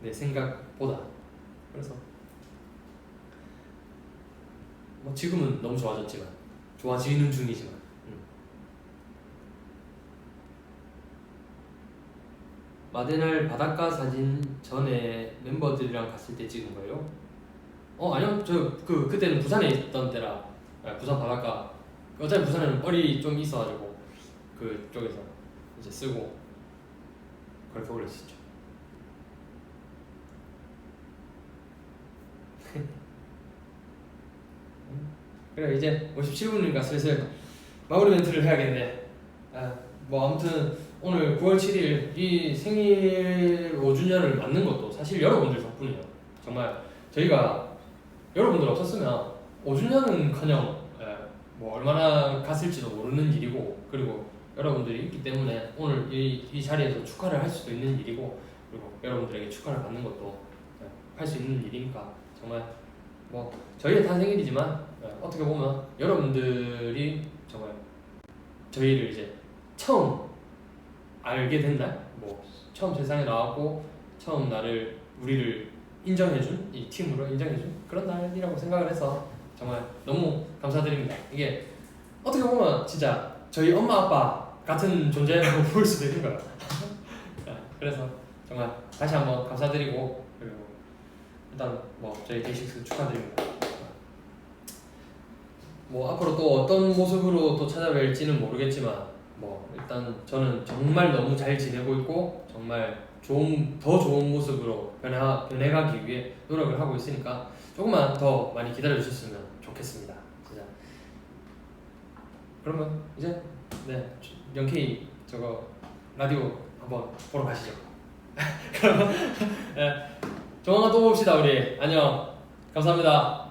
내 생각보다. 그래서 뭐 지금은 너무 좋아졌지만 좋아지는 중이지만 마데날 바닷가 사진 전에 멤버들이랑 갔을 때 찍은 거예요? 아니요. 그때는 부산에 있던 때라 부산 바닷가 어차피 부산에는 뻘이 좀 있어가지고 그쪽에서 이제 쓰고 그렇게 올렸었죠. 그래 이제 57분이니까 슬슬 마무리 멘트를 해야겠네. 뭐 아무튼 오늘 9월 7일 이 생일 5주년을 맞는 것도 사실 여러분들 덕분이에요. 정말 저희가 여러분들 없었으면 5주년은커녕 뭐 얼마나 갔을지도 모르는 일이고, 그리고 여러분들이 있기 때문에 오늘 이 자리에서 축하를 할 수도 있는 일이고, 그리고 여러분들에게 축하를 받는 것도 할 수 있는 일이니까 정말 뭐 저희의 다 생일이지만 어떻게 보면 여러분들이 정말 저희를 이제 처음 알게 된 날, 뭐 처음 세상에 나왔고 처음 우리를 인정해준, 이 팀으로 인정해준 그런 날이라고 생각을 해서 정말 너무 감사드립니다. 이게 어떻게 보면 진짜 저희 엄마 아빠 같은 존재라고 볼 수도 있는 거예요. 그래서 정말 다시 한번 감사드리고, 그리고 일단 뭐 저희 데이식스 축하드립니다. 뭐 앞으로 또 어떤 모습으로 또 찾아뵐지는 모르겠지만 뭐 일단 저는 정말 너무 잘 지내고 있고 정말 더 좋은 모습으로 변해가기 위해 노력을 하고 있으니까 조금만 더 많이 기다려주셨으면 좋겠습니다. 진짜. 그러면 이제 영케이 저거 라디오 한번 보러 가시죠. 그러면 조만간 또 봅시다 우리. 안녕. 감사합니다.